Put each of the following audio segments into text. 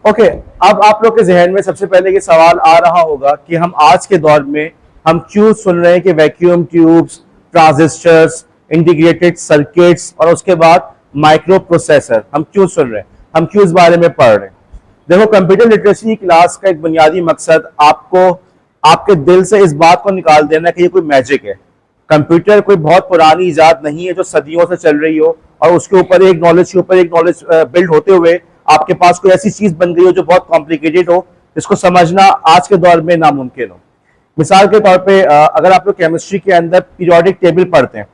Okay अब आप लोग के जहन में सबसे पहले ये सवाल आ रहा होगा कि हम आज के दौर में हम क्यों सुन रहे हैं कि vacuum tubes, transistors, integrated circuits और उसके बाद माइक्रो प्रोसेसर हम क्यों सुन रहे हैं, हम क्यों इस बारे में पढ़ रहे हैं। देखो, कंप्यूटर लिटरेसी क्लास का एक बुनियादी मकसद आपको आपके दिल से इस बात को निकाल देना कि ये कोई मैजिक है। कंप्यूटर कोई बहुत पुरानी इजाद नहीं है जो सदियों से चल रही हो और उसके ऊपर एक नॉलेज के ऊपर एक नॉलेज बिल्ड होते हुए आपके पास कोई ऐसी चीज बन गई हो जो बहुत कॉम्प्लिकेटेड हो, जिसको समझना आज के दौर में नामुमकिन हो। मिसाल के तौर पे अगर आप लोग केमिस्ट्री के अंदर पीरियोडिक टेबल पढ़ते हैं,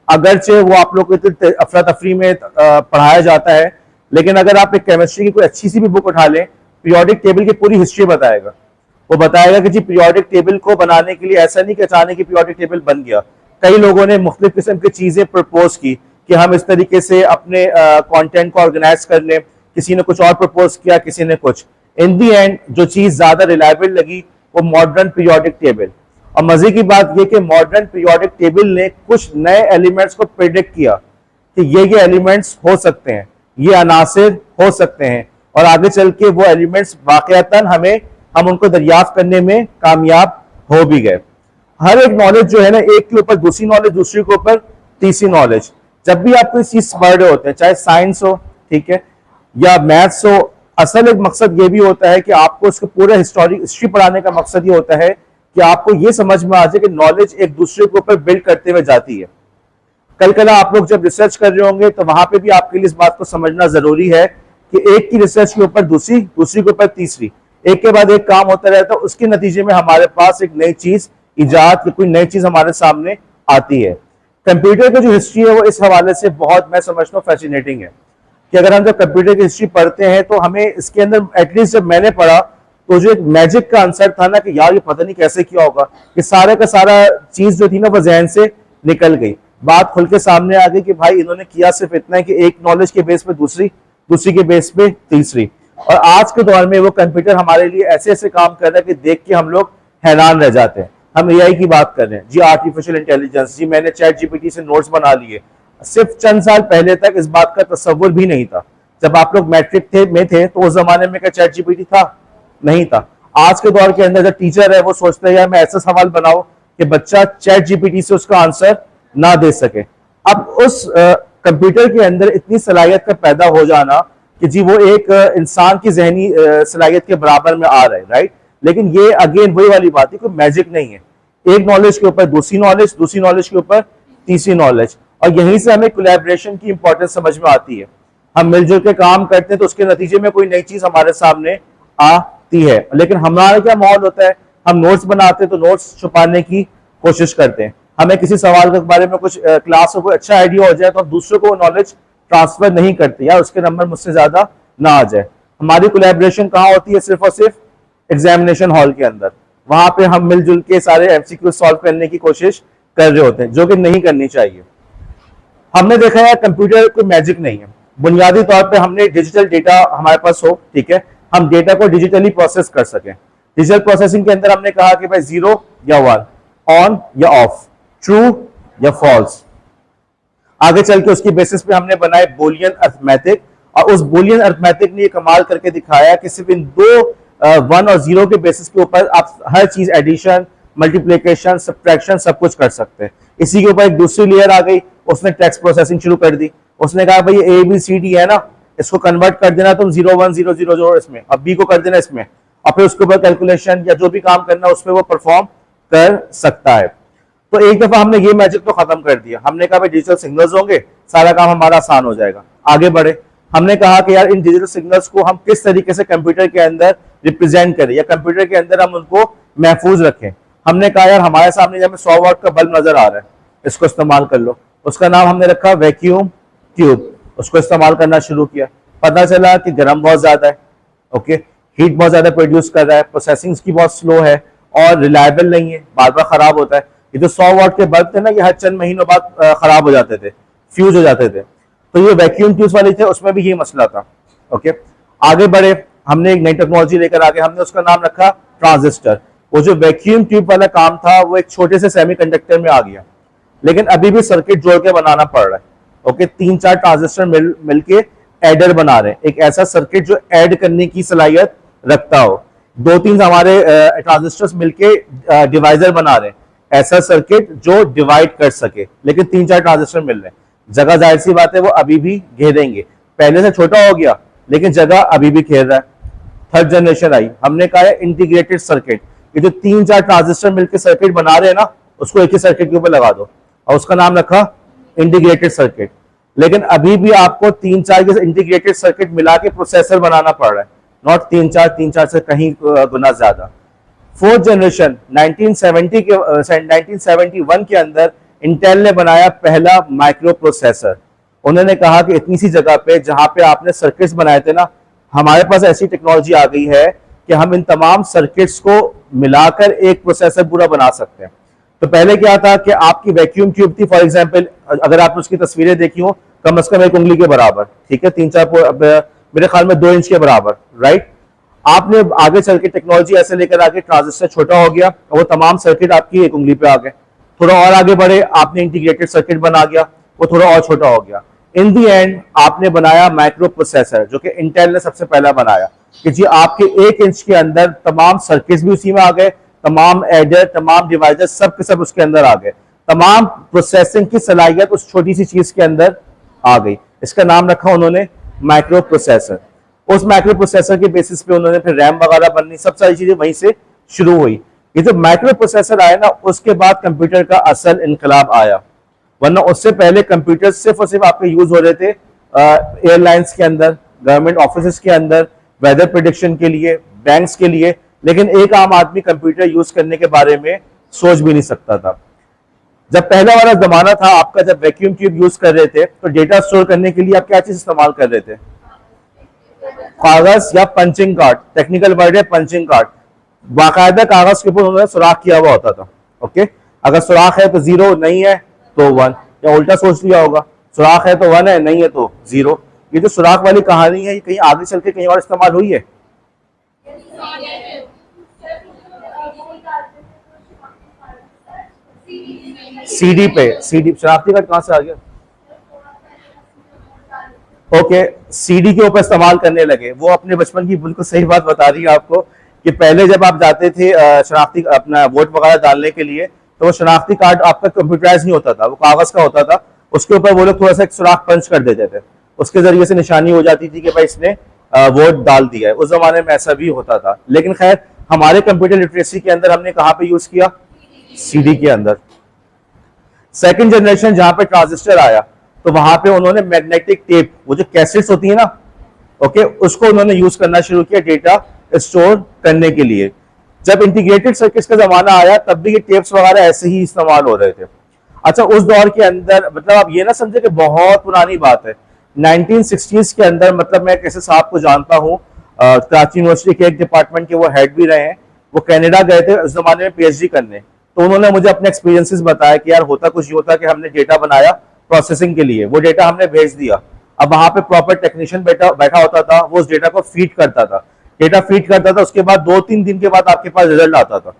अगरचे वो आप लोग को अफरा तफरी में पढ़ाया जाता है, लेकिन अगर आप एक केमिस्ट्री की कोई अच्छी सी भी बुक उठा लें, पीरियोडिक टेबल की पूरी हिस्ट्री बताएगा। वो बताएगा कि जी पीरियोडिक टेबल को बनाने के लिए ऐसा नहीं कि अचानक ही पीरियोडिक टेबल बन गया। कई लोगों ने मुख्तलिफ किस्म की चीजें प्रपोज की कि हम इस तरीके से अपने कंटेंट को ऑर्गेनाइज कर लें। किसी ने कुछ और प्रपोज किया, किसी ने कुछ। इन दी एंड जो चीज ज्यादा रिलायबल लगी वो मॉडर्न पीरियोडिक टेबल। और मजे की बात यह कि मॉडर्न पीरियोडिक टेबल ने कुछ नए एलिमेंट्स को प्रिडिक्ट किया कि ये एलिमेंट्स हो सकते हैं, ये अनासिर हो सकते हैं, और आगे चल के वो एलिमेंट्स वाकयातन हम उनको दरियाफ्त करने में कामयाब हो भी गए। हर एक नॉलेज जो है ना, एक के ऊपर दूसरी नॉलेज, दूसरी के ऊपर तीसरी नॉलेज। जब भी आप कोई चीज पढ़ रहे होते हैं, चाहे साइंस हो, ठीक है, या मैथ्स हो, असल एक मकसद ये भी होता है कि आपको उसके पूरा हिस्ट्री पढ़ाने का मकसद ये होता है कि आपको ये समझ में आ जाए कि नॉलेज एक दूसरे के ऊपर बिल्ड करते हुए जाती है। कल कला आप लोग जब रिसर्च कर रहे होंगे तो वहां पे भी आपके लिए इस बात को समझना जरूरी है कि एक की रिसर्च के ऊपर दूसरी, दूसरी के ऊपर तीसरी, एक के बाद एक काम होता रहता है। उसके नतीजे में हमारे पास एक नई चीज इजाद की कोई नई चीज हमारे सामने आती है। कंप्यूटर की जो हिस्ट्री है वो इस हवाले से बहुत, मैं समझता हूँ, फैसिनेटिंग है कि अगर हम जब कंप्यूटर की हिस्ट्री पढ़ते हैं तो हमें इसके अंदर, एटलीस्ट जब मैंने पढ़ा तो जो एक मैजिक का आंसर था ना कि यार ये पता नहीं कैसे किया होगा, कि सारा का सारा चीज जो थी ना वो जहन से निकल गई। बात खुल के सामने आ गई कि भाई इन्होंने किया सिर्फ इतना है कि एक नॉलेज के बेस पे दूसरी, दूसरी के बेस पे तीसरी। और आज के दौर में वो कंप्यूटर हमारे लिए ऐसे ऐसे काम कर रहा है कि देख के हम लोग हैरान रह जाते हैं। हम एआई की बात कर रहे हैं जी, आर्टिफिशियल इंटेलिजेंस जी, मैंने चैट जीपीटी से नोट्स बना लिए। सिर्फ चंद साल पहले तक इस बात का तस्वुर भी नहीं था। जब आप लोग मैट्रिक में थे तो उस जमाने में क्या चैट जीपीटी था? नहीं था। आज के दौर के अंदर जो टीचर है वो सोचता है यार मैं ऐसा सवाल बनाऊं कि बच्चा चैट जीपीटी से उसका आंसर ना दे सके। अब उस कंप्यूटर के अंदर इतनी सलाहियत का पैदा हो जाना कि जी वो एक इंसान की जहनी सलाहियत के बराबर में आ रहा है, राइट। लेकिन ये अगेन वही वाली बात है, कोई मैजिक नहीं है। एक नॉलेज के ऊपर दूसरी नॉलेज, दूसरी नॉलेज के ऊपर तीसरी नॉलेज, और यहीं से हमें कोलैबोरेशन की इंपॉर्टेंस समझ में आती है। हम मिलजुल के काम करते हैं तो उसके नतीजे में कोई नई चीज हमारे सामने आती है। लेकिन हमारा क्या माहौल होता है, हम नोट्स बनाते हैं तो नोट्स छुपाने की कोशिश करते हैं। हमें किसी सवाल के बारे में कुछ क्लास को कोई अच्छा आइडिया हो जाए तो हम दूसरों को नॉलेज ट्रांसफर नहीं करते, या उसके नंबर मुझसे ज्यादा ना आ जाए। हमारी कोलैबोरेशन कहाँ होती है? सिर्फ और सिर्फ एग्जामिनेशन हॉल के अंदर। वहां पे हम मिलजुल के सारे एमसीक्यू सॉल्व करने की कोशिश कर रहे होते हैं, जो कि नहीं करनी चाहिए। हमने देखा है कंप्यूटर कोई मैजिक नहीं है। बुनियादी तौर पे हमने डिजिटल डेटा हमारे पास हो, ठीक है, हम डेटा को डिजिटली प्रोसेस कर सकें। डिजिटल प्रोसेसिंग के अंदर हमने कहा कि भाई 0 या 1, ऑन या ऑफ, ट्रू या फॉल्स। आगे चल के उसकी बेसिस पे हमने बनाए बुलियन अर्थमेटिक, और उस बुलियन अर्थमेटिक ने ये कमाल करके दिखाया कि सिर्फ इन दो 1 और 0 के बेसिस के ऊपर आप हर चीज, एडिशन, मल्टीप्लिकेशन, सब्ट्रैक्शन, सब कुछ कर सकते हैं। इसी के ऊपर एक दूसरी लेयर आ गई, उसने टेक्स्ट प्रोसेसिंग शुरू कर दी। उसने कहा भाई ABCD है ना, इसको कन्वर्ट कर देना तुम 0 1 0 0 0 इसमें, अब B को कर देना इसमें, और फिर उसके ऊपर कैलकुलेशन या जो भी काम करना उसमें वो परफॉर्म कर सकता है। तो एक दफा हमने ये मैजिक तो खत्म कर दिया। हमने कहा भाई डिजिटल सिग्नल्स होंगे, सारा काम हमारा आसान हो जाएगा। आगे बढ़े, हमने कहा कि यार इन डिजिटल सिग्नल्स को हम किस तरीके से कंप्यूटर के अंदर रिप्रेजेंट करें, या कंप्यूटर के अंदर हम उनको महफूज रखें। हमने कहा यार हमारे सामने जब 100 वाट का बल्ब नजर आ रहा है, इसको इस्तेमाल कर लो। उसका नाम हमने रखा वैक्यूम ट्यूब। उसको इस्तेमाल करना शुरू किया, पता चला कि गर्म बहुत ज्यादा है, ओके, हीट बहुत ज्यादा प्रोड्यूस कर रहा है, प्रोसेसिंग की बहुत स्लो है और रिलायबल नहीं है, बार बार खराब होता है। ये जो 100 वाट के बल्ब थे ना, ये हर चंद महीनों बाद खराब हो जाते थे, फ्यूज हो जाते थे। तो ये वैक्यूम ट्यूब्स वाले थे, उसमें भी ये मसला था। ओके, आगे बढ़े, हमने एक नई टेक्नोलॉजी लेकर आगे, हमने उसका नाम रखा ट्रांजिस्टर। वो जो वैक्यूम ट्यूब वाला काम था वो एक छोटे से सेमीकंडक्टर में आ गया, लेकिन अभी भी सर्किट जोड़ के बनाना पड़ रहा है। ओके, 3-4 ट्रांजिस्टर मिलके एडर बना रहे हैं, एक ऐसा सर्किट जो ऐड करने की सलाहियत रखता हो। दो तीन हमारे ट्रांजिस्टर्स मिलके डिवाइजर बना रहे हैं, ऐसा सर्किट जो डिवाइड कर सके, लेकिन तीन चार ट्रांजिस्टर मिल रहे हैं, जगह जाहिर सी बात है वो अभी भी घेरेंगे, पहले से छोटा हो गया लेकिन जगह अभी भी घेर रहा है। थर्ड जनरेशन आई, हमने कहा है इंटीग्रेटेड सर्किट, ये जो तीन चार ट्रांजिस्टर मिलकर सर्किट बना रहे हैं ना, उसको एक ही सर्किट के ऊपर लगा दो और उसका नाम रखा इंटीग्रेटेड सर्किट। लेकिन अभी भी आपको तीन चार इंटीग्रेटेड सर्किट मिला के प्रोसेसर बनाना पड़ रहा है, नॉट तीन चार से कहीं गुना ज्यादा। फोर्थ जनरेशन 1971 के अंदर इंटेल ने बनाया पहला माइक्रो प्रोसेसर। उन्होंने कहा कि इतनी सी जगह पे जहां पे आपने सर्किट्स बनाए थे ना, हमारे पास ऐसी टेक्नोलॉजी आ गई है कि हम इन तमाम सर्किट्स को मिलाकर एक प्रोसेसर पूरा बना सकते हैं। तो पहले क्या था कि आपकी वैक्यूम ट्यूब थी, फॉर एग्जांपल अगर आपने उसकी तस्वीरें देखी हो, कम से कम एक उंगली के बराबर, ठीक है, तीन चार मेरे ख्याल में 2 इंच के बराबर, राइट। आपने आगे चल के टेक्नोलॉजी ऐसे लेकर आके ट्रांजिस्टर छोटा हो गया और वो तमाम सर्किट आपकी एक उंगली पे आ गए। थोड़ा और आगे बढ़े, आपने इंटीग्रेटेड सर्किट बना गया, वो थोड़ा और छोटा हो गया। इन दी एंड आपने बनाया माइक्रो प्रोसेसर, जो कि इंटेल ने सबसे पहला बनाया, कि जी आपके 1 इंच के अंदर तमाम सर्किट्स भी उसी में आ गए, तमाम एडर, तमाम डिवाइजर, सब के सब उसके अंदर आ गए, तमाम प्रोसेसिंग की सलाहियत उस छोटी सी चीज के अंदर आ गई। इसका नाम रखा उन्होंने माइक्रो प्रोसेसर। उस माइक्रो प्रोसेसर के बेसिस पे उन्होंने फिर रैम वगैरह बननी, सब सारी चीजें वहीं से शुरू हुई। ये जो माइक्रो प्रोसेसर आया ना, उसके बाद कंप्यूटर का असल इनकलाब आया, वरना उससे पहले कंप्यूटर सिर्फ और सिर्फ आपके यूज हो रहे थे एयरलाइंस के अंदर, गवर्नमेंट ऑफिस के अंदर, वेदर प्रिडिक्शन के लिए, बैंक्स के लिए, लेकिन एक आम आदमी कंप्यूटर यूज करने के बारे में सोच भी नहीं सकता था। जब पहला वाला जमाना था आपका, जब वैक्यूम ट्यूब यूज कर रहे थे, तो डेटा स्टोर करने के लिए आप क्या चीज इस्तेमाल कर रहे थे? कागज या पंचिंग कार्ड, टेक्निकल वर्ड है पंचिंग कार्ड। बाकायदा कागज के ऊपर उन्होंने सुराख किया हुआ होता था, ओके। अगर सुराख है तो 0, नहीं है तो 1, या उल्टा सोच लिया होगा, सुराख है तो 1 है, नहीं है तो 0। ये जो सुराख वाली कहानी है, ये कहीं आगे चल के कहीं और इस्तेमाल हुई है? सीडी पे, सीडी शनाख्ती कार्ड कहां से आ गया? ओके, सीडी के ऊपर इस्तेमाल करने लगे। वो अपने बचपन की बिल्कुल सही बात बता रही है आपको कि पहले जब आप जाते थे शनाख्ती अपना वोट वगैरह डालने के लिए, तो वो शनाख्ती कार्ड आपका कंप्यूटराइज नहीं होता था, वो कागज का होता था। उसके ऊपर वो लोग थोड़ा सा एक सुराख पंच कर देते थे, उसके जरिए से निशानी हो जाती थी कि भाई इसने वोट डाल दिया है। उस जमाने में ऐसा भी होता था, लेकिन खैर हमारे कंप्यूटर लिटरेसी के अंदर हमने कहां पे यूज किया? सीडी के अंदर। सेकंड जनरेशन जहां पे ट्रांजिस्टर आया, तो वहां पे उन्होंने मैग्नेटिक टेप, वो जो कैसेट्स होती है ना, ओके, उसको उन्होंने यूज करना शुरू किया डेटा स्टोर करने के लिए। जब इंटीग्रेटेड सर्किट्स का जमाना आया, तब भी ये टेप्स वगैरह ऐसे ही इस्तेमाल हो रहे थे। अच्छा, उस दौर के अंदर, मतलब आप ये ना समझे कि बहुत पुरानी बात है, 1960s के अंदर, मतलब मैं कैसे साहब को जानता हूँ, कराची यूनिवर्सिटी के एक डिपार्टमेंट के वो हेड भी रहे हैं, वो कनाडा गए थे उस जमाने में पीएचडी करने। तो उन्होंने मुझे अपने एक्सपीरियंसेस बताया कि यार होता कुछ ये होता कि हमने डेटा बनाया प्रोसेसिंग के लिए, वो डेटा हमने भेज दिया, अब वहां पे प्रॉपर टेक्नीशियन बैठा होता था, वो उस डेटा को फीड करता था, डेटा फीड करता था, उसके बाद 2-3 दिन के बाद आपके पास रिजल्ट आता था,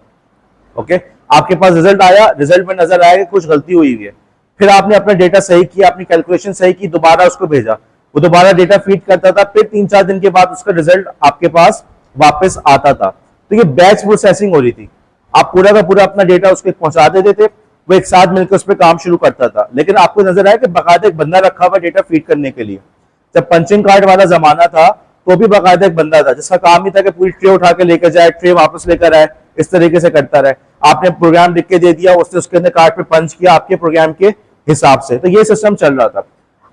ओके। आपके पास रिजल्ट आया, रिजल्ट में नजर आया कि कुछ गलती हुई है, फिर आपने अपना डेटा सही किया, अपनी कैलकुलेशन सही की, दोबारा उसको भेजा, वो दोबारा डेटा फीड करता था, फिर 3-4 दिन के बाद उसका रिजल्ट आपके पास वापस आता था। तो ये बैच प्रोसेसिंग हो रही थी, आप पूरा का पूरा अपना डेटा उसको पहुंचा देते थे, वो एक साथ मिलकर उस पर काम शुरू करता था, लेकिन आपको नजर आया कि बाकायदा एक बंदा रखा हुआ डेटा फीड करने के लिए। जब पंचिंग कार्ड वाला जमाना था, तो भी बाकायदा एक बंदा था जिसका काम ही था कि पूरी ट्रे उठा के लेकर जाए, ट्रे वापस लेकर आए, इस तरीके से करता रहे। आपने प्रोग्राम लिख के दे दिया, उसने उसके अंदर कार्ड पे पंच किया आपके प्रोग्राम के हिसाब से, तो ये सिस्टम चल रहा था।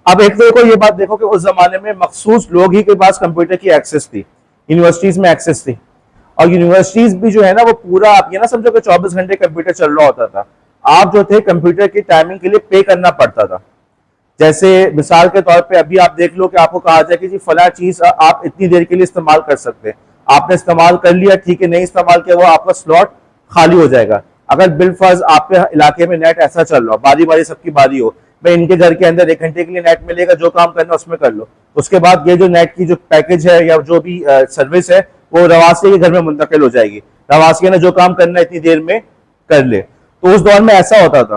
अब एक देखो, ये बात देखो कि उस जमाने में मखसूस लोग ही के पास कंप्यूटर की एक्सेस थी, यूनिवर्सिटीज में एक्सेस थी, और यूनिवर्सिटीज भी जो है ना, वो पूरा आप ये ना समझो कि 24 घंटे कंप्यूटर चल रहा होता था। आप जो थे कंप्यूटर की टाइमिंग के लिए पे करना पड़ता था। जैसे मिसाल के तौर पे अभी आप देख लो कि आपको कहा जाए कि जी फला चीज आप इतनी देर के लिए इस्तेमाल कर सकते हैं, आपने इस्तेमाल कर लिया, ठीक है, नहीं इस्तेमाल किया, वो आपका स्लॉट खाली हो जाएगा। अगर बिलफर्ज आपके इलाके में नेट ऐसा चल रहा हो, बारी बारी सबकी बारी हो, भाई इनके घर के अंदर 1 घंटे के लिए नेट मिलेगा, जो काम करना उसमें कर लो, उसके बाद ये जो नेट की जो पैकेज है या जो भी सर्विस है, वो रवासिया के घर में मुंतकिल हो जाएगी, रवासिया ने जो काम करना है इतनी देर में कर ले। तो उस दौर में ऐसा होता था।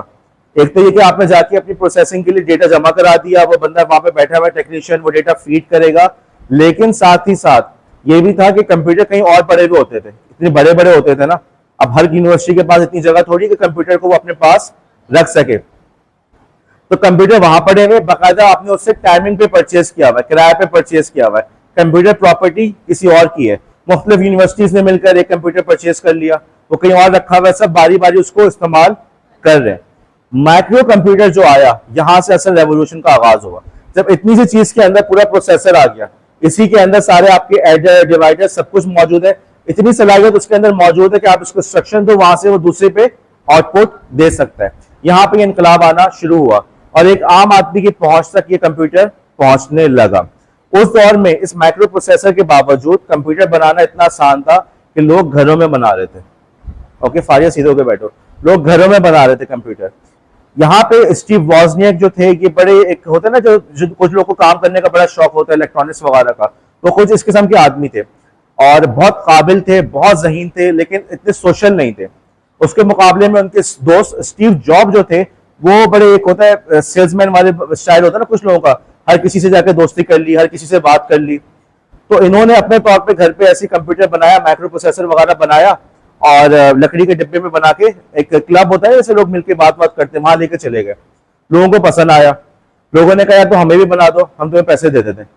एक तो ये कि आपने जाके अपनी प्रोसेसिंग के लिए डेटा जमा करा दिया, वो बंदा वहां पे बैठा हुआ टेक्नीशियन वो डेटा फीड करेगा, लेकिन साथ ही साथ ये भी था कि कंप्यूटर कहीं और पड़े हुए होते थे, इतने बड़े बड़े होते थे ना। अब हर यूनिवर्सिटी के पास इतनी जगह थोड़ी कि कंप्यूटर को वो अपने पास रख सके, तो कंप्यूटर वहां पड़े हुए, बाकायदा आपने उससे टाइमिंग पे परचेज किया हुआ है, किराए पे परचेज किया हुआ है, कंप्यूटर प्रॉपर्टी किसी और की है। मुख्तलिफ यूनिवर्सिटीज ने मिलकर एक कंप्यूटर परचेज कर लिया, वो कहीं और रखा हुआ है, सब बारी बारी उसको इस्तेमाल कर रहे हैं। माइक्रो कंप्यूटर जो आया, यहां से असल रेवोल्यूशन का आगाज हुआ, जब इतनी सी चीज के अंदर पूरा प्रोसेसर आ गया, इसी के अंदर सारे आपके एडर डिवाइडर सब कुछ मौजूद है, इतनी सलाहियत उसके अंदर मौजूद है कि आप उसको इंस्ट्रक्शन दो, वहां से वो दूसरे पे आउटपुट दे सकता है। यहाँ पे इनकलाब आना शुरू हुआ और एक आम आदमी की पहुंच तक ये कंप्यूटर पहुंचने लगा। उस दौर में इस माइक्रो प्रोसेसर के बावजूद कंप्यूटर बनाना इतना आसान था कि लोग घरों में बना रहे थे। ओके, फारिया सीधे होकर बैठो, लोग घरों में बना रहे थे कंप्यूटर। यहाँ पे स्टीव वॉजनियक जो थे, ये बड़े एक होता है ना जो कुछ लोग को काम करने का बड़ा शौक होता है इलेक्ट्रॉनिक्स वगैरह का, वो कुछ इस किस्म के आदमी थे और बहुत काबिल थे, बहुत ज़हीन थे, लेकिन इतने सोशल नहीं थे। उसके मुकाबले में उनके दोस्त स्टीव जॉब जो थे, वो बड़े एक होता है सेल्समैन वाले स्टाइल होता है ना कुछ लोगों का, हर किसी से जाकर दोस्ती कर ली, हर किसी से बात कर ली। तो इन्होंने अपने तौर पे घर पे ऐसी कंप्यूटर बनाया, माइक्रो प्रोसेसर वगैरह बनाया और लकड़ी के डिब्बे में बना के, एक क्लब होता है जैसे लोग मिलकर बात करते हैं, वहां लेके चले गए। लोगों को पसंद आया, लोगों ने कहा तो हमें भी बना दो, हम तुम्हें पैसे दे देते हैं।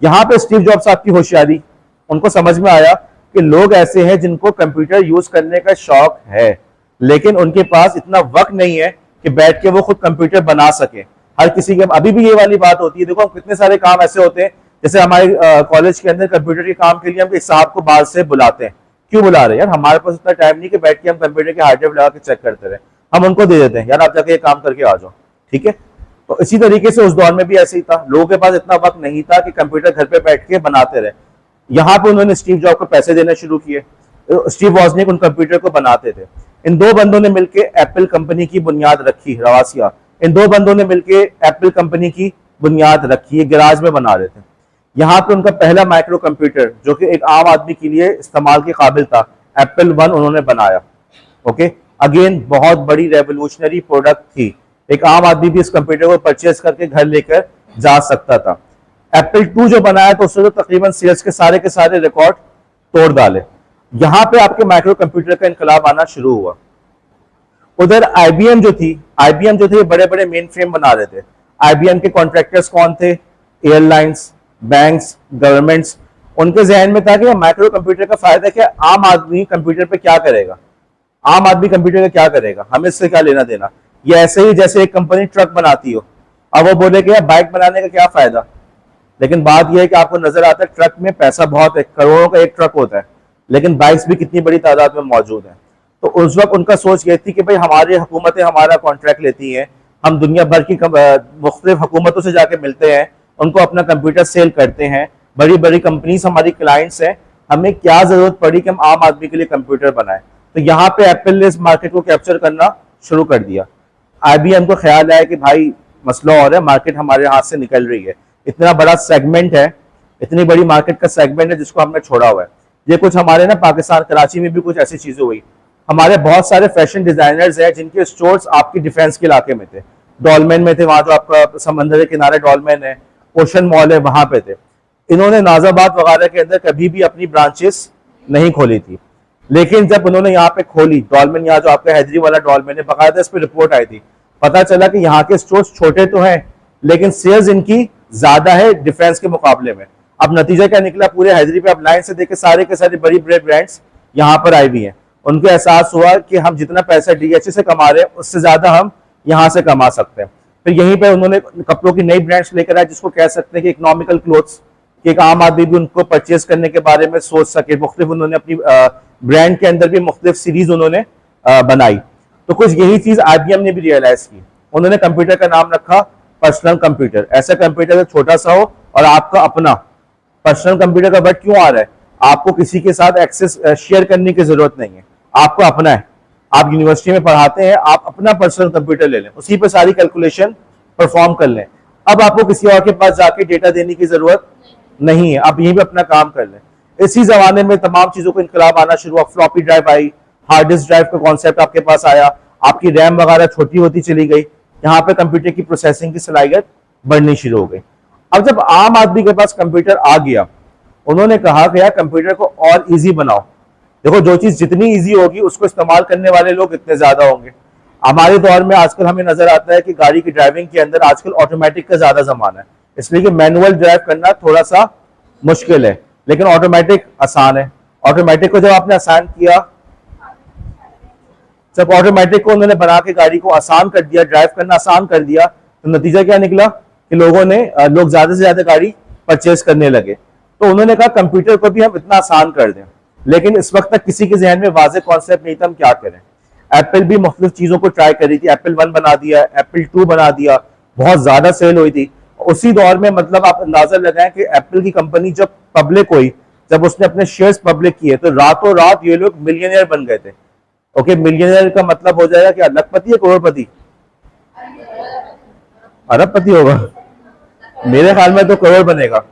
यहाँ पे स्टीव जॉब साहब की होशियारी, उनको समझ में आया कि लोग ऐसे हैं जिनको कंप्यूटर यूज करने का शौक है, लेकिन उनके पास इतना वक्त नहीं है कि बैठ के वो खुद कंप्यूटर बना सके। हर किसी के अभी भी ये वाली बात होती है, देखो कितने सारे काम ऐसे होते हैं, जैसे हमारे कॉलेज के अंदर कंप्यूटर के काम के लिए हम एक साहब को बाहर से बुलाते हैं। क्यों बुला रहे हैं यार, हमारे पास इतना टाइम नहीं कि बैठ के हम कंप्यूटर के हार्ड ड्राइव लगा के चेक करते रहे, हम उनको दे देते हैं, यार आप जाके ये काम करके आ जाओ, ठीक है। तो इसी तरीके से उस दौर में भी ऐसे ही था, लोगों के पास इतना वक्त नहीं था कि कंप्यूटर घर पे बैठ के बनाते रहे। यहाँ पे उन्होंने स्टीव जॉब को पैसे देने शुरू किए, स्टीव वॉजनिक उन कंप्यूटर को बनाते थे। इन दो बंदों ने मिलकर एप्पल कंपनी की बुनियाद रखी, रवासिया, इन दो बंदों ने मिलकर एप्पल कंपनी की बुनियाद रखी, ये गैराज में बना रहे थे। यहाँ पे उनका पहला माइक्रो कंप्यूटर जो कि एक आम आदमी के लिए इस्तेमाल के काबिल था, एप्पल 1 उन्होंने बनाया। ओके, अगेन बहुत बड़ी रेवोल्यूशनरी प्रोडक्ट थी, एक आम आदमी भी इस कंप्यूटर को परचेज करके घर लेकर जा सकता था। एप्पल 2 जो बनाया तो उसने तो तकरीबन सेल्स के सारे रिकॉर्ड तोड़ डाले। यहाँ पे आपके माइक्रो कंप्यूटर का इनकलाब आना शुरू हुआ। उधर आईबीएम जो थे बड़े बड़े मेन फ्रेम बना रहे थे। आईबीएम के कॉन्ट्रैक्टर्स कौन थे? Airlines, banks, governments. उनके जहन में था कि माइक्रो कंप्यूटर का फायदा क्या, आम आदमी कंप्यूटर पे क्या करेगा, आम आदमी कंप्यूटर का क्या करेगा, हमें इससे क्या लेना देना। ये ऐसे ही जैसे एक कंपनी ट्रक बनाती हो, अब वो बोले कि बाइक बनाने का क्या फायदा, लेकिन बात यह है कि आपको नजर आता है ट्रक में पैसा बहुत है, करोड़ों का एक ट्रक होता है, लेकिन बाइक्स भी कितनी बड़ी तादाद में मौजूद है। तो उस वक्त उनका सोच ये थी कि भाई हमारी हुकूमतें हमारा कॉन्ट्रैक्ट लेती हैं, हम दुनिया भर की मुख्तलिफ हुकूमतों से जाके मिलते हैं, उनको अपना कंप्यूटर सेल करते हैं, बड़ी बड़ी कंपनीज हमारी क्लाइंट्स हैं, हमें क्या जरूरत पड़ी कि हम आम आदमी के लिए कंप्यूटर बनाएं। तो यहाँ पे एप्पल ने इस मार्केट को कैप्चर करना शुरू कर दिया। आईबीएम को ख्याल आया कि भाई मसला और है, मार्केट हमारे हाथ से निकल रही है, इतना बड़ा सेगमेंट है, इतनी बड़ी मार्केट का सेगमेंट है जिसको हमने छोड़ा हुआ है। ये कुछ हमारे ना पाकिस्तान कराची में भी कुछ ऐसी चीजें हुई, हमारे बहुत सारे फैशन डिजाइनर्स हैं जिनके स्टोर्स आपकी डिफेंस के इलाके में थे, डॉलमेन में थे, वहां जो आपका समंदर के किनारे डॉलमेन है, ओशन मॉल है, वहां पे थे। इन्होंने नाजाबाद वगैरह के अंदर कभी भी अपनी ब्रांचेस नहीं खोली थी, लेकिन जब उन्होंने यहाँ पे खोली, डॉलमेन यहाँ जो आपका हैदरी वाला डॉलमेन है, बाकायदा इस पर रिपोर्ट आई थी, पता चला कि यहाँ के स्टोर्स छोटे तो हैं लेकिन सेल्स इनकी ज्यादा है डिफेंस के मुकाबले में। अब नतीजा क्या निकला, पूरे हैदरी पे अब लाइन से देखे सारे के सारे बड़ी बड़े ब्रांड्स यहाँ पर आई हुई हैं। उनको एहसास हुआ कि हम जितना पैसा डीएचए से कमा रहे हैं उससे ज्यादा हम यहाँ से कमा सकते हैं। फिर यहीं पर उन्होंने कपड़ों की नई ब्रांड्स लेकर आए जिसको कह सकते हैं कि इकोनॉमिकल क्लोथ्स, कि एक आम आदमी भी उनको परचेज करने के बारे में सोच सके। मुख्तलिफ उन्होंने अपनी ब्रांड के अंदर भी मुख्तलिफ सीरीज उन्होंने बनाई। तो कुछ यही चीज आईबीएम ने भी रियलाइज की, उन्होंने कंप्यूटर का नाम रखा पर्सनल कंप्यूटर। ऐसा कंप्यूटर छोटा सा हो और आपका अपना। पर्सनल कंप्यूटर का वर्ड क्यों आ रहा है, आपको किसी के साथ एक्सेस शेयर करने की जरूरत नहीं है, आपको अपना है। आप यूनिवर्सिटी में पढ़ाते हैं, आप अपना पर्सनल कंप्यूटर ले लें, उसी पे सारी कैलकुलेशन परफॉर्म कर लें। अब आपको किसी और के पास जाके डेटा देने की जरूरत नहीं है, आप यहीं पे अपना काम कर लें। इसी जमाने में तमाम चीजों को इनकलाब आना शुरू हुआ। फ्लॉपी ड्राइव आई, हार्ड डिस्क ड्राइव का कॉन्सेप्ट आपके पास आया, आपकी रैम वगैरह छोटी होती चली गई, यहाँ पे कंप्यूटर की प्रोसेसिंग की सलाहियत बढ़नी शुरू हो गई। अब जब आम आदमी के पास कंप्यूटर आ गया, उन्होंने कहा कि यार कंप्यूटर को और इजी बनाओ। देखो, जो चीज जितनी इजी होगी उसको इस्तेमाल करने वाले लोग इतने ज्यादा होंगे। हमारे दौर में आजकल हमें नजर आता है कि गाड़ी की ड्राइविंग के अंदर आजकल ऑटोमेटिक का ज्यादा जमाना है, इसलिए कि मैनुअल ड्राइव करना थोड़ा सा मुश्किल है, लेकिन ऑटोमेटिक आसान है। ऑटोमेटिक को जब आपने आसान किया, जब ऑटोमेटिक को उन्होंने बना के गाड़ी को आसान कर दिया, ड्राइव करना आसान कर दिया, तो नतीजा क्या निकला कि लोग ज्यादा से ज्यादा गाड़ी परचेज करने लगे। तो उन्होंने कहा कंप्यूटर को भी हम इतना आसान कर दें, लेकिन इस वक्त तक किसी के जहन में वाज़ेह कॉन्सेप्ट नहीं था हम क्या करें। एप्पल भी मुख्तलिफ चीजों को ट्राई कर रही थी, एप्पल 1 बना दिया, एप्पल 2 बना दिया, बहुत ज्यादा सेल हुई थी। उसी दौर में मतलब आप अंदाजा लगाएं कि एप्पल की कंपनी जब पब्लिक हुई, जब उसने अपने शेयर्स पब्लिक किए, तो रातों रात ये लोग मिलियनियर बन गए थे। ओके, मिलियनियर का मतलब हो जाएगा क्या, लखपति या करोड़पति? अरबपति होगा मेरे ख्याल में, तो करोड़ बनेगा।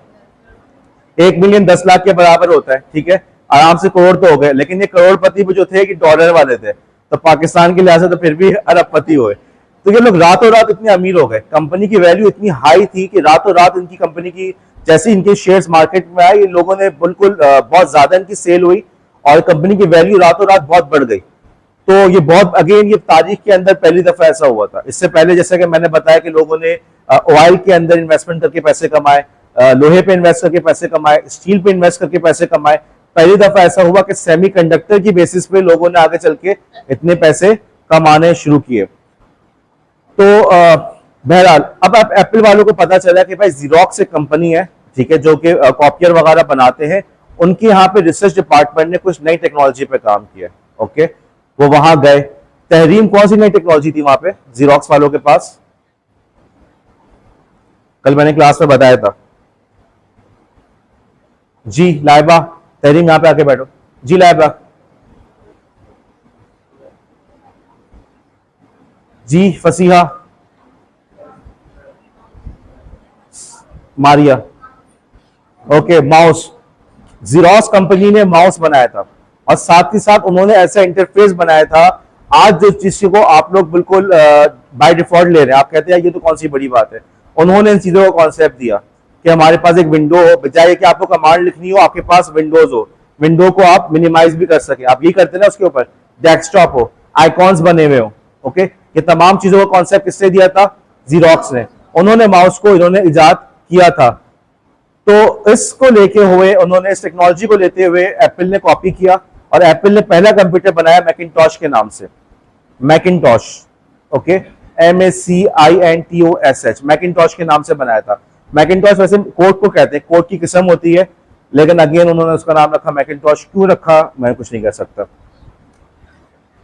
1 मिलियन 10 लाख के बराबर होता है, ठीक है, आराम से करोड़ तो हो गए। लेकिन ये करोड़पति भी जो थे कि डॉलर वाले थे, तो पाकिस्तान के लिहाज से तो फिर भी अरबपति हुए। तो ये लोग रातों रात इतने अमीर हो गए, कंपनी की वैल्यू इतनी हाई थी कि रातों रात इनकी कंपनी की जैसे इनके शेयर्स मार्केट में आए, ये लोगों ने बिल्कुल बहुत ज्यादा इनकी सेल हुई और कंपनी की वैल्यू रातों रात बहुत बढ़ गई। तो ये बहुत अगेन ये तारीख के अंदर पहली दफा ऐसा हुआ था। इससे पहले जैसे कि मैंने बताया कि लोगों ने ऑयल के अंदर इन्वेस्टमेंट करके पैसे कमाए, लोहे पे इन्वेस्ट करके पैसे कमाए, स्टील पे इन्वेस्ट करके पैसे कमाए। पहली दफा ऐसा हुआ कि सेमीकंडक्टर की बेसिस पे लोगों ने आगे चल के इतने पैसे कमाने शुरू किए। तो बहरहाल अब एप्पल वालों को पता चला कि भाई ज़ेरॉक्स एक कंपनी है, ठीक है, जो कि कॉपियर वगैरह बनाते हैं। उनके यहाँ पे रिसर्च डिपार्टमेंट ने कुछ नई टेक्नोलॉजी पे काम किया। ओके, वो वहां गए। तहरीम, कौन सी नई टेक्नोलॉजी थी वहां पे ज़ेरॉक्स वालों के पास? कल मैंने क्लास में बताया था जी। लाइबा, तहरीम यहाँ पे आके बैठो जी। Laiba ji. Fasiha, Maria. Okay, mouse. Xerox company ने माउस बनाया था और साथ ही साथ उन्होंने ऐसा इंटरफेस बनाया था, आज जो चीज को आप लोग बिल्कुल बाय डिफॉल्ट ले रहे हैं, आप कहते हैं ये तो कौन सी बड़ी बात है। उन्होंने इन चीजों का कॉन्सेप्ट दिया कि हमारे पास एक विंडो हो, बजाय कि आपको कमांड लिखनी हो आपके पास विंडोज हो, विंडो को आप मिनिमाइज भी कर सके। आप ये करते ना, उसके ऊपर डेस्कटॉप हो, आइकॉन्स बने हुए हो। ओके, ये तमाम चीजों का कॉन्सेप्ट किससे दिया था? ज़ेरॉक्स ने। उन्होंने माउस को इन्होंने इजाद किया था। तो इसको लेके हुए उन्होंने, इस टेक्नोलॉजी को लेते हुए एप्पल ने कॉपी किया और एप्पल ने पहला कंप्यूटर बनाया मैकिंटॉश के नाम से। मैकिंटॉश, ओके, MACINTOSH, मैकिंटॉश के नाम से बनाया था। मैकिंटॉश वैसे कोड को कहते हैं, कोड की किस्म होती है, लेकिन अगेन उन्होंने उसका नाम रखा मैकिंटॉश। क्यों रखा मैं कुछ नहीं कह सकता।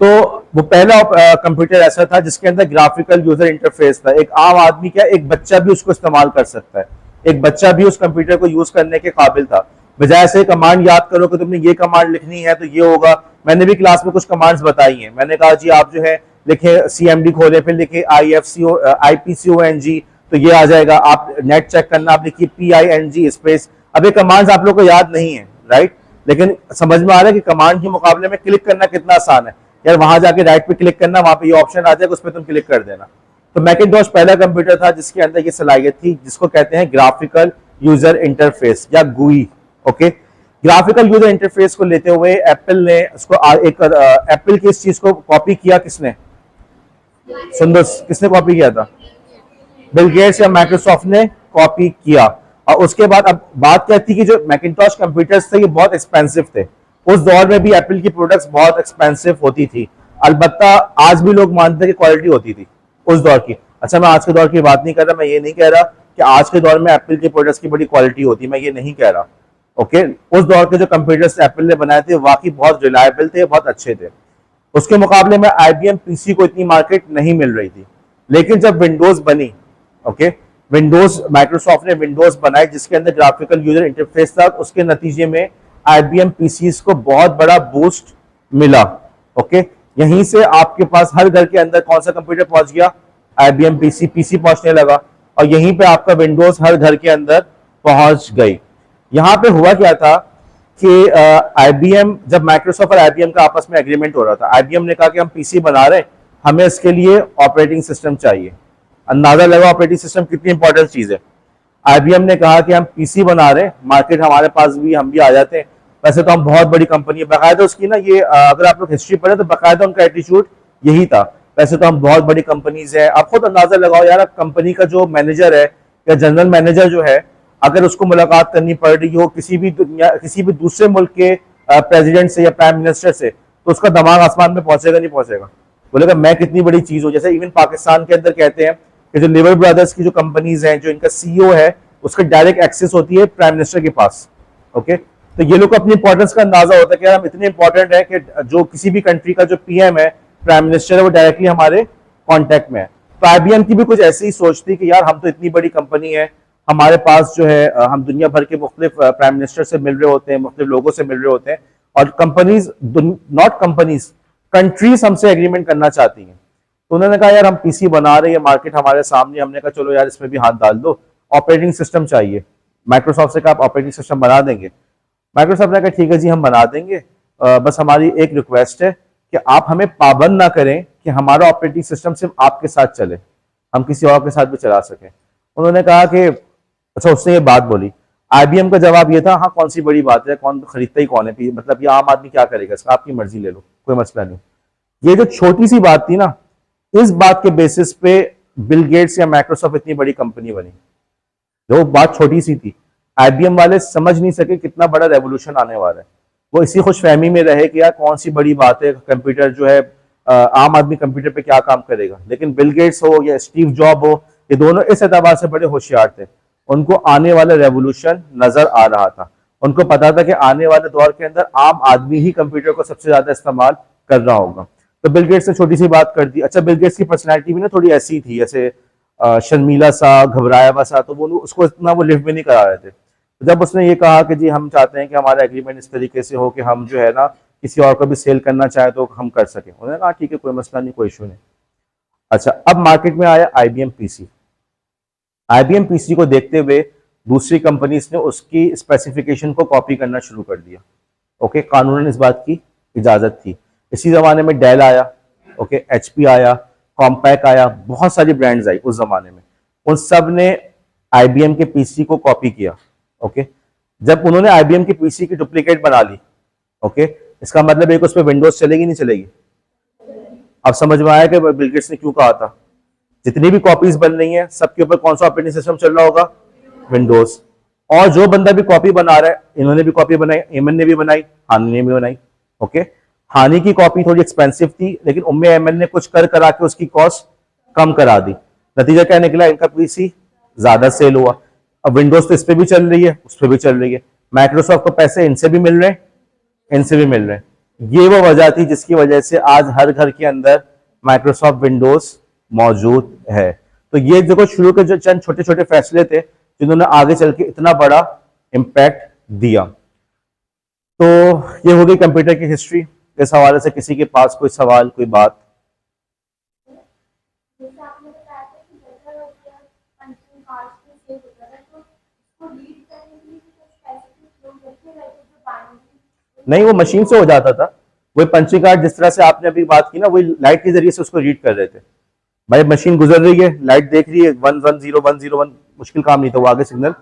तो वो पहला कंप्यूटर ऐसा था जिसके अंदर ग्राफिकल यूजर इंटरफेस था। एक आम आदमी क्या, एक बच्चा भी उसको इस्तेमाल कर सकता है, एक बच्चा भी उस कंप्यूटर को यूज करने के काबिल था। बजाय से कमांड याद करो कि तुमने ये कमांड लिखनी है तो ये होगा। मैंने भी क्लास में कुछ कमांड्स बताई हैं। मैंने कहा जी आप जो है लिखे CMD खोले, फिर लिखे IPCONG तो ये आ जाएगा। आप नेट चेक करना, आप लिखिए PING स्पेस। अब ये कमांड्स आप लोग को याद नहीं है, राइट, लेकिन समझ में आ रहा है कि कमांड के मुकाबले में क्लिक करना कितना आसान है। यार वहां जाके राइट पे क्लिक करना, वहां पे ये ऑप्शन आ जाएगा, उस पर तुम क्लिक कर देना। तो मैकिंटॉश पहला कंप्यूटर था जिसके अंदर ये सलाहियत थी, जिसको कहते हैं ग्राफिकल यूजर इंटरफेस या GUI। Okay, graphical user interface को लेते हुए एप्पल ने उसको एप्पल की इस चीज को कॉपी किया। किसने? सुंदर, किसने कॉपी किया था? बिल गेट्स या माइक्रोसॉफ्ट ने कॉपी किया। और उसके बाद अब बात कहती कि जो मैकिंटॉश कंप्यूटर्स थे ये बहुत एक्सपेंसिव थे। उस दौर में भी एप्पल की प्रोडक्ट्स बहुत एक्सपेंसिव होती थी। अलबत्ता आज भी लोग मानते हैं कि क्वालिटी होती थी उस दौर की। अच्छा, मैं आज के दौर की बात नहीं कर रहा, मैं ये नहीं कह रहा कि आज के दौर में एप्पल के प्रोडक्ट्स की बड़ी क्वालिटी होती है, मैं ये नहीं कह रहा। ओके, उस दौर के जो कंप्यूटर्स एप्पल ने बनाए थे वाकई बहुत रिलायबल थे, बहुत अच्छे थे। उसके मुकाबले में IBM PC को इतनी मार्केट नहीं मिल रही थी। लेकिन जब विंडोज बनी, ओके, विंडोज, माइक्रोसॉफ्ट ने विंडोज बनाई जिसके अंदर ग्राफिकल यूजर इंटरफेस था, उसके नतीजे में IBM PCs को बहुत बड़ा बूस्ट मिला। ओके, यहीं से आपके पास हर घर के अंदर कौन सा कंप्यूटर पहुंच गया? IBM PC पहुंचने लगा और यहीं पे आपका विंडोज हर घर के अंदर पहुंच गई। यहां पे हुआ क्या था कि IBM, जब माइक्रोसॉफ्ट और IBM का आपस में एग्रीमेंट हो रहा था, IBM ने कहा कि हम PC बना रहे हैं हमें इसके लिए ऑपरेटिंग सिस्टम चाहिए। अंदाजा लगा ऑपरेटिंग सिस्टम कितनी इंपॉर्टेंट चीज है। आईबीएम ने कहा कि हम पीसी बना रहे हैं, मार्केट हमारे पास भी, हम भी आ जाते हैं। वैसे तो हम बहुत बड़ी कंपनी है, बाकायदा उसकी ना ये अगर आप लोग हिस्ट्री पढ़े तो बाकायदा उनका एटीट्यूड यही था। वैसे तो हम बहुत बड़ी कंपनीज है, आप खुद अंदाजा लगाओ यार, कंपनी का जो मैनेजर है या जनरल मैनेजर जो है, अगर उसको मुलाकात करनी पड़ रही हो किसी भी दुनिया, किसी भी दूसरे मुल्क के प्रेसिडेंट से या प्राइम मिनिस्टर से, तो उसका दिमाग आसमान में पहुंचेगा नहीं पहुंचेगा? बोलेगा मैं कितनी बड़ी चीज हूँ। जैसे इवन पाकिस्तान के अंदर कहते हैं कि जो लिवर ब्रदर्स की जो कंपनीज हैं, जो इनका सीईओ है, उसका डायरेक्ट एक्सेस होती है प्राइम मिनिस्टर के पास। ओके, तो ये लोग को अपनी इंपॉर्टेंस का अंदाजा होता है कि यार हम इतने इंपॉर्टेंट है कि जो किसी भी कंट्री का जो पीएम है, प्राइम मिनिस्टर है, वो डायरेक्टली हमारे कॉन्टेक्ट में है। तो आईबीएम की भी कुछ ऐसी ही सोच थी कि यार हम तो इतनी बड़ी कंपनी है, हमारे पास जो है हम दुनिया भर के मुख्तलिफ प्राइम मिनिस्टर से मिल रहे होते हैं, मुख्तलिफ लोगों से मिल रहे होते हैं, और कंपनीज, नॉट कंपनीज, कंट्रीज हमसे एग्रीमेंट करना चाहती हैं। तो उन्होंने कहा यार हम पीसी बना रहे हैं, मार्केट हमारे सामने, हमने कहा चलो यार इसमें भी हाथ डाल दो, ऑपरेटिंग सिस्टम चाहिए। माइक्रोसॉफ्ट से कहा आप ऑपरेटिंग सिस्टम बना देंगे? माइक्रोसॉफ्ट ने कहा ठीक है जी हम बना देंगे, बस हमारी एक रिक्वेस्ट है कि आप हमें पाबंद ना करें कि हमारा ऑपरेटिंग सिस्टम सिर्फ आपके साथ चले, हम किसी और के साथ भी चला सकें। उन्होंने कहा कि अच्छा, उसने ये बात बोली। आईबीएम का जवाब ये था, हाँ कौन सी बड़ी बात है, कौन खरीदता ही कौन है, मतलब ये आम आदमी क्या करेगा, इसका आपकी मर्जी ले लो, कोई मसला नहीं। ये जो छोटी सी बात थी ना, इस बात के बेसिस पे बिल गेट्स या माइक्रोसॉफ्ट इतनी बड़ी कंपनी बनी। जो बात छोटी सी थी, आईबीएम वाले समझ नहीं सके कितना बड़ा रेवोल्यूशन आने वाला है। वो इसी खुशफहमी में रहे कि यार कौन सी बड़ी बात है, कंप्यूटर जो है, आम आदमी कंप्यूटर पे क्या काम करेगा। लेकिन बिल गेट्स हो या स्टीव जॉब हो, ये दोनों इस एतबार से बड़े होशियार थे, उनको आने वाला रेवोल्यूशन नजर आ रहा था। उनको पता था कि आने वाले दौर के अंदर आम आदमी ही कंप्यूटर को सबसे ज्यादा इस्तेमाल कर रहा होगा। तो बिल गेट्स ने छोटी सी बात कर दी। अच्छा, बिल गेट्स की पर्सनैलिटी भी ना थोड़ी ऐसी थी, जैसे शर्मीला सा, घबराया हुआ सा, तो वो उसको इतना वो लिफ्ट भी नहीं करा रहे थे। तो जब उसने ये कहा कि जी हम चाहते हैं कि हमारा एग्रीमेंट इस तरीके से हो कि हम जो है ना किसी और को भी सेल करना चाहे तो हम कर सकें, उन्होंने कहा ठीक है कोई मसला नहीं, कोई इशू नहीं। अच्छा, अब मार्केट में आया आईबीएम पीसी। आईबीएम पीसी को देखते हुए दूसरी कंपनीज ने उसकी स्पेसिफिकेशन को कॉपी करना शुरू कर दिया। ओके, कानूनन इस बात की इजाजत थी। इसी जमाने में डेल आया, ओके, एचपी आया, कॉम्पैक आया, बहुत सारी ब्रांड्स आई उस जमाने में। उन सब ने आईबीएम के पीसी को कॉपी किया। ओके, जब उन्होंने आईबीएम की पीसी की डुप्लीकेट बना ली, ओके, इसका मतलब एक उस पर विंडोज चलेगी नहीं चलेगी? अब समझ में आया कि बिल गेट्स ने क्यों कहा था। जितनी भी कॉपीज बन रही हैं सबके ऊपर कौन सा ऑपरेटिंग सिस्टम चल रहा होगा? विंडोज। और जो बंदा भी कॉपी बना रहा है, इन्होंने भी कॉपी बनाई, एमन ने भी बनाई, हानि ने भी बनाई। ओके, हानि की कॉपी थोड़ी एक्सपेंसिव थी, लेकिन उम्मे एमन ने कुछ कर करा के उसकी कॉस्ट कम करा दी। नतीजा क्या निकला? इनका पीसी ज्यादा सेल हुआ। अब विंडोज तो इस पे भी चल रही है, उस पर भी चल रही है। माइक्रोसॉफ्ट को पैसे इनसे भी मिल रहे हैं, इनसे भी मिल रहे हैं। ये वो वजह थी जिसकी वजह से आज हर घर के अंदर माइक्रोसॉफ्ट विंडोज मौजूद है। तो ये देखो शुरू के जो चंद छोटे छोटे फैसले थे जिन्होंने आगे चल के इतना बड़ा इंपैक्ट दिया। तो ये हो गई कंप्यूटर की हिस्ट्री। इस हवाले से किसी के पास कोई सवाल, कोई बात? नहीं, वो मशीन से हो जाता था। वही पंचिंग कार्ड जिस तरह से आपने अभी बात की ना, वही लाइट के जरिए से उसको रीड कर रहे थे। भाई मशीन गुजर रही है, लाइट देख रही है 110101, मुश्किल काम नहीं था, वो आगे सिग्नल।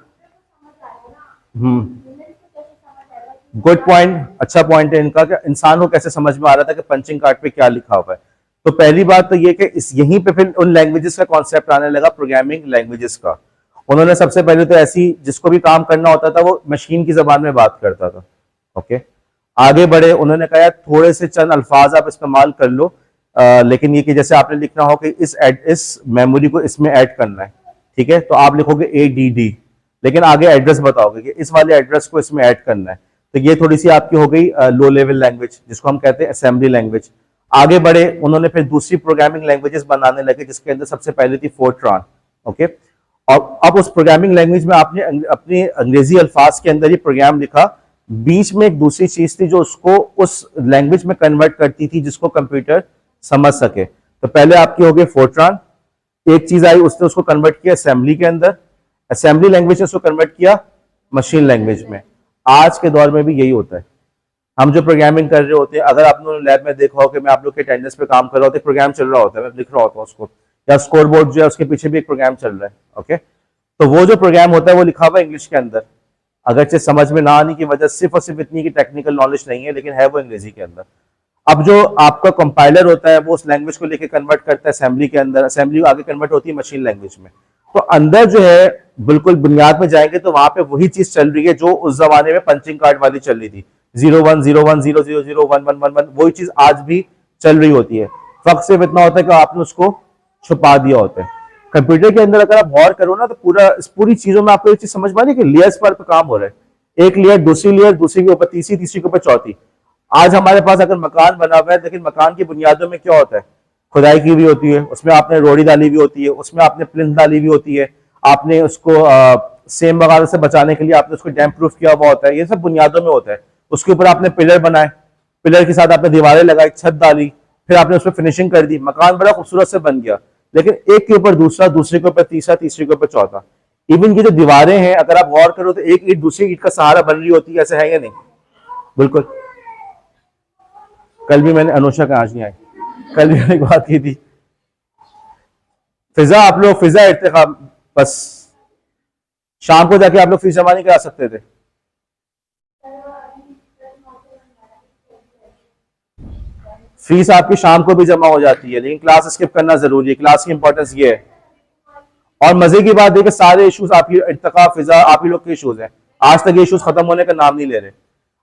गुड पॉइंट, अच्छा पॉइंट है इनका कि इंसान को कैसे समझ में आ रहा था कि पंचिंग कार्ड पे क्या लिखा हुआ है। तो पहली बात तो ये कि इस यहीं पे फिर उन लैंग्वेजेस का कॉन्सेप्ट आने लगा, प्रोग्रामिंग लैंग्वेजेस का। उन्होंने सबसे पहले तो ऐसी जिसको भी काम करना होता था वो मशीन की जबान में बात करता था। ओके, आगे बढ़े, उन्होंने कहा थोड़े से चंद अल्फाज आप इस्तेमाल कर लो, लेकिन ये कि जैसे आपने लिखना हो कि इस मेमोरी को इसमें ऐड करना है, ठीक है, तो आप लिखोगे ADD, लेकिन आगे एड्रेस बताओगे कि इस वाले एड्रेस को इसमें ऐड करना है। तो ये थोड़ी सी आपकी हो गई लो लेवल लैंग्वेज, जिसको हम कहते हैं असेंबली लैंग्वेज। आगे बढ़े, उन्होंने फिर दूसरी प्रोग्रामिंग लैंग्वेजेस बनाने लगे, जिसके अंदर सबसे पहले थी फोर्ट्रान। ओके, और अब उस प्रोग्रामिंग लैंग्वेज में आपने अपने अंग्रेजी अल्फाज के अंदर ही प्रोग्राम लिखा, बीच में एक दूसरी चीज थी जो उसको उस लैंग्वेज में कन्वर्ट करती थी जिसको कंप्यूटर समझ सके। तो पहले आपकी हो गई फोर्ट्रान, एक चीज आई उसने उसको कन्वर्ट किया असेंबली के अंदर, असेंबली लैंग्वेज से उसको कन्वर्ट किया मशीन लैंग्वेज में। आज के दौर में भी यही होता है। हम जो प्रोग्रामिंग कर रहे होते हैं, अगर आप लोगों ने लैब में देखा हो कि मैं आप लोग के अटेंडेंस पे काम कर रहा होता है, प्रोग्राम चल रहा होता है, मैं लिख रहा होता हूँ उसको, या स्कोर बोर्ड जो है उसके पीछे भी एक प्रोग्राम चल रहा है। ओके, तो वो जो प्रोग्राम होता है वो लिखा हुआ है इंग्लिश के अंदर, अगरचे समझ में ना आने की वजह सिर्फ और सिर्फ इतनी की टेक्निकल नॉलेज नहीं है, लेकिन है वो अंग्रेजी के अंदर। अब जो आपका कंपाइलर होता है वो उस लैंग्वेज को लेके कन्वर्ट करता है असेंबली के अंदर, असेंबली आगे कन्वर्ट होती है मशीन लैंग्वेज में। तो अंदर जो है बिल्कुल बुनियाद में जाएंगे तो वहां पे वही चीज चल रही है जो उस जमाने में पंचिंग कार्ड वाली चल रही थी, 010100011111, वही चीज आज भी चल रही होती है। फर्क सिर्फ इतना होता है कि आपने उसको छुपा दिया होता है। कंप्यूटर के अंदर अगर आप गौर करो ना तो पूरी चीजों में आपको एक चीज समझ में आ रही है कि लेयर्स पर काम हो रहा है, एक लेयर दूसरी लेयर दूसरी के ऊपर तीसरी तीसरी के ऊपर चौथी। आज हमारे पास अगर मकान बना हुआ है, लेकिन मकान की बुनियादों में क्या होता है, खुदाई की भी होती है, उसमें आपने रोड़ी डाली भी होती है, उसमें आपने प्लिंथ डाली भी होती है, आपने उसको सेम वगैरह से बचाने के लिए आपने उसको डैम प्रूफ किया हुआ होता है, ये सब बुनियादों में होता है। उसके ऊपर आपने पिलर बनाए, पिलर के साथ आपने दीवारें लगाई, छत डाली, फिर आपने उसमें फिनिशिंग कर दी, मकान बड़ा खूबसूरत से बन गया। लेकिन एक के ऊपर दूसरा, दूसरे के ऊपर तीसरा, तीसरे के ऊपर चौथा। इवन की जो दीवारें हैं अगर आप गौर करो तो एक ईंट दूसरी ईंट का सहारा बन रही होती है, ऐसे है या नहीं? बिल्कुल। कल भी मैंने, अनुषा का आज नहीं आई, कल भी मैंने एक बात की थी, फिजा आप लोग फिजा इर्तिखाब, बस शाम को जाके आप लोग फीस जमा नहीं करा सकते थे? फीस आपकी शाम को भी जमा हो जाती है, लेकिन क्लास स्किप करना जरूरी है, क्लास की इंपॉर्टेंस ये है। और मजे की बात है कि सारे इश्यूज आपकी इर्तिका फिजा आप ही लोग के इश्यूज हैं, आज तक ये इश्यूज खत्म होने का नाम नहीं ले रहे,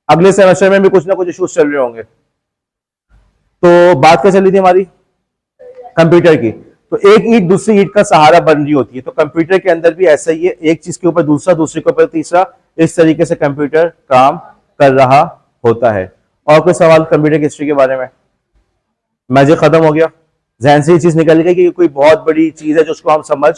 अगले सेमेस्टर में भी कुछ ना कुछ इश्यूज चल रहे होंगे। तो बात क्या चल रही थी हमारी? कंप्यूटर की। तो एक ईंट दूसरी ईंट का सहारा बन रही होती है, तो कंप्यूटर के अंदर भी ऐसा ही है, एक चीज के ऊपर दूसरा, दूसरे के ऊपर तीसरा, इस तरीके से कंप्यूटर काम कर रहा होता है। और कोई सवाल कंप्यूटर की हिस्ट्री के बारे में? मैजिक खत्म हो गया, जहन से ये चीज निकल गई कि कोई बहुत बड़ी चीज है जिसको हम समझ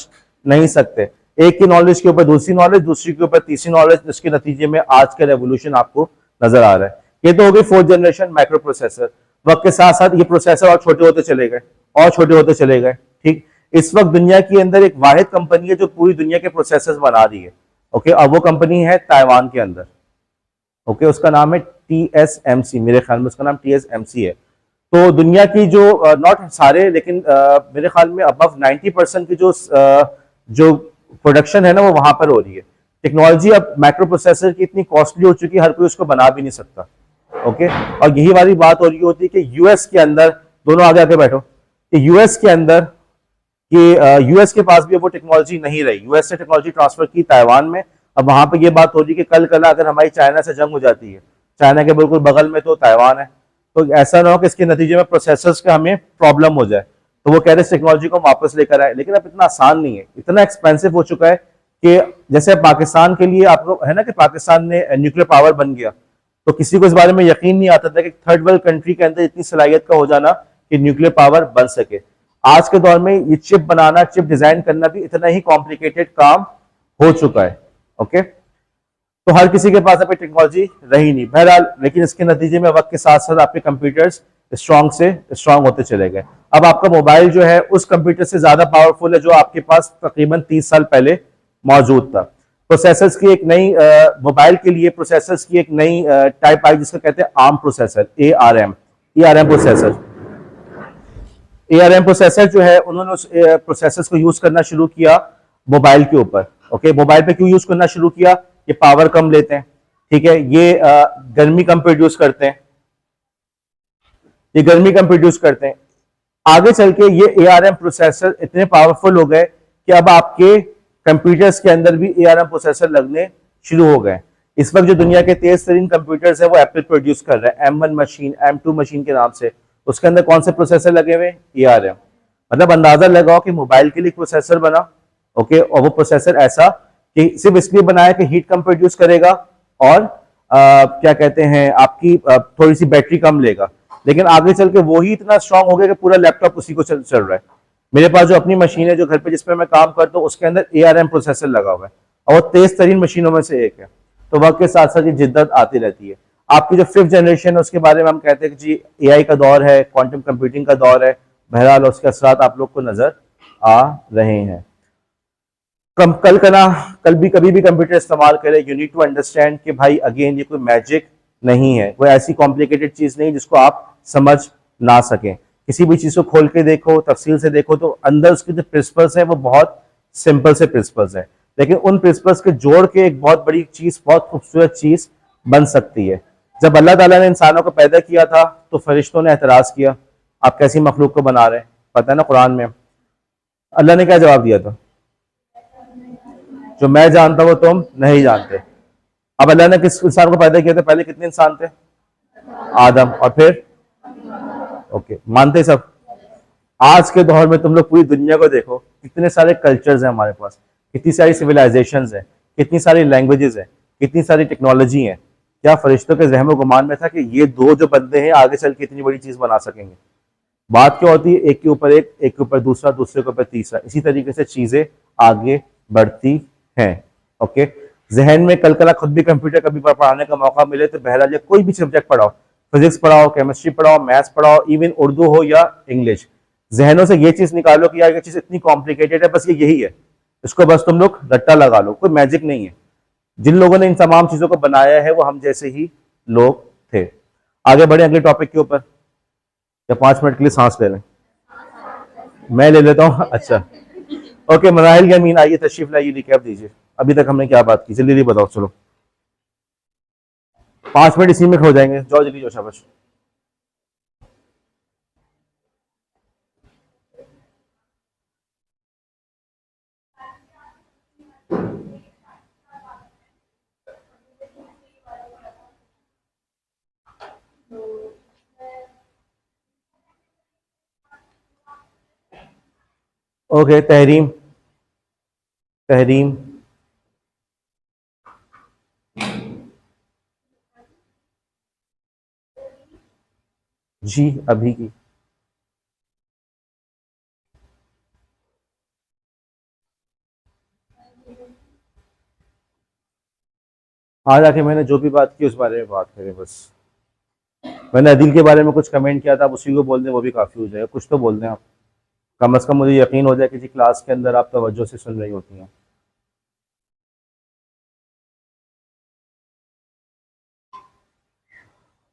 नहीं सकते। एक की नॉलेज के ऊपर दूसरी नॉलेज, दूसरी के ऊपर तीसरी नॉलेज, जिसके नतीजे में आज का रेवोल्यूशन आपको नजर आ रहा है। ये तो हो गई फोर्थ जनरेशन माइक्रो प्रोसेसर। वक्त के साथ साथ ये प्रोसेसर और छोटे होते चले गए, और छोटे होते चले गए। ठीक, इस वक्त दुनिया के अंदर एक वाहिद कंपनी है जो पूरी दुनिया के प्रोसेसर्स बना रही है। ओके, और वो कंपनी है ताइवान के अंदर। ओके, उसका नाम है TSMC, मेरे ख्याल में उसका नाम TSMC है। तो दुनिया की जो नॉट सारे लेकिन मेरे ख्याल में अबव 90% की जो प्रोडक्शन है ना वो वहां पर हो रही है। टेक्नोलॉजी अब माइक्रो प्रोसेसर की इतनी कॉस्टली हो चुकी है, हर कोई उसको बना भी नहीं सकता। ओके, और यही वाली बात हो रही होती है कि यूएस के अंदर, दोनों आगे आके बैठो, कि यूएस के अंदर कि यूएस के पास भी वो टेक्नोलॉजी नहीं रही, यूएस ने टेक्नोलॉजी ट्रांसफर की ताइवान में। अब वहां पे ये बात हो रही है कि कल कल अगर हमारी चाइना से जंग हो जाती है, चाइना के बिल्कुल बगल में तो ताइवान है, तो ऐसा ना हो कि इसके नतीजे में प्रोसेसर्स का हमें प्रॉब्लम हो जाए, तो वो कह रहे टेक्नोलॉजी को वापस लेकर आए। लेकिन अब इतना आसान नहीं है, इतना एक्सपेंसिव हो चुका है कि जैसे पाकिस्तान के लिए आपको है ना कि पाकिस्तान ने न्यूक्लियर पावर बन गया, तो किसी को इस बारे में यकीन नहीं आता था कि थर्ड वर्ल्ड कंट्री के अंदर इतनी सलाहियत का हो जाना कि न्यूक्लियर पावर बन सके। आज के दौर में ये चिप बनाना, चिप डिजाइन करना भी इतना ही कॉम्प्लिकेटेड काम हो चुका है। ओके, तो हर किसी के पास अभी टेक्नोलॉजी रही नहीं बहरहाल, लेकिन इसके नतीजे में वक्त के साथ साथ आपके कंप्यूटर्स स्ट्रांग से स्ट्रांग होते चले गए। अब आपका मोबाइल जो है उस कंप्यूटर से ज्यादा पावरफुल है जो आपके पास तकरीबन 30 साल पहले मौजूद था। प्रोसेसर्स की एक नई मोबाइल के लिए प्रोसेसर्स की एक नई टाइप आई जिसको कहते हैं arm processor, ARM processor. ARM processor जो है उन्होंने उस प्रोसेसर्स को यूज करना शुरू किया मोबाइल के ऊपर। ओके, मोबाइल पे क्यों यूज करना शुरू किया? ये पावर कम लेते हैं, ठीक है, ये गर्मी कम प्रोड्यूस करते हैं, ये गर्मी कम प्रोड्यूस करते हैं। आगे चल के ये ARM प्रोसेसर इतने पावरफुल हो गए कि अब आपके कंप्यूटर्स के अंदर भी ARM प्रोसेसर लगने शुरू हो गए। इस वक्त जो दुनिया के तेज तरीन कंप्यूटर्स है वो एप्पल प्रोड्यूस कर रहा है, M1 मशीन, M2 मशीन के नाम से। उसके अंदर कौन से प्रोसेसर लगे हुए? ARM। मतलब अंदाजा लगाओ कि मोबाइल के लिए प्रोसेसर बना, ओके, और वो प्रोसेसर ऐसा कि सिर्फ इसलिए बनाया कि हीट कम प्रोड्यूस करेगा और क्या कहते हैं आपकी थोड़ी सी बैटरी कम लेगा, लेकिन आगे चल के वो ही इतना स्ट्रांग हो गया कि पूरा लैपटॉप उसी को चल रहा है। मेरे पास जो अपनी मशीन है जो घर पे जिस पे मैं काम करता हूँ उसके अंदर ARM प्रोसेसर लगा हुआ है और वो तेज तरीन मशीनों में से एक है। तो वक्त के साथ साथ ये जिद्दत आती रहती है। आपकी जो 5th जनरेशन है उसके बारे में हम कहते हैं कि जी AI का दौर है, क्वांटम कंप्यूटिंग का दौर है, बहरहाल उसके असरात आप लोग को नजर आ रहे हैं। कल भी कभी भी कंप्यूटर इस्तेमाल करें, यू नीड टू अंडरस्टैंड कि भाई अगेन ये कोई मैजिक नहीं है, कोई ऐसी कॉम्प्लिकेटेड चीज नहीं जिसको आप समझ ना सकें। किसी भी चीज को खोल के देखो, तफसील से देखो, तो अंदर उसके जो प्रिंसिपल्स है वो बहुत सिंपल से प्रिंसिपल्स है, लेकिन उन प्रिंसिपल्स के जोड़ के एक बहुत बड़ी चीज, बहुत खूबसूरत चीज बन सकती है। जब अल्लाह ताला ने इंसानों को पैदा किया था तो फरिश्तों ने एतराज किया, आप कैसी मखलूक को बना रहे हैं, पता है ना कुरान में अल्लाह ने क्या जवाब दिया था, जो मैं जानता हूं तुम नहीं जानते। अब अल्लाह ने किस इंसान को पैदा किया था, पहले कितने इंसान थे, आदम, और फिर ओके, मानते सब। आज के दौर में तुम लोग पूरी दुनिया को देखो, कितने सारे कल्चर्स हैं हमारे पास, कितनी सारी सिविलाइजेशंस हैं, कितनी सारी लैंग्वेजेस हैं, कितनी सारी टेक्नोलॉजी है। क्या फरिश्तों के जहम गुमान में था कि ये दो जो बंदे हैं आगे चल के इतनी बड़ी चीज बना सकेंगे? बात क्या होती है, एक के ऊपर एक के ऊपर दूसरा, दूसरे के ऊपर तीसरा, इसी तरीके से चीजें आगे बढ़ती हैं। ओके, जहन में कल खुद भी कंप्यूटर कभी पढ़ाने का मौका मिले तो बहरहाल कोई भी सब्जेक्ट पढ़ाओ, फिजिक्स पढ़ाओ, केमिस्ट्री पढ़ाओ, मैथ्स पढ़ाओ, इवन उर्दू हो या इंग्लिश, जहनों से ये चीज निकालो कि यार ये चीज इतनी कॉम्प्लिकेटेड है, बस ये यही है, इसको बस तुम लोग रट्टा लगा लो, कोई मैजिक नहीं है। जिन लोगों ने इन तमाम चीजों को बनाया है वो हम जैसे ही लोग थे। आगे बढ़े अगले टॉपिक के ऊपर, या 5 मिनट के लिए सांस ले लें, मैं ले लेता हूँ। अच्छा, ओके, मराहिल यामीन आइए तशरीफ लाइए, रिकैप दीजिए अभी तक हमने क्या बात की, जल्दी जल्दी बताओ। चलो 5 मिनट इसी में हो जाएंगे, जाओ जल्दी, जो शाबाश। ओके, तहरीम, तहरीम, जी अभी की। आज आके मैंने जो भी बात की उस बारे में बात करें बस। मैंने अदिल के बारे में कुछ कमेंट किया था, आप उसी को बोल दें, वो भी काफ़ी हो जाएगा, कुछ तो बोल दें आप, कम अज़ कम मुझे यकीन हो जाए कि जी क्लास के अंदर आप तवज्जो से सुन रही होती हैं।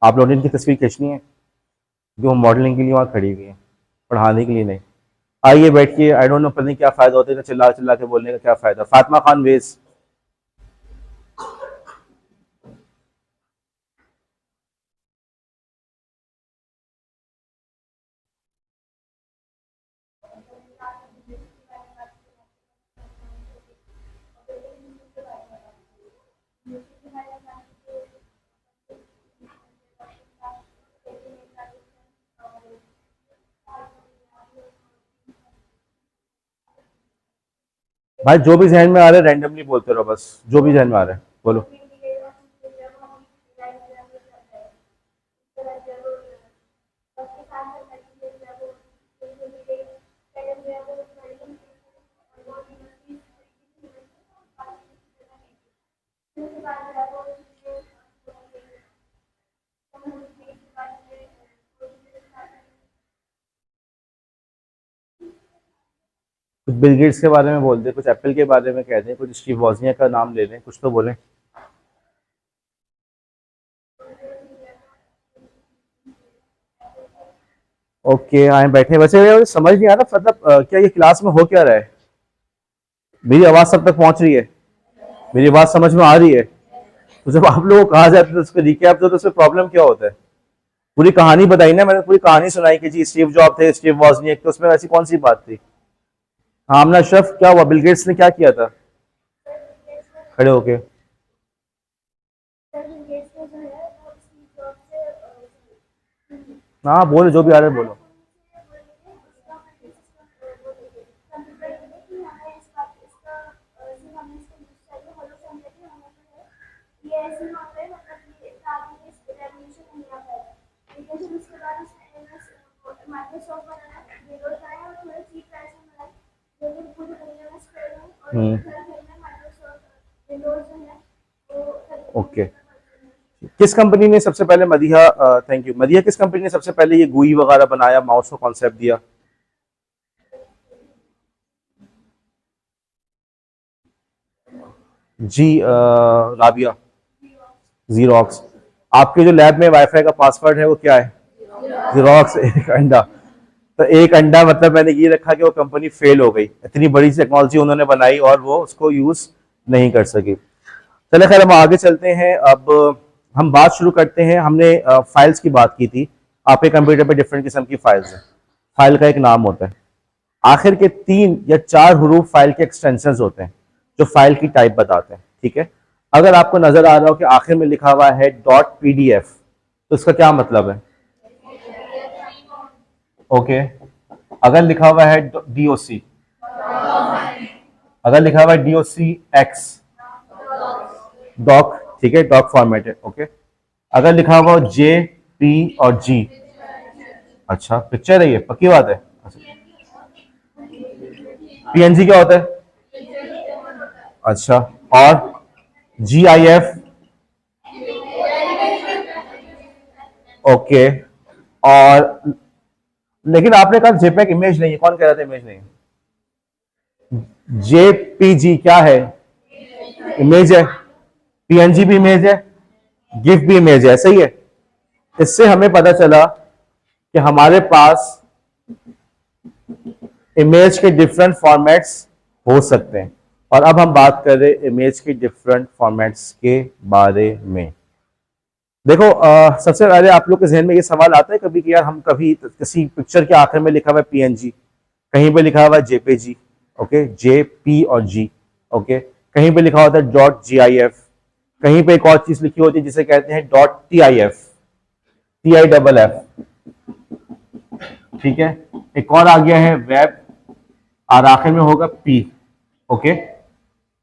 आप लोगों ने इनकी तस्वीर खींचनी है, जो मॉडलिंग के लिए वहाँ खड़ी हुई है, पढ़ाने के लिए नहीं। आइए बैठिए, आई डोंट नो, पता नहीं क्या फ़ायदा होता है चिल्ला चिल्ला के बोलने का, क्या फ़ायदा। फातिमा खान वेज, भाई जो भी जहन में आ रहा है रैंडमली बोलते रहो, बस जो भी जहन में आ रहा है बोलो। कुछ बिल गेट्स के बारे में बोल दें, कुछ एप्पल के बारे में कह दें, कुछ स्टीव वॉजनिया का नाम ले लें, कुछ तो बोलें। ओके, आए बैठे। वैसे मुझे समझ नहीं आ रहा, मतलब क्या ये क्लास में हो क्या रहा है? मेरी आवाज़ सब तक पहुंच रही है? मेरी बात समझ में आ रही है? तो जब आप लोगों को कहा जाता है तो उसको रिकैप दो, तो उसमें प्रॉब्लम क्या होता है? पूरी कहानी बताई ना, मैंने पूरी कहानी सुनाई कि जी स्टीव जॉब थे, स्टीव वॉजनियक, तो उसमें ऐसी कौन सी बात थी? हाँ, आमना अशरफ, क्या हुआ, बिल गेट्स ने क्या किया था खड़े होके? हाँ बोलो, जो भी आ रहा है बोलो। हम्म, ओके। किस कंपनी ने सबसे पहले, मदिहा, थैंक यू, मदिहा, किस कंपनी ने सबसे पहले ये गुई वगैरह बनाया, माउस को कॉन्सेप्ट दिया? जी राबिया, जीरोक्स। आपके जो लैब में वाईफाई का पासवर्ड है वो क्या है? जीरोक्स एक अंडा। तो एक अंडा मतलब मैंने ये रखा कि वो कंपनी फेल हो गई, इतनी बड़ी टेक्नोलॉजी उन्होंने बनाई और वो उसको यूज नहीं कर सकी। चले खैर हम आगे चलते हैं। अब हम बात शुरू करते हैं। हमने फाइल्स की बात की थी। आपके कंप्यूटर पे डिफरेंट किस्म की फाइल्स हैं। फाइल का एक नाम होता है, आखिर के 3 या 4 हरूफ फाइल के एक्सटेंशंस होते हैं जो फाइल की टाइप बताते हैं, ठीक है। अगर आपको नजर आ रहा हो कि आखिर में लिखा हुआ है .pdf, तो इसका क्या मतलब है? ओके। अगर लिखा हुआ है doc, अगर लिखा हुआ है docx, डॉक, ठीक है, डॉक फॉर्मेट है, ओके। अगर लिखा हुआ जे, पी और जी, अच्छा पिक्चर है, ये पक्की बात है। पीएनजी क्या होता है? अच्छा, और GIF, ओके। और लेकिन आपने कहा जेपेग इमेज नहीं है, कौन कह रहा था इमेज नहीं है? JPG क्या है? इमेज है। PNG भी इमेज है, गिफ भी इमेज है, सही है। इससे हमें पता चला कि हमारे पास इमेज के डिफरेंट फॉर्मेट्स हो सकते हैं। और अब हम बात कर रहे हैं इमेज के डिफरेंट फॉर्मेट्स के बारे में। देखो सबसे पहले आप लोग के जहन में ये सवाल आता है कभी कि यार हम कभी किसी पिक्चर के आखिर में लिखा हुआ है PNG, कहीं पे लिखा हुआ है JPG, ओके, JP और G, ओके, कहीं पे लिखा होता है .gif, कहीं पे एक और चीज लिखी होती है जिसे कहते हैं .tif, TIFF, ठीक है। एक और आ गया है वेब और आखिर में होगा P, ओके।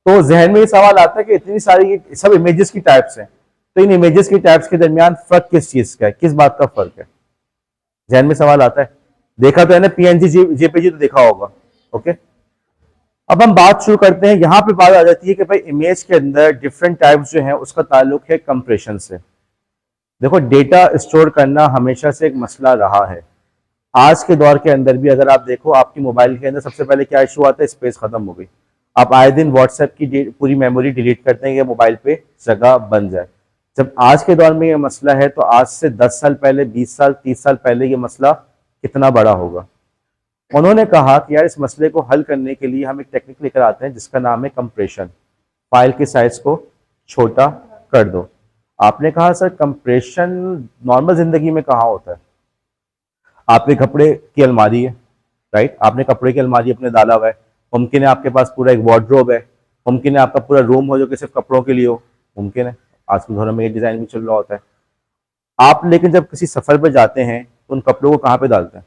तो जहन में ये सवाल आता है कि इतनी सारी सब इमेजेस की टाइप्स हैं, तो इन इमेजेस की टाइप्स के दरमियान फर्क किस चीज का है, किस बात का फर्क है? जहन में सवाल आता है। देखा तो है ना, PNG JPG तो देखा होगा, ओके। अब हम बात शुरू करते हैं। यहां पे बात आ जाती है कि भाई इमेज के अंदर डिफरेंट टाइप्स जो है उसका ताल्लुक है कंप्रेशन से। देखो डेटा स्टोर करना हमेशा से एक मसला रहा है। आज के दौर के अंदर भी अगर आप देखो, आपकी मोबाइल के अंदर सबसे पहले क्या इशू आता है? स्पेस खत्म हो गई। आप आए दिन व्हाट्सएप की पूरी मेमोरी डिलीट करते हैं कि मोबाइल पे जगह बन जाए। जब आज के दौर में ये मसला है तो आज से 10 साल पहले, 20 साल, 30 साल पहले ये मसला कितना बड़ा होगा। उन्होंने कहा कि यार इस मसले को हल करने के लिए हम एक टेक्निक लेकर आते हैं जिसका नाम है कंप्रेशन। फाइल के साइज को छोटा कर दो। आपने कहा सर कंप्रेशन नॉर्मल जिंदगी में कहाँ होता है? आपके कपड़े की अलमारी है, राइट, आपने कपड़े की अलमारी अपने डाला हुआ है। मुमकिन है आपके पास पूरा एक वार्डरोब है, मुमकिन है आपका पूरा रूम हो जो कि सिर्फ कपड़ों के लिए हो, मुमकिन है। आज के घरों में ये डिजाइन भी चल रहा होता है। आप लेकिन जब किसी सफर पर जाते हैं तो उन कपड़ों को कहाँ पे डालते हैं?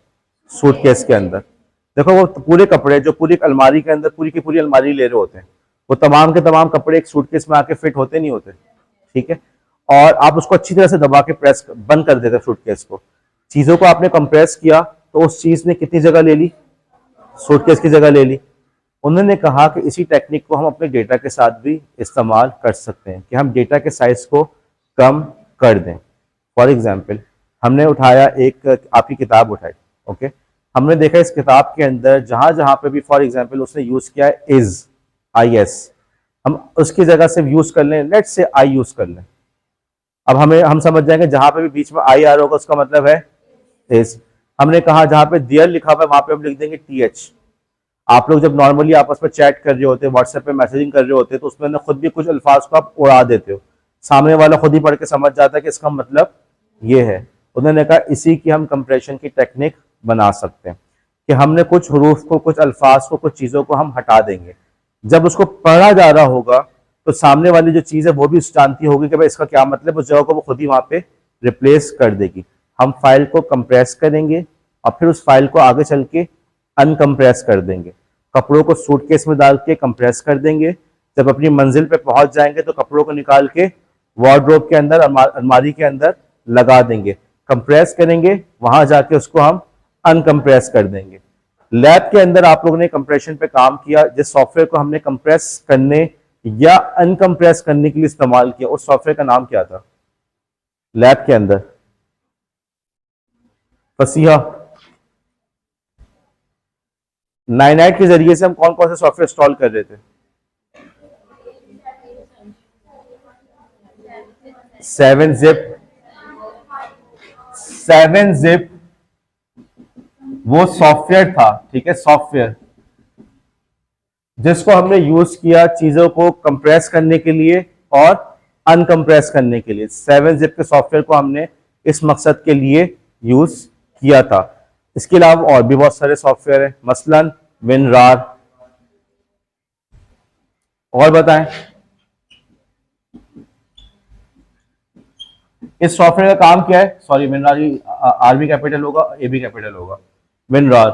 सूटकेस के अंदर। देखो वो पूरे कपड़े जो पूरी अलमारी के अंदर पूरी की पूरी अलमारी ले रहे होते हैं, वो तमाम के तमाम कपड़े एक सूटकेस में आके फिट होते नहीं होते, ठीक है। और आप उसको अच्छी तरह से दबा के प्रेस बंद कर देते सूटकेस को। चीजों को आपने कंप्रेस किया तो उस चीज ने कितनी जगह ले ली? सूटकेस की जगह ले ली। उन्होंने कहा कि इसी टेक्निक को हम अपने डेटा के साथ भी इस्तेमाल कर सकते हैं कि हम डेटा के साइज को कम कर दें। फॉर एग्जाम्पल हमने उठाया एक आपकी किताब उठाई, ओके, हमने देखा इस किताब के अंदर जहां जहां पे भी फॉर एग्जाम्पल उसने यूज किया है इज, IS, हम उसकी जगह से यूज कर लें, लेट से आई यूज कर लें। अब हम समझ जाएंगे जहां पे भी बीच में आई आ रहा होगा उसका मतलब है इज। हमने कहा जहां पे देयर लिखा हुआ है वहां पे हम लिख देंगे TH। आप लोग जब नॉर्मली आपस में चैट कर रहे होते हैं, व्हाट्सएप पे मैसेजिंग कर रहे होते हैं, तो उसमें ना खुद भी कुछ अल्फाज को आप उड़ा देते हो, सामने वाला खुद ही पढ़ के समझ जाता है कि इसका मतलब ये है। उन्होंने कहा इसी की हम कंप्रेशन की टेक्निक बना सकते हैं कि हमने कुछ हरूफ को, कुछ अल्फाज को, कुछ चीजों को हम हटा देंगे। जब उसको पढ़ा जा रहा होगा तो सामने वाली जो चीज है वो भी जानती होगी कि भाई इसका क्या मतलब, उस जगह को वो खुद ही वहां पे रिप्लेस कर देगी। हम फाइल को कंप्रेस करेंगे और फिर उस फाइल को आगे चल के अनकंप्रेस कर देंगे। कपड़ों को सूटकेस में डाल के कंप्रेस कर देंगे। जब अपनी मंजिल पे पहुंच जाएंगे तो कपड़ों को निकाल के वार्डरोब के अंदर, अलमारी के अंदर लगा देंगे। कंप्रेस करेंगे, वहां जाके उसको हम अनकंप्रेस कर देंगे। लैब के अंदर आप लोगों ने कंप्रेशन पे काम किया। जिस सॉफ्टवेयर को हमने कंप्रेस करने या अनकंप्रेस करने के लिए इस्तेमाल किया, उस सॉफ्टवेयर का नाम क्या था लैब के अंदर? फसीहा। 99 के जरिए से हम कौन कौन से सॉफ्टवेयर इंस्टॉल कर रहे थे? 7-zip, 7-zip वो सॉफ्टवेयर था, ठीक है, सॉफ्टवेयर जिसको हमने यूज किया चीजों को कंप्रेस करने के लिए और अनकंप्रेस करने के लिए। 7-zip के सॉफ्टवेयर को हमने इस मकसद के लिए यूज किया था। इसके अलावा और भी बहुत सारे सॉफ्टवेयर है, मसलन WinRAR। और बताएं, इस सॉफ्टवेयर का काम क्या है? सॉरी, WinRAR आर भी कैपिटल होगा, ए भी कैपिटल होगा। WinRAR,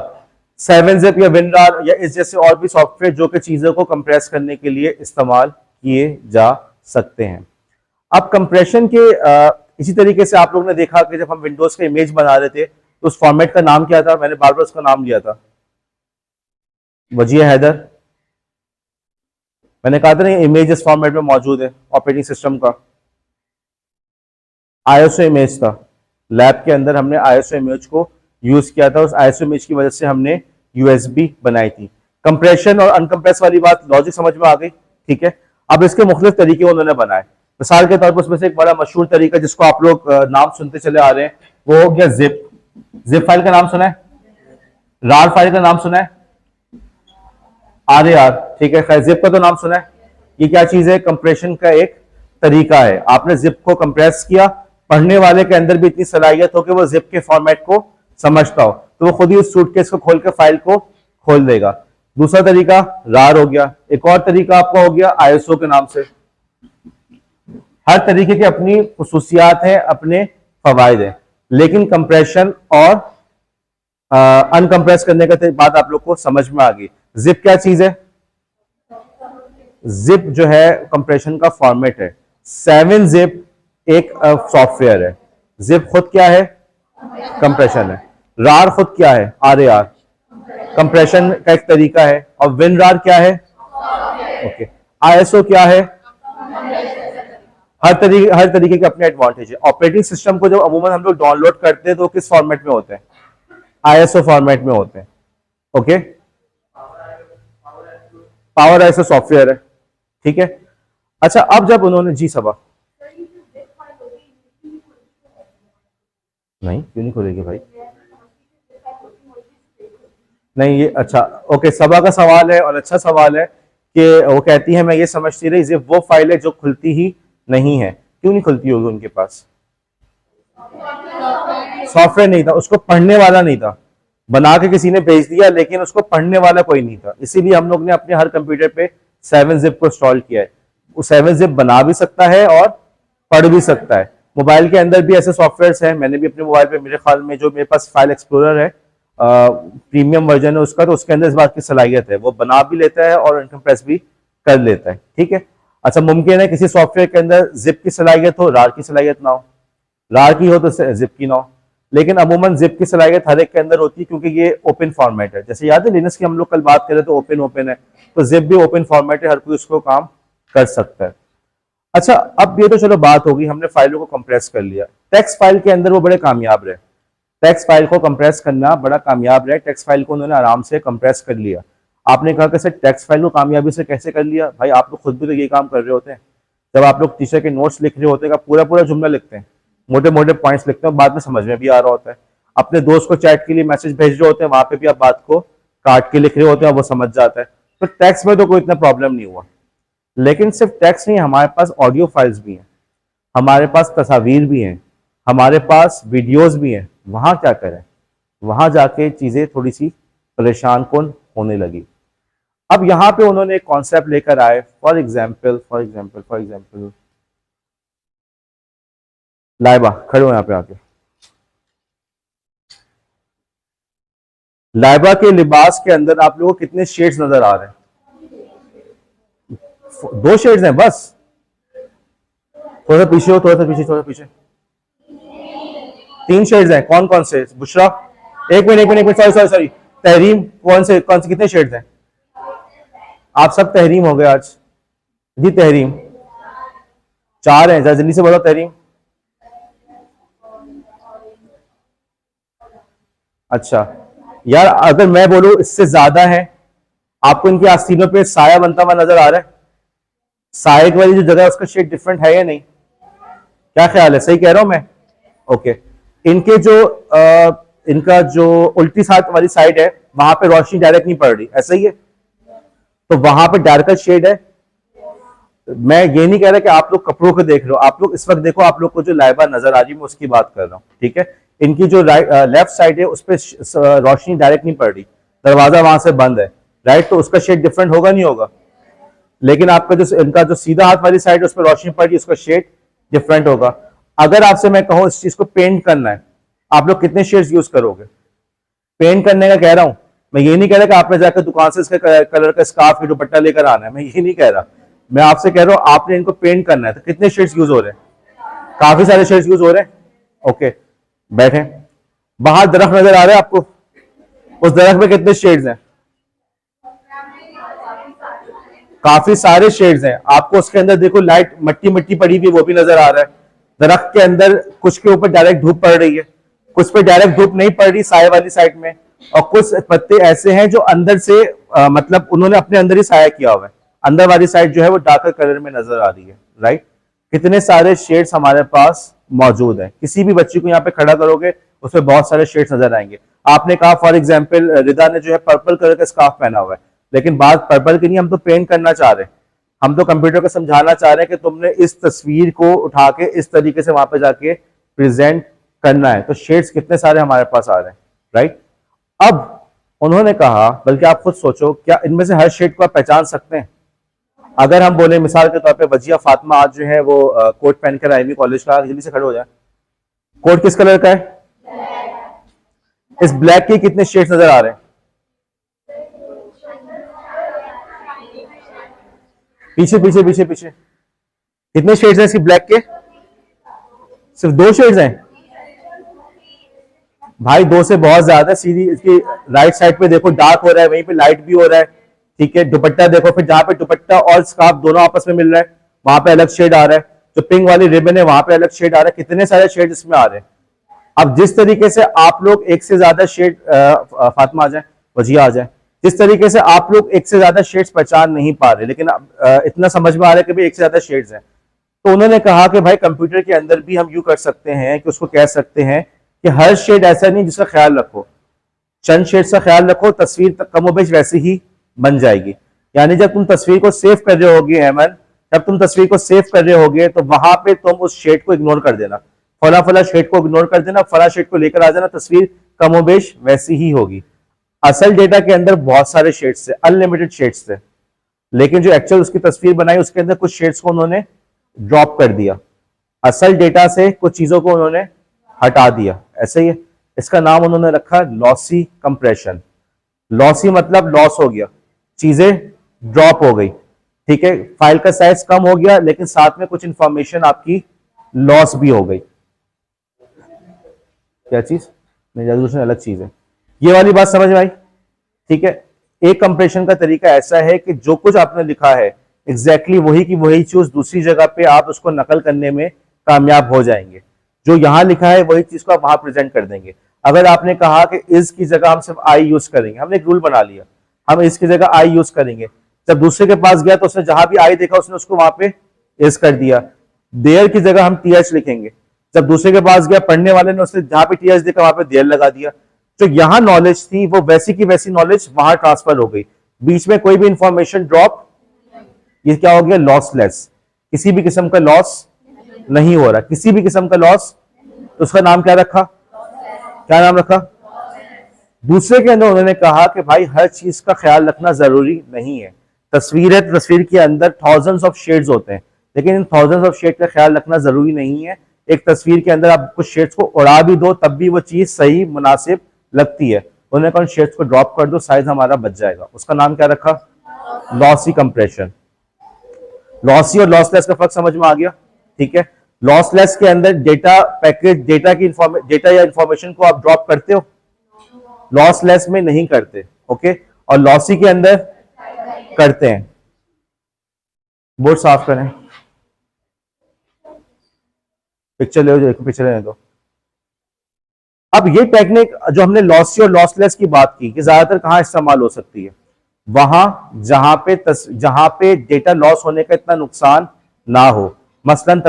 7-zip या WinRAR या इस जैसे और भी सॉफ्टवेयर जो कि चीजों को कंप्रेस करने के लिए इस्तेमाल किए जा सकते हैं। अब कंप्रेशन के इसी तरीके से आप लोगों ने देखा कि जब हम विंडोज का इमेज बना रहे थे तो उस फॉर्मेट का नाम क्या था? मैंने बार बार उसका नाम लिया था, वजीह हैदर। मैंने कहा था ना इमेज इस फॉर्मेट में मौजूद है ऑपरेटिंग सिस्टम का। आईएसओ इमेज था, लैब के अंदर हमने आईएसओ इमेज को यूज किया था, उस आईएसओ इमेज की वजह से हमने यूएसबी बनाई थी। कंप्रेशन और अनकंप्रेस वाली बात लॉजिक समझ में आ गई, ठीक है। अब इसके मुख्तलिफ तरीके उन्होंने बनाए। मिसाल के तौर पर उसमें से एक बड़ा मशहूर तरीका जिसको आप लोग नाम सुनते चले आ रहे हैं वो हो गया जिप। जिप फाइल का नाम सुना है? रार फाइल का नाम सुना है? RAR, ठीक है। खैर, जिप का तो नाम सुना है। ये क्या चीज है? कंप्रेशन का एक तरीका है। आपने जिप को कंप्रेस किया, पढ़ने वाले के अंदर भी इतनी सलाहियत हो कि वो जिप के फॉर्मेट को समझता हो तो वो खुद ही उस सूटकेस को खोल के फाइल को खोल देगा। दूसरा तरीका रार हो गया। एक और तरीका आपका हो गया आईएसओ के नाम से। हर तरीके की अपनी खुसूसियात है, अपने फवायद है, लेकिन कंप्रेशन और अनकंप्रेस करने का बात आप लोग को समझ में आ गई। जिप क्या चीज है? जिप जो है कंप्रेशन का फॉर्मेट है। 7-zip एक सॉफ्टवेयर है। जिप खुद क्या है? कंप्रेशन है। रार खुद क्या है? RAR कंप्रेशन का एक तरीका है। और WinRAR क्या है? ओके। आईएसओ क्या है? हर तरीके के अपने एडवांटेज है। ऑपरेटिंग सिस्टम को जब अमूमन हम लोग डाउनलोड करते हैं तो किस फॉर्मेट में होते हैं? आईएसओ फॉर्मेट में होते हैं, ओके। पावर आईएसओ सॉफ्टवेयर है, ठीक है। अच्छा, अब जब उन्होंने जी सबा नहीं, क्यों नहीं खोलेगी भाई? नहीं, ये अच्छा, ओके, सबा का सवाल है और अच्छा सवाल है कि वो कहती है मैं ये समझती रही जिप वो फाइल है जो खुलती ही नहीं है। क्यों नहीं खुलती होगी उनके पास? सॉफ्टवेयर नहीं था, उसको पढ़ने वाला नहीं था। बना के किसी ने भेज दिया लेकिन उसको पढ़ने वाला कोई नहीं था, इसीलिए हम लोग ने अपने हर कंप्यूटर पे 7-zip को इंस्टॉल किया है। वो 7-zip बना भी सकता है और पढ़ भी सकता है। मोबाइल के अंदर भी ऐसे सॉफ्टवेयर हैं, मैंने भी अपने मोबाइल पे, मेरे ख्याल में जो मेरे पास फाइल एक्सप्लोरर है प्रीमियम वर्जन है उसका, तो उसके अंदर इस बात की सलाहियत है, वो बना भी लेता है और इनकम्प्रेस भी कर लेता है, ठीक है। अच्छा, मुमकिन है किसी सॉफ्टवेयर के अंदर जिप की सलाहियत हो, रार की सलाहियत ना हो, रार की हो तो जिप की ना हो, लेकिन अमूमन जिप की सलाहियत हर एक के अंदर होती है क्योंकि ये ओपन फॉर्मेट है। जैसे याद है लिनक्स की हम लोग कल बात करें तो ओपन है, तो जिप भी ओपन फॉर्मेट है, हर कोई उसको काम कर सकता है। अच्छा, अब ये तो चलो बात होगी, हमने फाइलों को कंप्रेस कर लिया। टेक्स्ट फाइल के अंदर वो बड़े कामयाब रहे, टेक्स्ट फाइल को कंप्रेस करना बड़ा कामयाब रहे। टेक्स्ट फाइल को उन्होंने आराम से कंप्रेस कर लिया। आपने कहा कि सर टेक्स्ट फाइल को कामयाबी से कैसे कर लिया? भाई आप लोग खुद भी तो ये काम कर रहे होते हैं। जब आप लोग टीचर के नोट्स लिख रहे होते हैं, पूरा पूरा जुमला लिखते हैं, मोटे मोटे पॉइंट्स लिखते हैं, बाद में समझ में भी आ रहा होता है। अपने दोस्त को चैट के लिए मैसेज भेज रहे होते हैं, वहां पे भी आप बात को काट के लिख रहे होते हैं, वो समझ जाता है। तो टेक्स्ट में तो कोई इतना प्रॉब्लम नहीं हुआ। लेकिन सिर्फ टेक्स्ट नहीं, हमारे पास ऑडियो फाइल्स भी हैं, हमारे पास तस्वीर भी हैं, हमारे पास वीडियोस भी हैं। वहां क्या करें? वहां जाके चीजें थोड़ी सी परेशान कौन होने लगी। अब यहां पे उन्होंने एक कॉन्सेप्ट लेकर आए, फॉर एग्जाम्पल लाइबा, खड़े हो यहाँ पे आके। लाइबा के लिबास के अंदर आप लोगों को कितने शेड्स नजर आ रहे हैं? 2 शेड्स हैं बस। थोड़ा सा पीछे हो, थोड़ा सा पीछे। 3 शेड्स हैं। कौन कौन से? बुशरा, एक मिनट, सॉरी, तहरीम, कौन से कितने शेड्स हैं? आप सब तहरीम हो गए आज जी। तहरीम 4 हैं, जल्दी से बताओ। तहरीम, अच्छा यार, अगर मैं बोलूं इससे ज्यादा है, आपको इनके आस्तीनों पे साया बनता हुआ नजर आ रहा है? साये वाली जो जगह है उसका शेड डिफरेंट है या नहीं? क्या ख्याल है, सही कह रहा हूं मैं? ओके, इनके जो इनका जो उल्टी साइड वाली साइड है वहां पे रोशनी डायरेक्ट नहीं पड़ रही, ऐसा ही है, तो वहां पे डार्कर शेड है। मैं ये नहीं कह रहा कि आप लोग कपड़ों को देख रहे हो, आप लोग इस वक्त देखो, आप लोग को जो लाइबा नजर आ रही है मैं उसकी बात कर रहा हूँ, ठीक है। इनकी जो लेफ्ट साइड है उस पर रोशनी डायरेक्ट नहीं पड़ रही, दरवाजा वहां से बंद है, राइट, तो उसका शेड डिफरेंट होगा नहीं होगा। लेकिन आपका जो इनका जो सीधा हाथ वाली साइड है उस पर रोशनी पड़ रही है, उसका शेड डिफरेंट होगा। अगर आपसे मैं कहूं इस चीज को पेंट करना है, आप लोग कितने शेड्स यूज करोगे? पेंट करने का कह रहा हूं, मैं ये नहीं कह रहा कि आपने जाकर दुकान से इसके कलर का स्कार्फ या दुपट्टा लेकर आना है, मैं ये नहीं कह रहा। मैं आपसे कह रहा हूं आपने इनको पेंट करना है, तो कितने शेड्स यूज हो रहे हैं? काफी सारे शेड्स यूज हो रहे हैं। ओके, बैठे। बाहर दरख्त नजर आ रहा है आपको, उस दरख्त में कितने शेड्स हैं? काफी सारे शेड्स हैं। आपको उसके अंदर देखो लाइट मट्टी मट्टी पड़ी हुई वो भी नजर आ रहा है। दरख्त के अंदर कुछ के ऊपर डायरेक्ट धूप पड़ रही है, कुछ पे डायरेक्ट धूप नहीं पड़ रही साए वाली साइड में, और कुछ पत्ते ऐसे हैं जो अंदर से मतलब उन्होंने अपने अंदर ही साया किया हुआ है, अंदर वाली साइड जो है वो डार्कर कलर में नजर आ रही है, राइट। कितने सारे शेड्स हमारे पास मौजूद हैं। किसी भी बच्ची को यहाँ पे खड़ा करोगे उसमें बहुत सारे शेड्स नजर आएंगे। आपने कहा फॉर एग्जाम्पल रिदा ने जो है पर्पल कलर का स्कार्फ पहना हुआ है, लेकिन बात पर्पल की नहीं, हम तो पेंट करना चाह रहे हैं, हम तो कंप्यूटर को समझाना चाह रहे हैं कि तुमने इस तस्वीर को उठा के इस तरीके से वहां पे जाके प्रेजेंट करना है। तो शेड्स कितने सारे हमारे पास आ रहे हैं, राइट। अब उन्होंने कहा, बल्कि आप खुद सोचो, क्या इनमें से हर शेड को आप पहचान सकते हैं? अगर हम बोले मिसाल के तौर पे वजिया फातिमा आज जो है वो कोट पहनकर आई हुई कॉलेज का, जल्दी से खड़े हो जाए। कोट किस कलर का है? इस ब्लैक के कितने शेड्स नजर आ रहे हैं? पीछे पीछे पीछे पीछे कितने शेड्स हैं इसकी ब्लैक के? सिर्फ 2 शेड्स हैं भाई, 2 से बहुत ज्यादा। सीधी इसकी राइट साइड पे देखो डार्क हो रहा है, वहीं पे लाइट भी हो रहा है, ठीक है। दुपट्टा देखो, फिर जहां पे दुपट्टा और स्कार्फ दोनों आपस में मिल रहा है वहां पे अलग शेड आ रहा है, जो पिंक वाली रिबन है वहां पे अलग शेड आ रहा है। कितने सारे शेड इसमें आ रहे हैं। अब जिस तरीके से आप लोग एक से ज्यादा शेड, फातिमा आ जाए, वजिया आ जाए, जिस तरीके से आप लोग एक से ज्यादा शेड्स पहचान नहीं पा रहे, लेकिन इतना समझ में आ रहा है कि भाई एक से ज्यादा शेड्स हैं, तो उन्होंने कहा कि भाई कंप्यूटर के अंदर भी हम यूं कर सकते हैं कि उसको कह सकते हैं कि हर शेड ऐसा नहीं, जिसका ख्याल रखो, चंद शेड्स का ख्याल रखो, तस्वीर कमोबेश वैसी ही बन जाएगी। यानी जब तुम तस्वीर को सेव कर रहे होगे अहमद, जब तुम तस्वीर को सेव कर रहे होगे तो वहां पे तुम उस शेड को इग्नोर कर देना, फला फला शेड को इग्नोर कर देना, फला शेड को लेकर आ जाना, तस्वीर कमोबेश वैसी ही होगी। असल डेटा के अंदर बहुत सारे शेड्स थे, अनलिमिटेड शेड्स थे, लेकिन जो एक्चुअल उसकी तस्वीर बनाई उसके अंदर कुछ शेड्स को उन्होंने ड्रॉप कर दिया, असल डेटा से कुछ चीजों को उन्होंने हटा दिया, ऐसे ही। इसका नाम उन्होंने रखा लॉसी कंप्रेशन। लॉसी मतलब लॉस हो गया, चीजें ड्रॉप हो गई, ठीक है, फाइल का साइज कम हो गया, लेकिन साथ में कुछ इंफॉर्मेशन आपकी लॉस भी हो गई। क्या चीज? नहीं, अलग चीज है। ये वाली बात समझ में आई, ठीक है। एक कंप्रेशन का तरीका ऐसा है कि जो कुछ आपने लिखा है एग्जैक्टली वही की वही चीज दूसरी जगह पे आप उसको नकल करने में कामयाब हो जाएंगे। जो यहां लिखा है वही चीज को आप वहां प्रेजेंट कर देंगे। अगर आपने कहा कि इस की जगह हम सिर्फ आई यूज करेंगे, हमने एक रूल बना लिया, हम इसकी जगह आई यूज करेंगे, जब दूसरे के पास गया तो उसने जहां भी आई देखा उसने उसको वहां पे इज कर दिया। देयर की जगह हम टीएच लिखेंगे, जब दूसरे के पास गया पढ़ने वाले ने उसने जहां पे टीएच देखा वहां पे देयर लगा दिया। जो यहां नॉलेज थी वो वैसी की वैसी नॉलेज वहां ट्रांसफर हो गई, बीच में कोई भी इंफॉर्मेशन ड्रॉप, ये क्या हो गया? लॉसलेस। किसी भी किस्म का लॉस नहीं हो रहा, किसी भी किस्म का लॉस। तो उसका नाम क्या रखा? क्या नाम रखा? दूसरे के अंदर उन्होंने कहा कि भाई हर चीज का ख्याल रखना जरूरी नहीं है। तस्वीर है, तस्वीर के अंदर थाउजेंड्स ऑफ शेड्स होते हैं, लेकिन इन थाउजेंड्स ऑफ शेड का ख्याल रखना जरूरी नहीं है। एक तस्वीर के अंदर आप कुछ शेड्स को उड़ा भी दो तब भी वो चीज सही मुनासिब लगती है। उन्होंने कहा शेड्स को ड्रॉप कर दो, साइज हमारा बच जाएगा। उसका नाम क्या रखा? Lossy compression. लॉसी और लॉसलेस का फर्क समझ में आ गया, ठीक है। लॉसलेस के अंदर डेटा पैकेज, डेटा या इंफॉर्मेशन को आप ड्रॉप करते हो, लॉसलेस में नहीं करते, ओके। और लॉसी के अंदर करते हैं। बोर्ड साफ करें, पिक्चर ले लो, पिक्चर लेने दो। अब ये टेक्निक जो हमने लॉसी और लॉसलेस की बात की कि ज्यादातर कहां इस्तेमाल हो सकती है, वहां जहां पे डेटा लॉस होने का इतना नुकसान ना हो। मसलन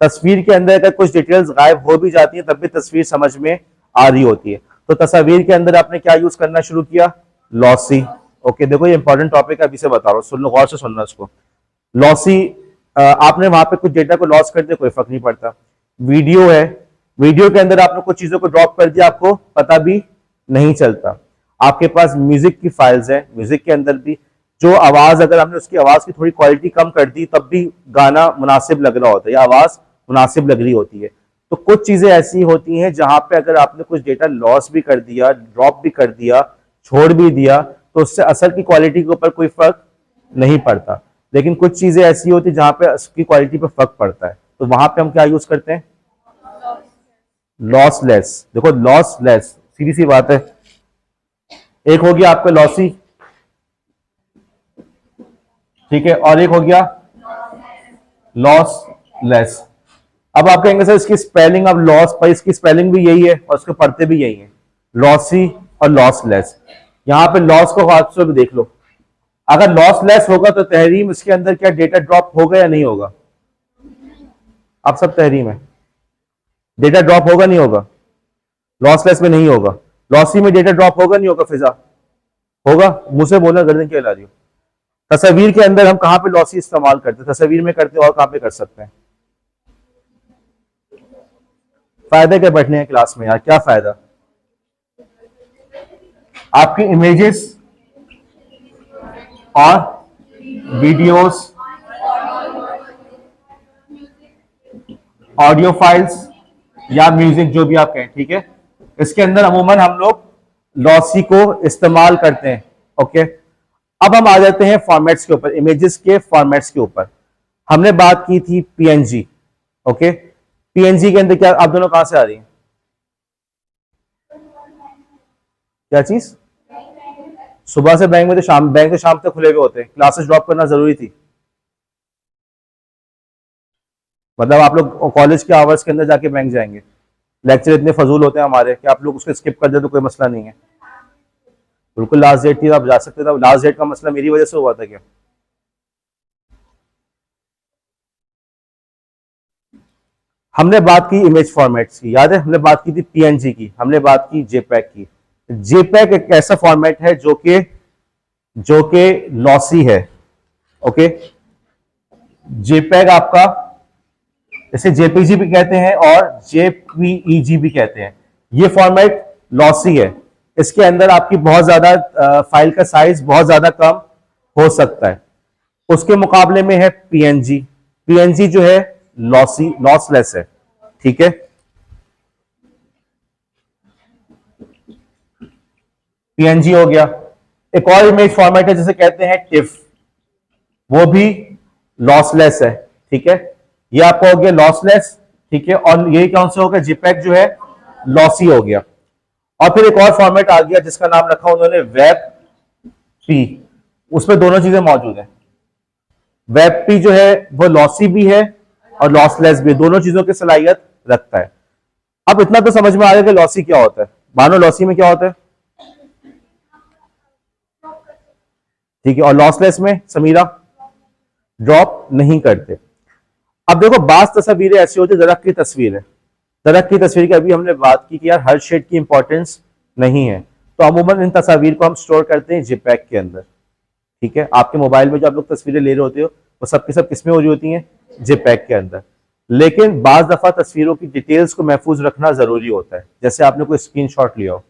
तस्वीर के अंदर अगर कुछ डिटेल्स गायब हो भी जाती हैं तब भी तस्वीर समझ में आ रही होती है। तो तस्वीर के अंदर आपने क्या यूज करना शुरू किया, लॉसी। ओके देखो ये इंपॉर्टेंट टॉपिक है, अभी से बता रहा हूँ, सुन लो गौर से सुनना इसको। लॉसी, आपने वहां पे कुछ डेटा को लॉस कर दिया, कोई फर्क नहीं पड़ता। वीडियो है, वीडियो के अंदर आपने कुछ चीजों को ड्रॉप कर दिया, आपको पता भी नहीं चलता। आपके पास म्यूजिक की फाइल्स है, म्यूजिक के अंदर भी जो आवाज, अगर हमने उसकी आवाज की थोड़ी क्वालिटी कम कर दी तब भी गाना मुनासिब लग रहा होता है या आवाज मुनासिब लग रही होती है। तो कुछ चीजें ऐसी होती हैं जहां पे अगर आपने कुछ डेटा लॉस भी कर दिया, ड्रॉप भी कर दिया, छोड़ भी दिया, तो उससे असर की क्वालिटी के ऊपर कोई फर्क नहीं पड़ता। लेकिन कुछ चीजें ऐसी होती है जहां पे उसकी क्वालिटी पे फर्क पड़ता है, तो वहां पे हम क्या यूज करते हैं, लॉसलेस। देखो लॉसलेस सीधी सी बात है। एक हो गया आपका लॉसी, ठीक है, और एक हो गया लॉसलेस। अब आप कहेंगे सर इसकी स्पेलिंग, अब लॉस पर इसकी स्पेलिंग भी यही है और उसको पढ़ते भी यही है, लॉसी और लॉसलेस। यहां पे लॉस को हाथ से देख लो, अगर लॉसलेस होगा तो तहरीम इसके अंदर क्या डेटा ड्रॉप होगा या नहीं होगा, आप सब तहरीम है, डेटा ड्रॉप होगा नहीं होगा, लॉसलेस में नहीं होगा। लॉसी में डेटा ड्रॉप होगा नहीं होगा, फिजा होगा, मुंह से बोलना, गर्दन क्यों हिला रही हो। तस्वीर के अंदर हम कहां पे लॉसी इस्तेमाल करते हैं, तस्वीर में करते हैं, और कहां पे कर सकते हैं। फायदा क्या बैठने हैं क्लास में यार, क्या फायदा। आपकी इमेजेस और वीडियोस, ऑडियो फाइल्स या म्यूजिक जो भी आप कहें, ठीक है, इसके अंदर अमूमन हम लोग लॉसी को इस्तेमाल करते हैं। ओके, अब हम आ जाते हैं फॉर्मेट्स के ऊपर, इमेजेस के फॉर्मेट्स के ऊपर। हमने बात की थी पीएनजी। ओके, पीएनजी के अंदर क्या, आप दोनों कहां से आ रही हैं, क्या चीज, सुबह से बैंक में तो शाम, बैंक तो शाम तक खुले हुए होते हैं, क्लासेस ड्रॉप करना जरूरी थी, मतलब आप लोग कॉलेज के आवर्स के अंदर जाके बैंक जाएंगे, लेक्चर इतने फजूल होते हैं हमारे कि आप लोग उसको स्किप कर दे तो कोई मसला नहीं है। बिल्कुल लास्ट डेट थी, आप जा सकते थे, लास्ट डेट का मसला मेरी वजह से हुआ था क्या। हमने बात की इमेज फॉर्मेट्स की, याद है, हमने बात की थी पीएनजी की, हमने बात की जेपैक की। जेपैक एक ऐसा फॉर्मेट है जो कि लॉसी है। ओके, जेपैक आपका, इसे जेपीजी भी कहते हैं और जेपीईजी भी कहते हैं। ये फॉर्मेट लॉसी है, इसके अंदर आपकी बहुत ज्यादा फाइल का साइज बहुत ज्यादा कम हो सकता है। उसके मुकाबले में है पीएनजी, पीएनजी जो है लॉसलेस है, ठीक है। पीएनजी हो गया। एक और इमेज फॉर्मेट है जिसे कहते हैं टिफ, वो भी लॉसलेस है, ठीक है। ये आपका हो गया लॉसलेस, ठीक है, और यही कौन सा हो गया, जिपेक जो है लॉसी हो गया। और फिर एक और फॉर्मेट आ गया जिसका नाम रखा उन्होंने वेब पी, उसमें दोनों चीजें मौजूद है। वेब पी जो है वो लॉसी भी है और लॉसलेस भी, दोनों चीजों की सलाहियत रखता है। अब इतना तो समझ में आ गया कि लॉसी क्या होता है, मानो लॉसी में क्या होता है, ठीक है, और लॉसलेस में समीरा ड्रॉप नहीं करते। अब देखो बास तस्वीरें ऐसी होती है, दरख्त की तस्वीर है, दरख्त की तस्वीर की अभी हमने बात की कि यार हर शेड की इंपॉर्टेंस नहीं है, तो अमूमन इन तस्वीर को हम स्टोर करते हैं जिपैक के अंदर, ठीक है। आपके मोबाइल में जो आप लोग तस्वीरें ले रहे होते हो वो सब की सब किसमें हो रही होती हैं, जिपैक के अंदर। लेकिन बाज दफा तस्वीरों की डिटेल्स को महफूज रखना जरूरी होता है, जैसे आपने कोई स्क्रीनशॉट लिया हो,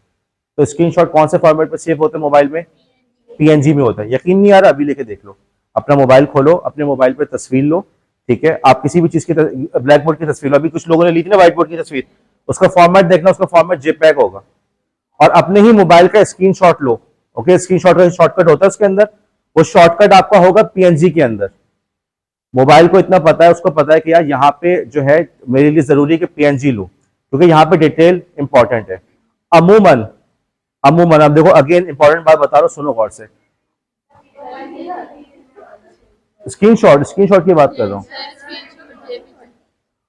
तो स्क्रीनशॉट कौन से फॉर्मेट पर सेव होता है मोबाइल में, पीएनजी में होता है। यकीन नहीं आ रहा, अभी लेके देख लो, अपना मोबाइल खोलो, अपने मोबाइल पर तस्वीर लो, ठीक है, आप किसी भी चीज की, ब्लैक बोर्ड की तस्वीर, अभी कुछ लोगों ने ली थी ना व्हाइट बोर्ड की तस्वीर, उसका फॉर्मेट देखना, उसका फॉर्मेट जेपैग होगा, और अपने ही मोबाइल का स्क्रीनशॉट लो। ओके, स्क्रीनशॉट का शॉर्टकट होता है उसके अंदर, वो शॉर्टकट आपका होगा पीएनजी के अंदर। मोबाइल को इतना पता है, उसको पता है कि यार यहाँ पे जो है मेरे लिए जरूरी है कि पीएनजी लूं, क्योंकि यहाँ पे डिटेल इंपॉर्टेंट है। अमूमन अमूमन अब देखो, अगेन इंपॉर्टेंट बात बता रहा हूं, सुनो गौर से, स्क्रीनशॉट की बात कर रहा हूं।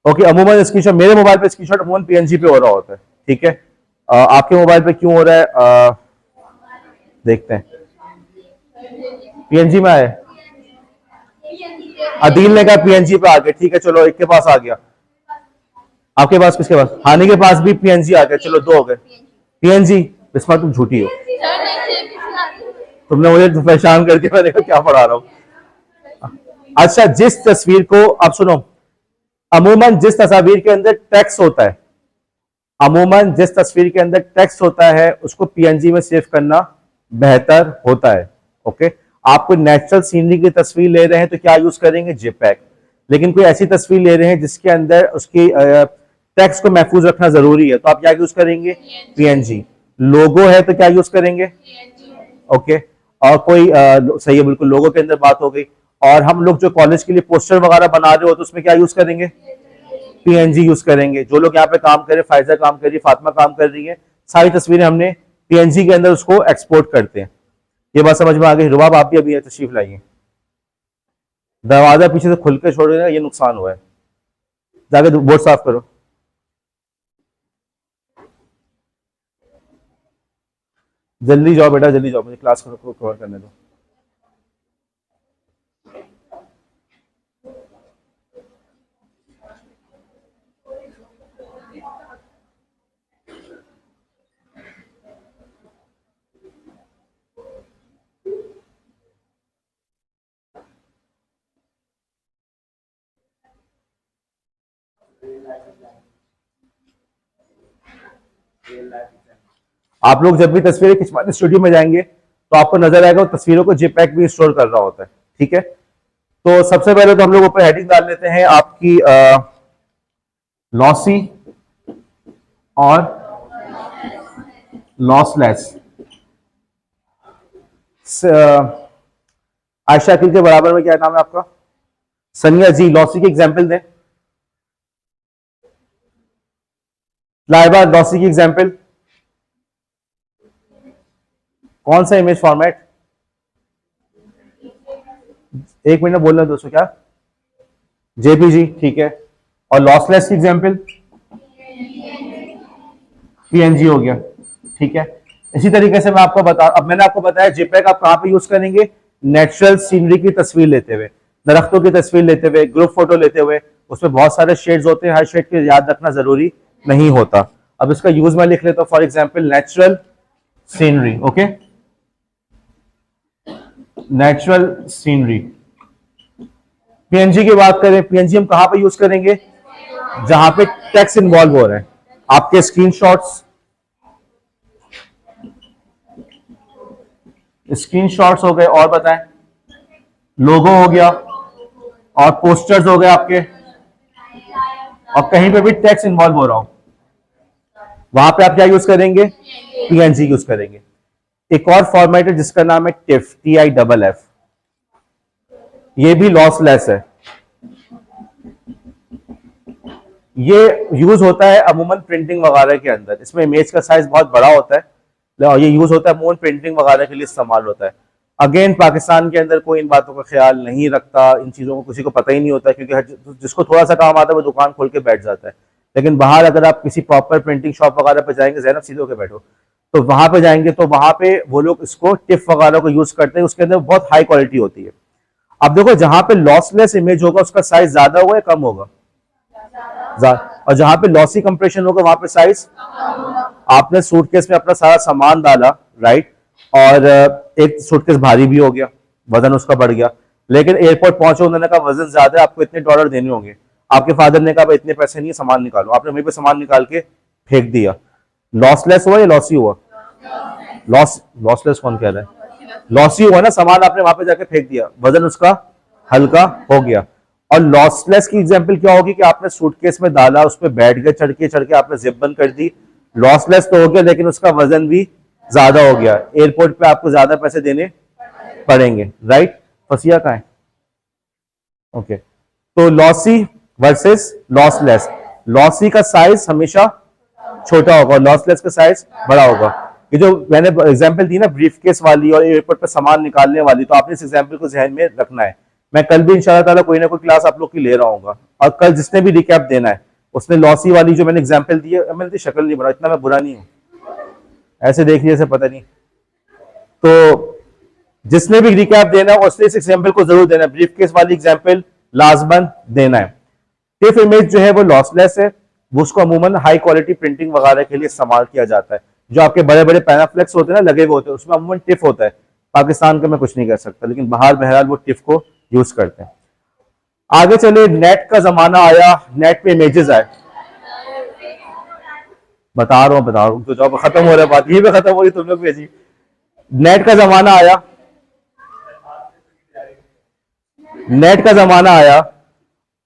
ओके, अमूमन स्क्रीनशॉट, मेरे मोबाइल पे स्क्रीनशॉट अमूमन पीएनजी पे हो रहा होता है, ठीक है। आपके मोबाइल पे क्यों हो रहा है, देखते हैं। पीएनजी में आए, अदील ने कहा पीएनजी पे आ गया, ठीक है, चलो एक के पास आ गया। आपके पास, किसके पास? हानि के पास भी पीएनजी आ गया, चलो 2 हो गए। पीएनजी, बिस्मा तुम झूठी हो, तुमने मुझे परेशान करके, मैं देखो क्या पढ़ा रहा हूं। अच्छा, जिस तस्वीर को, अब सुनो, अमूमन जिस तस्वीर के अंदर टेक्स्ट होता है, अमूमन जिस तस्वीर के अंदर टेक्स्ट होता है उसको पीएनजी में सेव करना बेहतर होता है। ओके, आप कोई नेचुरल सीनरी की तस्वीर ले रहे हैं तो क्या यूज करेंगे? जेपैग। लेकिन कोई ऐसी तस्वीर ले रहे हैं जिसके अंदर उसकी टेक्स्ट को महफूज रखना जरूरी है तो आप क्या यूज करेंगे? पीएनजी। लोगो है तो क्या यूज करेंगे? ओके, और कोई सही है, बिल्कुल लोगो के अंदर बात हो गई। और हम लोग जो कॉलेज के लिए पोस्टर वगैरह बना रहे हो तो उसमें क्या यूज करेंगे? पीएनजी यूज करेंगे। जो लोग यहाँ पे काम कर रहे हैं, फायजा काम कर रही है, फातिमा काम कर रही है, सारी तस्वीरें हमने पीएनजी के अंदर उसको एक्सपोर्ट करते हैं। ये बात समझ में आ गई? रुबाब आप भी अभी तशरीफ लाइए। दरवाजा पीछे से खुल के छोड़ देना, ये नुकसान हुआ है, जाके बोर्ड साफ करो। जल्दी जाओ बेटा, जल्दी जाओ, मुझे क्लास को कवर करने दो। आप लोग जब भी तस्वीरें खिंचवाने स्टूडियो में जाएंगे तो आपको नजर आएगा वो तस्वीरों को जेपैक भी स्टोर कर रहा होता है। ठीक है, तो सबसे पहले तो हम लोग ऊपर हेडिंग डाल लेते हैं आपकी लॉसी और लॉसलेस। आयशा अकील के बराबर में क्या नाम है आपका? सनिया जी, लॉसी की एग्जाम्पल दें। लाइबा, लॉसी की एग्जाम्पल कौन सा इमेज फॉर्मेट? एक मिनट बोलना दोस्तों, क्या? जेपीजी, ठीक है। और लॉसलेस की एग्जाम्पल पीएनजी हो गया, ठीक है। इसी तरीके से मैं आपको अब मैंने आपको बताया जेपैग आप कहां पे यूज करेंगे? नेचुरल सीनरी की तस्वीर लेते हुए, दरख्तों की तस्वीर लेते हुए, ग्रुप फोटो लेते हुए। उसमें बहुत सारे शेड्स होते हैं, हर शेड को याद रखना जरूरी नहीं होता। अब इसका यूज मैं लिख लेता हूं, for example natural scenery. Okay, natural scenery. PNG की बात करें, पीएनजी हम कहां पे यूज करेंगे? जहां पे टेक्स्ट इन्वॉल्व हो रहे हैं। आपके स्क्रीनशॉट्स हो गए, और बताएं, लोगो हो गया, और पोस्टर्स हो गए आपके, और कहीं पे भी टेक्स्ट इन्वॉल्व हो रहा हो वहां पे आप क्या यूज करेंगे? पीएनजी यूज करेंगे। एक और फॉर्मेट है जिसका नाम है टिफ, TIFF। ये भी लॉसलेस है। ये यूज होता है अमूमन प्रिंटिंग वगैरह के अंदर। इसमें इमेज का साइज बहुत बड़ा होता है और ये यूज होता है अमूमन प्रिंटिंग वगैरह के लिए इस्तेमाल होता है। अगेन पाकिस्तान के अंदर कोई इन बातों का ख्याल नहीं रखता, इन चीजों को किसी को पता ही नहीं होता, क्योंकि जिसको थोड़ा सा काम आता है वो दुकान खोल के बैठ जाता है। लेकिन बाहर अगर आप किसी प्रॉपर प्रिंटिंग शॉप वगैरह पे जाएंगे, ज़ैनब सीधे होकर बैठो, तो वहां पे जाएंगे तो वहां पे वो लोग इसको टिफ वगैरह को यूज करते हैं। उसके अंदर बहुत हाई क्वालिटी होती है। अब देखो, जहां पे लॉसलेस इमेज होगा उसका साइज ज्यादा होगा या कम होगा? और जहां पे लॉसी कंप्रेशन होगा वहां पे साइज। आपने सूटकेस में अपना सारा सामान डाला, राइट, और एक सूटकेस भारी भी हो गया, वजन उसका बढ़ गया, लेकिन एयरपोर्ट पहुंचे, उन्होंने कहा वजन ज्यादा है, आपको इतने डॉलर देने होंगे। आपके फादर ने कहा इतने पैसे नहीं है, सामान निकालो। आपने वहीं पे सामान निकाल के फेंक दिया। लॉसलेस हुआ या लॉसी हुआ? लॉसलेस कौन कह रहा है? लॉसी हुआ ना, सामान आपने वहां पे जाके फेंक दिया, वजन उसका हल्का हो गया। और लॉसलेस की एग्जांपल क्या होगी कि आपने सूटकेस में डाला, उस पर बैठ गए, चढ़ के आपने जिप बंद कर दी। लॉसलेस तो हो गया लेकिन उसका वजन भी ज्यादा हो गया। एयरपोर्ट पे आपको ज्यादा पैसे देने पड़ेंगे, राइट। फसिया कहां है? ओके, तो लॉसी वर्सेस लॉसलेस। लॉसी का साइज हमेशा छोटा होगा और लॉसलेस का साइज बड़ा होगा। ये जो मैंने एग्जांपल दी ना ब्रीफकेस वाली और एयरपोर्ट पर सामान निकालने वाली, तो आपने इस एग्जांपल को ध्यान में रखना है। मैं कल भी इंशाल्लाह ताला कोई ना कोई क्लास आप लोग की ले रहा हूँ, और कल जिसने भी रिकैप देना है उसने लॉसी वाली जो मैंने एग्जांपल दी है, मैंने शक्ल नहीं बना, इतना मैं बुरा नहीं हूँ, ऐसे देख लिया, पता नहीं। तो जिसने भी रिकैप देना है उसने इस एग्जांपल को जरूर देना है। ब्रीफकेस वाली एग्जांपल लाजमन देना है। टिफ इमेज जो है वो लॉसलेस है, वो उसको अमूमन हाई क्वालिटी प्रिंटिंग वगैरह के लिए इस्तेमाल किया जाता है। जो आपके बड़े बड़े पैनाफ्लेक्स होते हैं ना, लगे हुए होते हैं, उसमें अमूमन टिफ होता है। पाकिस्तान का मैं कुछ नहीं कर सकता, लेकिन बाहर बहरहाल वो टिफ को यूज करते हैं। आगे चले, नेट का जमाना आया, नेट पे इमेजेस आए। बता रहा हूँ तो जब खत्म हो रहा है बात, यही पे खत्म हो रही, तुम लोग भेजी। नेट का जमाना आया, नेट का जमाना आया,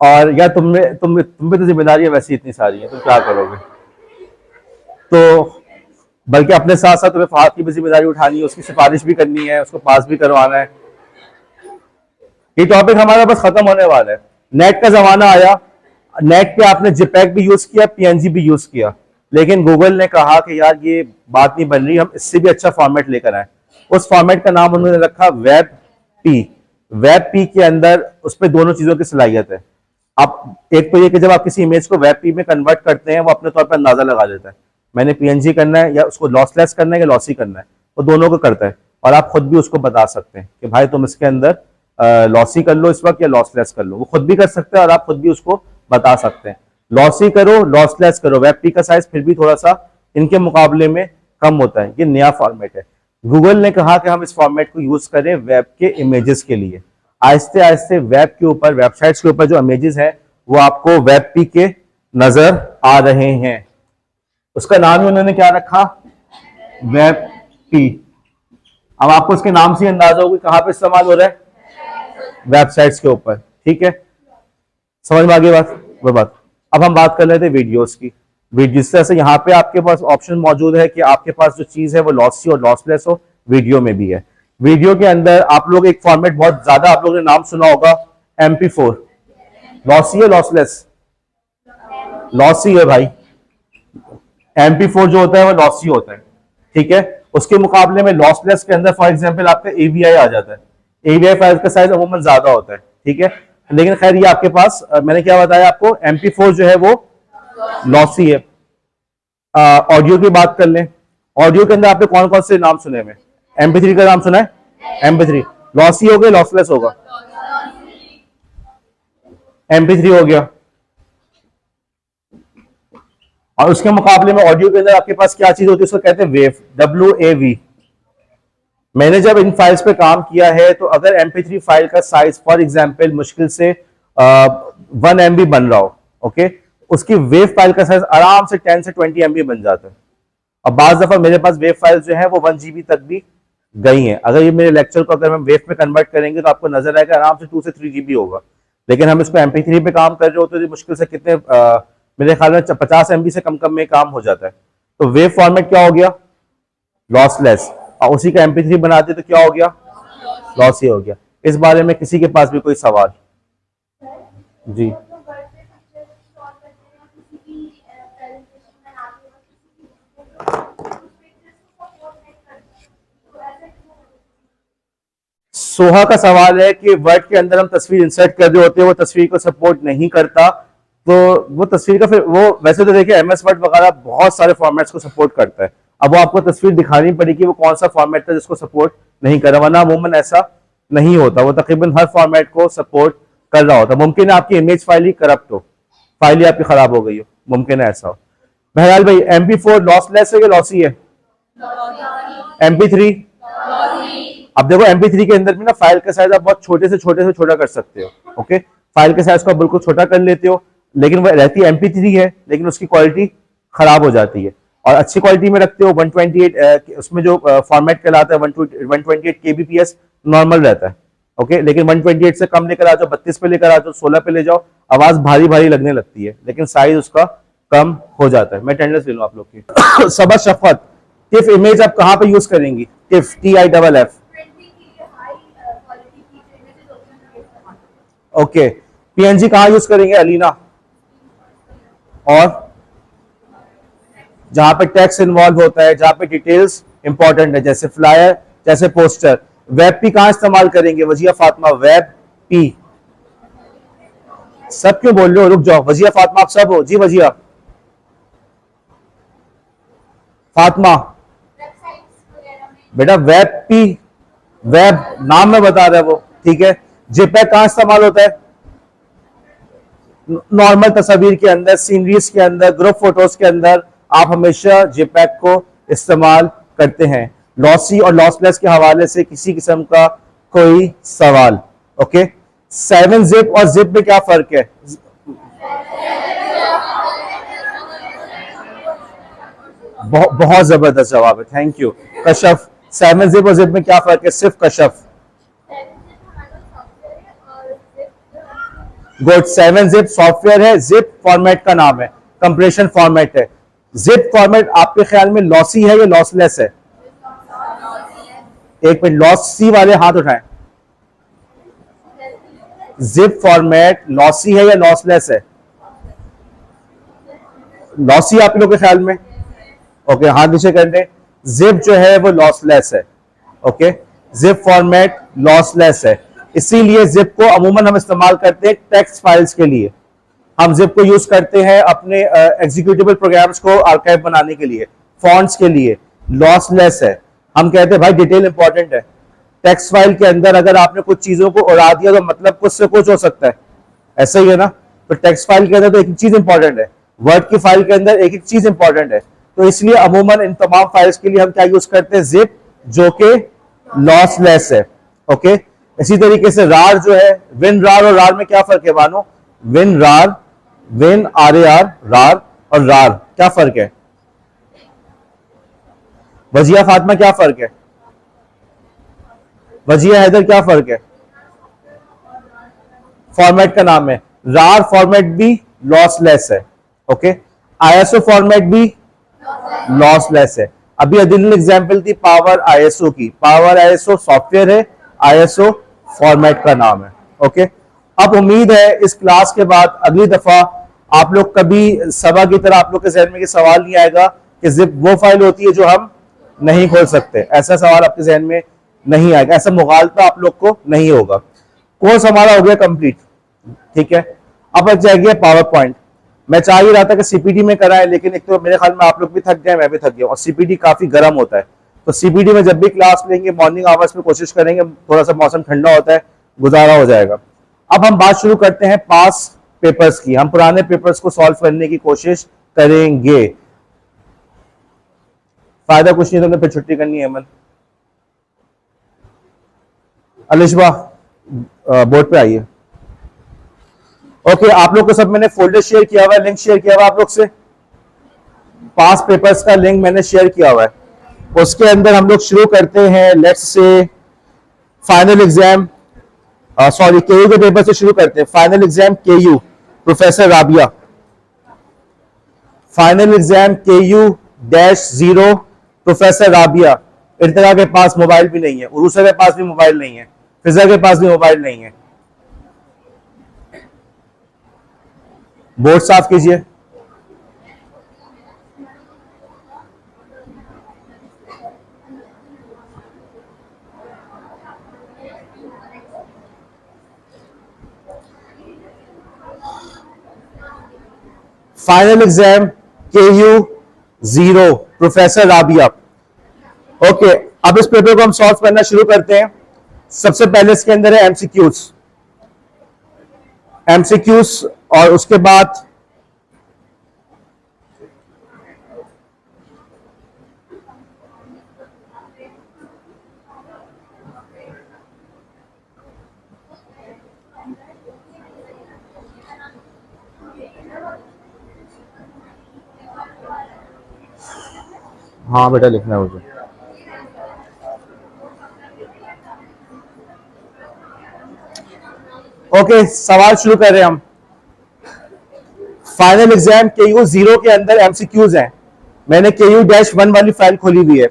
और या तुम पे तो जिम्मेदारियां वैसी इतनी सारी हैं, तुम क्या करोगे? तो बल्कि अपने साथ साथ तुम्हें फहद की भी जिम्मेदारी उठानी है, उसकी सिफारिश भी करनी है, उसको पास भी करवाना है। ये टॉपिक हमारा बस खत्म होने वाला है। नेट का जमाना आया, नेट पे आपने जिपैक भी यूज किया, पीएनजी भी यूज किया, लेकिन गूगल ने कहा कि यार ये बात नहीं बन रही, हम इससे भी अच्छा फॉर्मेट लेकर आए। उस फॉर्मेट का नाम उन्होंने रखा वेब पी। वेब पी के अंदर उस पर दोनों चीजों की सलाहियत है। आप एक तो ये कि जब आप किसी इमेज को वेब पी में कन्वर्ट करते हैं, वो अपने तौर पर अंदाजा लगा देता है मैंने पीएनजी करना है या उसको लॉसलेस करना है या लॉसी करना है, वो दोनों को करता है। और आप खुद भी उसको बता सकते हैं कि भाई तुम इसके अंदर लॉसी कर लो इस वक्त या लॉसलेस कर लो, वो खुद भी कर सकते हैं और आप खुद भी उसको बता सकते हैं। लॉसी करो, लॉसलेस करो। वेब पी का साइज फिर भी थोड़ा सा इनके मुकाबले में कम होता है, ये नया फॉर्मेट है। गूगल ने कहा कि हम इस फॉर्मेट को यूज करें वेब के इमेजेस के लिए। आहिस्ते आहिस्ते वेब के ऊपर, वेबसाइट्स के ऊपर जो इमेजेस हैं वो आपको वेब पी के नजर आ रहे हैं। उसका नाम ही उन्होंने क्या रखा? Web P. अब आपको उसके नाम से अंदाजा होगा कहां पे इस्तेमाल हो रहा है, वेबसाइट्स के ऊपर। ठीक है, समझ में आ गई बात? वो बात। अब हम बात कर रहे थे वीडियोस की। जिस तरह से यहाँ पे आपके पास ऑप्शन मौजूद है कि आपके पास जो चीज है वो लॉसी और लॉसलेस हो, वीडियो में भी है। वीडियो के अंदर आप लोग एक फॉर्मेट बहुत ज्यादा आप लोगों ने नाम सुना होगा, MP4। लॉसी है लॉसलेस? लॉसी है भाई। MP4 जो होता है वो लॉसी होता है। ठीक है, उसके मुकाबले में लॉसलेस के अंदर फॉर एग्जांपल आपका AVI आ जाता है। AVI फाइल का साइज अमूमन ज्यादा होता है। ठीक है, लेकिन खैर ये आपके पास मैंने क्या बताया आपको, MP4 जो है वो लॉसी है। ऑडियो की बात कर लें, ऑडियो के अंदर आपने कौन कौन से नाम सुने हैं? MP3 का नाम सुना है? MP3 लॉसी हो गया, लॉसलेस होगा? MP3 हो गया। और उसके मुकाबले में ऑडियो के अंदर आपके पास क्या चीज होती है, उसको कहते हैं वेव, WAV। मैंने जब इन फाइल्स पे काम किया है तो अगर MP3 फाइल का साइज फॉर एग्जांपल मुश्किल से 1 MB बन रहा हो, ओके, उसकी वेव फाइल का साइज आराम से 10 से 20 MB बन जाता है। और बाज दफा मेरे पास वेव फाइल जो है वो 1 GB तक भी गई हैं। अगर ये मेरे लेक्चर को अगर हम वेव में कन्वर्ट करेंगे तो आपको नजर आएगा आराम से 2 से 3 GB होगा। लेकिन हम इसको MP3 पे काम कर रहे होते हैं, मुश्किल से कितने मेरे ख्याल में 50 MB से कम में काम हो जाता है। तो वेव फॉर्मेट क्या हो गया? लॉसलेस। और उसी का MP3 बनाते तो क्या हो गया? लॉसी हो गया। इस बारे में किसी के पास भी कोई सवाल? जी सोहा का सवाल है कि वर्ड के अंदर हम तस्वीर इंसर्ट कर रहे होते हैं, वो तस्वीर को सपोर्ट नहीं करता, तो वो तस्वीर का फिर वो वैसे तो देखिए MS वर्ड वगैरह बहुत सारे फॉर्मेट्स को सपोर्ट करता है। अब वो आपको तस्वीर दिखानी पड़ेगी वो कौन सा फॉर्मेट था जिसको सपोर्ट नहीं कर रहा, वरना अमूमन ऐसा नहीं होता, वो तकरीबन हर फॉर्मेट को सपोर्ट कर रहा होता। मुमकिन है आपकी इमेज फाइल ही करप्ट हो, फाइल ही आपकी खराब हो गई हो, मुमकिन है ऐसा हो। बहरहाल भाई MP4 लॉसलेस है कि लॉसी है? MP3? अब देखो MP3 के अंदर भी ना फाइल का साइज आप बहुत छोटे से छोटा कर सकते हो। ओके, फाइल के साइज को आप बिल्कुल छोटा कर लेते हो, लेकिन वह रहती है MP3 है, लेकिन उसकी क्वालिटी खराब हो जाती है। और अच्छी क्वालिटी में रखते हो 128 उसमें जो फॉर्मेट कहलाता है 128 kbps नॉर्मल रहता है। ओके, लेकिन 128 से कम लेकर आ जाओ, 32 पे लेकर आ जाओ, 16 पे ले जाओ, आवाज भारी भारी लगने लगती है, लेकिन साइज उसका कम हो जाता है। मैं अटेंडेंस ले लूं आप लोग की। सबा शफकत, टिफ इमेज आप कहां पे यूज करेंगी? Tiff TIFF। ओके, PNG कहां यूज करेंगे? अलीना। और जहां पे टेक्स्ट इन्वॉल्व होता है, जहां पे डिटेल्स इंपॉर्टेंट है, जैसे फ्लायर, जैसे पोस्टर। वेब पी कहां इस्तेमाल करेंगे? Wajiha Fatima, web P. सब क्यों बोल रहे हो? रुक जाओ, वजिया फातिमा आप सब हो? जी वजिया फातिमा। बेटा वेब पी, वेब नाम में बता रहा है वो, ठीक है। जेपैग कहां इस्तेमाल होता है? नॉर्मल तस्वीर के अंदर, सीनरीज के अंदर, ग्रुप फोटोज के अंदर आप हमेशा JPEG को इस्तेमाल करते हैं। लॉसी और लॉसलेस के हवाले से किसी किस्म का कोई सवाल? ओके, 7-zip और जिप में क्या फर्क है? बहुत जबरदस्त जवाब है, थैंक यू कशफ। 7-zip और जिप में क्या फर्क है? सिर्फ कशफ। गुड, 7-zip सॉफ्टवेयर है, जिप फॉर्मेट का नाम है, कंप्रेशन फॉर्मेट है। जिप फॉर्मेट आपके ख्याल में लॉसी है या लॉसलेस है? एक मिनट, लॉसी वाले हाथ उठाएं। जिप फॉर्मेट लॉसी है या लॉसलेस है? लॉसी आप लोग के ख्याल में? ओके, हाथ नीचे कर दें। जिप जो है वो लॉसलेस है। ओके, जिप फॉर्मेट लॉसलेस है, इसीलिए जिप को अमूमन हम इस्तेमाल करते हैं टेक्स्ट फाइल्स के लिए। हम जिप को यूज करते हैं अपने एग्जीक्यूटिबल प्रोग्राम्स को आर्काइव बनाने के लिए, फॉन्ट्स के लिए। लॉसलेस है, हम कहते हैं भाई डिटेल इंपॉर्टेंट है। टेक्स्ट फाइल के अंदर अगर आपने कुछ चीजों को उड़ा दिया तो मतलब कुछ से कुछ हो सकता है, ऐसा ही है ना? तो टेक्स्ट फाइल के अंदर तो एक चीज इंपॉर्टेंट है, वर्ड की फाइल के अंदर एक चीज इंपॉर्टेंट है। तो इसलिए अमूमन इन तमाम फाइल्स के लिए हम क्या यूज करते हैं? जिप, जो कि लॉसलेस है। ओके, इसी तरीके से रार जो है, विन रार और रार में क्या फर्क है मानो? विन रार, विन RAR रार और रार, क्या फर्क है? वजिया फातिमा क्या फर्क है? वजिया हैदर क्या फर्क है? फॉर्मेट का नाम है। रार फॉर्मेट भी लॉसलेस है। ओके, ISO फॉर्मेट भी लॉसलेस है। अभी अदील एग्जांपल थी पावर ISO की। पावर ISO सॉफ्टवेयर है, ISO फॉर्मेट का नाम है। ओके, अब उम्मीद है इस क्लास के बाद अगली दफा आप लोग कभी सबा की तरह आप लोग के जहन में ये सवाल नहीं आएगा कि जिप वो फाइल होती है जो हम नहीं खोल सकते। ऐसा सवाल आपके जहन में नहीं आएगा, ऐसा मुगालता आप लोग को नहीं होगा। कोर्स हमारा हो गया कंप्लीट, ठीक है। अब बच जाएगी पावर पॉइंट। मैं चाह ही रहा था कि CPT में कराएं, लेकिन एक तो मेरे ख्याल में आप लोग भी थक गए, मैं भी थक गया, और CPT काफी गर्म होता है। तो CPT में जब भी क्लास लेंगे मॉर्निंग आवर्स में कोशिश करेंगे, थोड़ा सा मौसम ठंडा होता है, गुजारा हो जाएगा। अब हम बात शुरू करते हैं पास पेपर्स की। हम पुराने पेपर्स को सॉल्व करने की कोशिश करेंगे। फायदा कुछ नहीं, तुमने फिर छुट्टी करनी है। अमन, अलिशबा बोर्ड पे आइए। ओके, आप लोग को सब मैंने फोल्डर शेयर किया हुआ है, लिंक शेयर किया हुआ है आप लोग से। पास पेपर्स का लिंक मैंने शेयर किया हुआ है। उसके अंदर हम लोग शुरू करते हैं, let's say final exam, sorry KU के पेपर से शुरू करते हैं। Final exam KU professor Rabia, final exam KU-0 professor Rabia. Irtika के पास मोबाइल भी नहीं है, उरूसा के पास भी मोबाइल नहीं है, फिजा के पास भी मोबाइल नहीं है। बोर्ड साफ कीजिए। Final exam KU-0 professor Rabia. Okay, अब इस पेपर को हम सॉल्व करना शुरू करते हैं। सबसे पहले इसके अंदर है एमसीक्यूज और उसके बाद हाँ बेटा लिखना है मुझे। ओके, सवाल शुरू कर रहे हैं हम। फाइनल एग्जाम KU-0 के अंदर एमसीक्यूज हैं। मैंने KU-1 वाली फाइल खोली हुई है।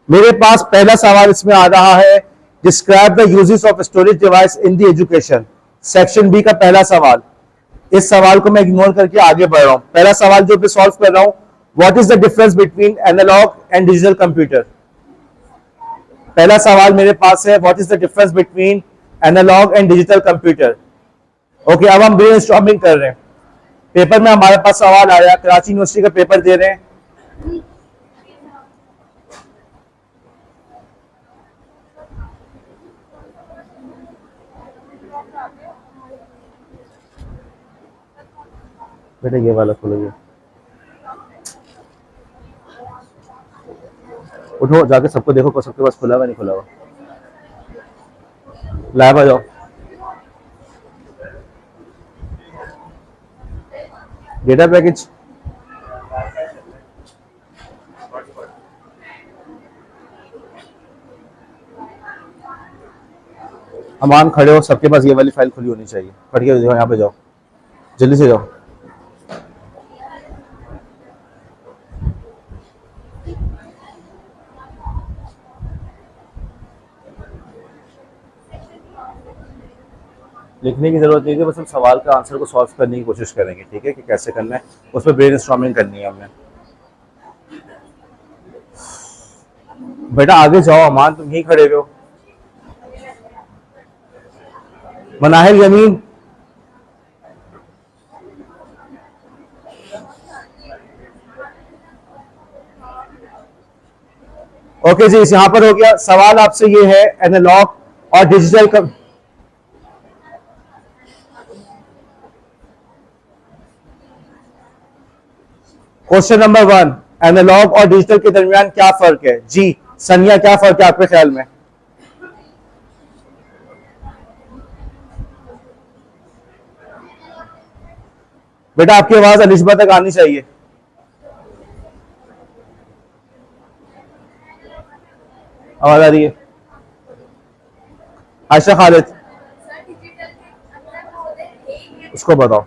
मेरे पास पहला सवाल इसमें आ रहा है, describe the uses of storage device in the education. Section B का पहला सवाल। इस सवाल को मैं इग्नोर करके आगे बढ़ रहा हूं। पहला सवाल जो मैं सॉल्व कर रहा हूं, what is the difference between analog and digital computer. पहला सवाल मेरे पास है, what is the difference between analog and digital computer. Okay, अब हम ब्रेनस्टॉर्मिंग कर रहे हैं। पेपर में हमारे पास सवाल आया, कराची यूनिवर्सिटी का पेपर दे रहे हैं। बेटा ये वाला खोलोगे, उठो जाके सबको देखो को सबके पास खुला हुआ नहीं खुला हुआ। लैब आ जाओ, डेटा पैकेज अमान खड़े हो, सबके पास ये वाली फाइल खुली होनी चाहिए। फट के यहाँ पे जाओ, जल्दी से जाओ। लिखने की जरूरत नहीं है, बस हम सवाल का आंसर को सॉल्व करने की कोशिश करेंगे, ठीक है, कि कैसे करना है, उस पर ब्रेन स्टॉर्मिंग करनी है हमने। बेटा आगे जाओ, अमान तुम यहीं खड़े हो। मनाहिल यमीन, ओके जी, यहां पर हो गया। सवाल आपसे ये है, एनालॉग और डिजिटल का क्वेश्चन नंबर 1, एनालॉग और डिजिटल के दरमियान क्या फर्क है? जी सनिया, क्या फर्क है आपके ख्याल में? बेटा आपकी आवाज अलिशबा तक आनी चाहिए। आवाज आ रही है? आयशा खालिद, उसको बताओ।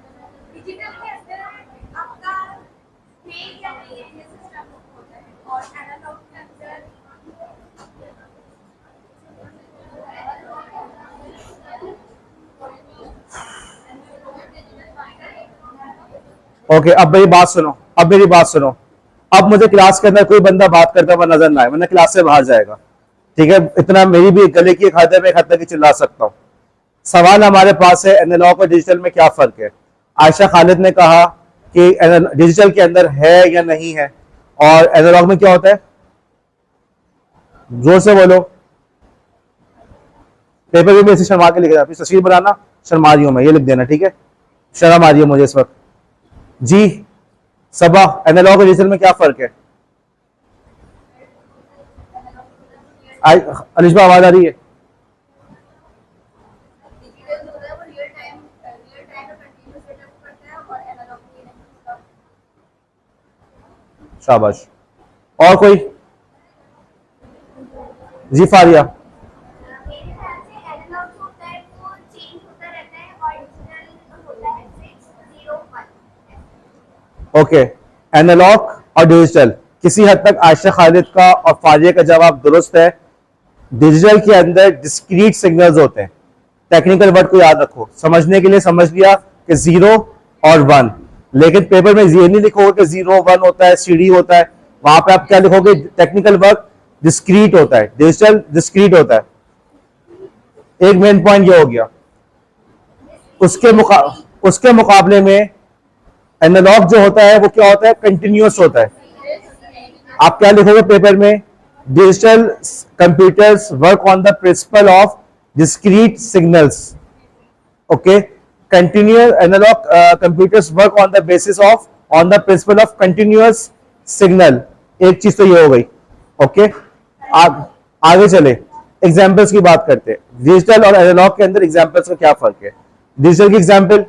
ओके, अब मेरी बात सुनो, अब मेरी बात सुनो। अब मुझे क्लास के अंदर कोई बंदा बात करता हुआ नजर ना आए, वरना क्लास से बाहर जाएगा, ठीक है? इतना मेरी भी गले की एक हद है, मैं एक हद तक ही चिल्ला सकता हूँ। सवाल हमारे पास है, एनालॉग और डिजिटल में क्या फर्क है? आयशा खालिद ने कहा कि डिजिटल के अंदर है या नहीं है, और एनालॉग में क्या होता है? जोर से बोलो। पेपर भी ऐसे शर्मा के लिख रहा है, तस्वीर बनाना, शर्मा रही हूं मैं, ये लिख देना, ठीक है? शर्म आ रही है मुझे इस वक्त। जी सबा, एनालॉग और डिजिटल में क्या फर्क है? अलिशबा आवाज आ रही है? शाबाश। और कोई? जी फारिया। ओके, एनालॉग और डिजिटल, किसी हद तक आयशा खालिद का और फारिया का जवाब दुरुस्त है। डिजिटल के अंदर डिस्क्रीट सिग्नल्स होते हैं। टेक्निकल वर्ड को याद रखो, समझने के लिए समझ लिया कि 0 और 1, लेकिन पेपर में ये नहीं लिखोगे कि 0 1 होता है, सीडी होता है। वहां पे आप क्या लिखोगे? टेक्निकल वर्ड डिस्क्रीट होता है, डिजिटल डिस्क्रीट होता है। एक मेन पॉइंट ये हो गया। उसके मुकाबले में एनालॉग जो होता है वो क्या होता है? कंटिन्यूअस होता है। आप क्या लिखोगे पेपर में? Digital computers work on the principle of discrete signals. Okay, continuous analog computers work on the basis of on the principle of continuous signal. एक चीज तो ये हो गई। ओके, आगे चले, एग्जाम्पल्स की बात करते हैं। डिजिटल और एनालॉग के अंदर एग्जाम्पल्स का क्या फर्क है? डिजिटल की एग्जाम्पल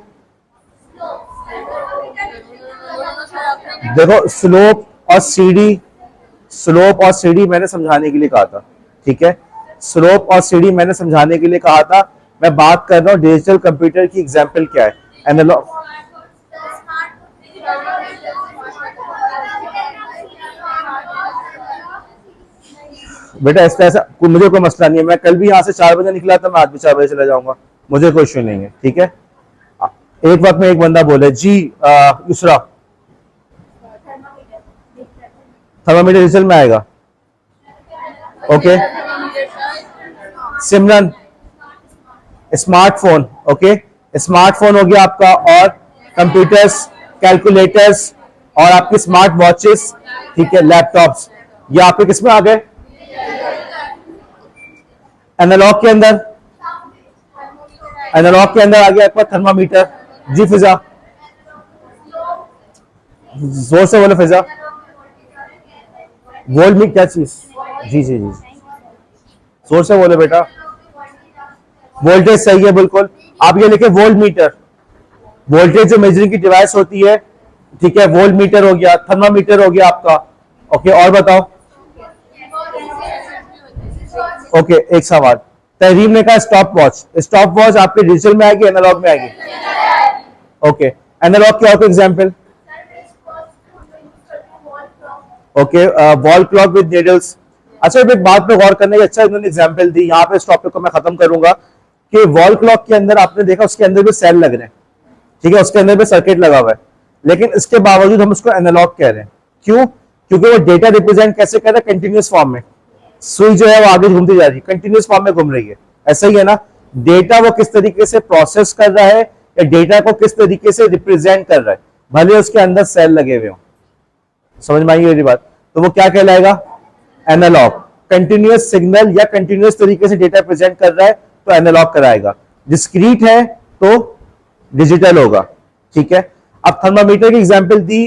देखो, स्लोप और सीडी, स्लोप और सीडी मैंने समझाने के लिए कहा था, ठीक है? स्लोप और सीडी मैंने समझाने के लिए कहा था। मैं बात कर रहा हूं डिजिटल कंप्यूटर की एग्जांपल क्या है? एनालॉग, बेटा इस तरह से मुझे कोई मसला नहीं है। मैं कल भी यहाँ से 4 बजे निकला था, मैं आज भी 4 बजे चला जाऊंगा, मुझे कोई इश्यू नहीं है, ठीक है? एक वक्त में एक बंदा बोले जी दूसरा थर्मामीटर डिजिटल में आएगा। ओके, सिमरन स्मार्टफोन। ओके, स्मार्टफोन हो गया आपका, और कंप्यूटर्स, कैलकुलेटर्स, और आपकी स्मार्ट वॉचेस, ठीक है, लैपटॉप्स, ये आपके किसमें आ गए? एनालॉग के अंदर, एनालॉग के अंदर आ गया आपका थर्मामीटर। जी फिजा, जोर से बोलो फिजा। वोल्ट में क्या चीज? जी जी जी, जोर से बोलो बेटा। वोल्टेज सही है बिल्कुल। आप ये लिखे वोल्ट मीटर, वोल्टेज जो मेजरिंग की डिवाइस होती है, ठीक है, वोल्ट मीटर हो गया, थर्मामीटर हो गया आपका। ओके, और बताओ। ओके, एक सवाल। तहरीम ने कहा स्टॉप वॉच। स्टॉप वॉच आपके डिजिटल में आएगी, एनालॉग में आएगी? ओके, एनालॉग क्या होता है example? Okay, wall clock with needles. अच्छा, एक बात पे गौर करने की, अच्छा इन्होंने एग्जाम्पल दी, यहाँ पे इस टॉपिक को मैं खत्म करूंगा कि वॉल क्लॉक के अंदर आपने देखा उसके अंदर भी सेल लग रहे हैं, ठीक है, उसके अंदर भी सर्किट लगा हुआ है, लेकिन इसके बावजूद हम उसको एनालॉग कह रहे हैं। क्यों? क्योंकि वो डेटा रिप्रेजेंट कैसे कर रहा है? कंटिन्यूस फॉर्म में। सुई जो है वो आगे घूमती जा रही है, कंटिन्यूस फॉर्म में घूम रही है, ऐसा ही है ना? डेटा वो किस तरीके से प्रोसेस कर रहा है या डेटा को किस तरीके से रिप्रेजेंट कर रहा है, भले उसके अंदर सेल लगे हुए हो। समझ में आई मेरी बात? तो वो क्या कहलाएगा? एनालॉग। कंटिन्यूस सिग्नल या कंटिन्यूस तरीके से डेटा प्रेजेंट कर रहा है तो एनालॉग कराएगा। डिस्क्रीट है तो डिजिटल होगा, ठीक है। अब थर्मामीटर की एग्जांपल दी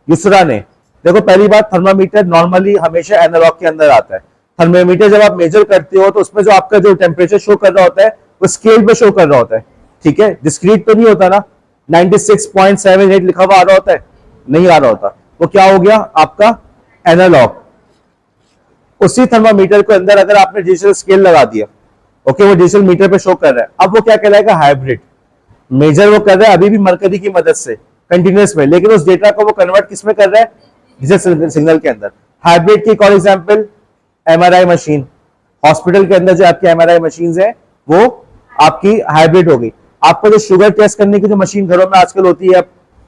युसरा ने। देखो, पहली बात, थर्मामीटर नॉर्मली हमेशा एनालॉग के अंदर आता है। थर्मामीटर जब आप मेजर करते हो तो उसमें जो आपका जो टेम्परेचर शो कर रहा होता है वो स्केल पे शो कर रहा होता है, ठीक है। डिस्क्रीट तो नहीं होता ना, 96.78 लिखा हुआ आ रहा होता है, नहीं आ रहा होता। वो क्या हो गया आपका? एनालॉग। उसी थर्मामीटर के अंदर अगर आपने डिजिटल स्केल लगा दिया, ओके, वो डिजिटल मीटर पे शो कर रहा है, अब वो क्या कहलाएगा? हाइब्रिड। मेजर वो कर रहा है अभी भी मरकरी की मदद से कंटिन्यूस में, लेकिन उस डेटा को वो कन्वर्ट किस में कर रहा है? डिजिटल सिग्नल के अंदर। हाइब्रिड की कौन एग्जांपल? MRI machine. हॉस्पिटल के अंदर जो आपकी एमआरआई मशीन है वो आपकी हाइब्रिड हो गई। आपको जो शुगर टेस्ट करने की जो मशीन घरों में आजकल होती है,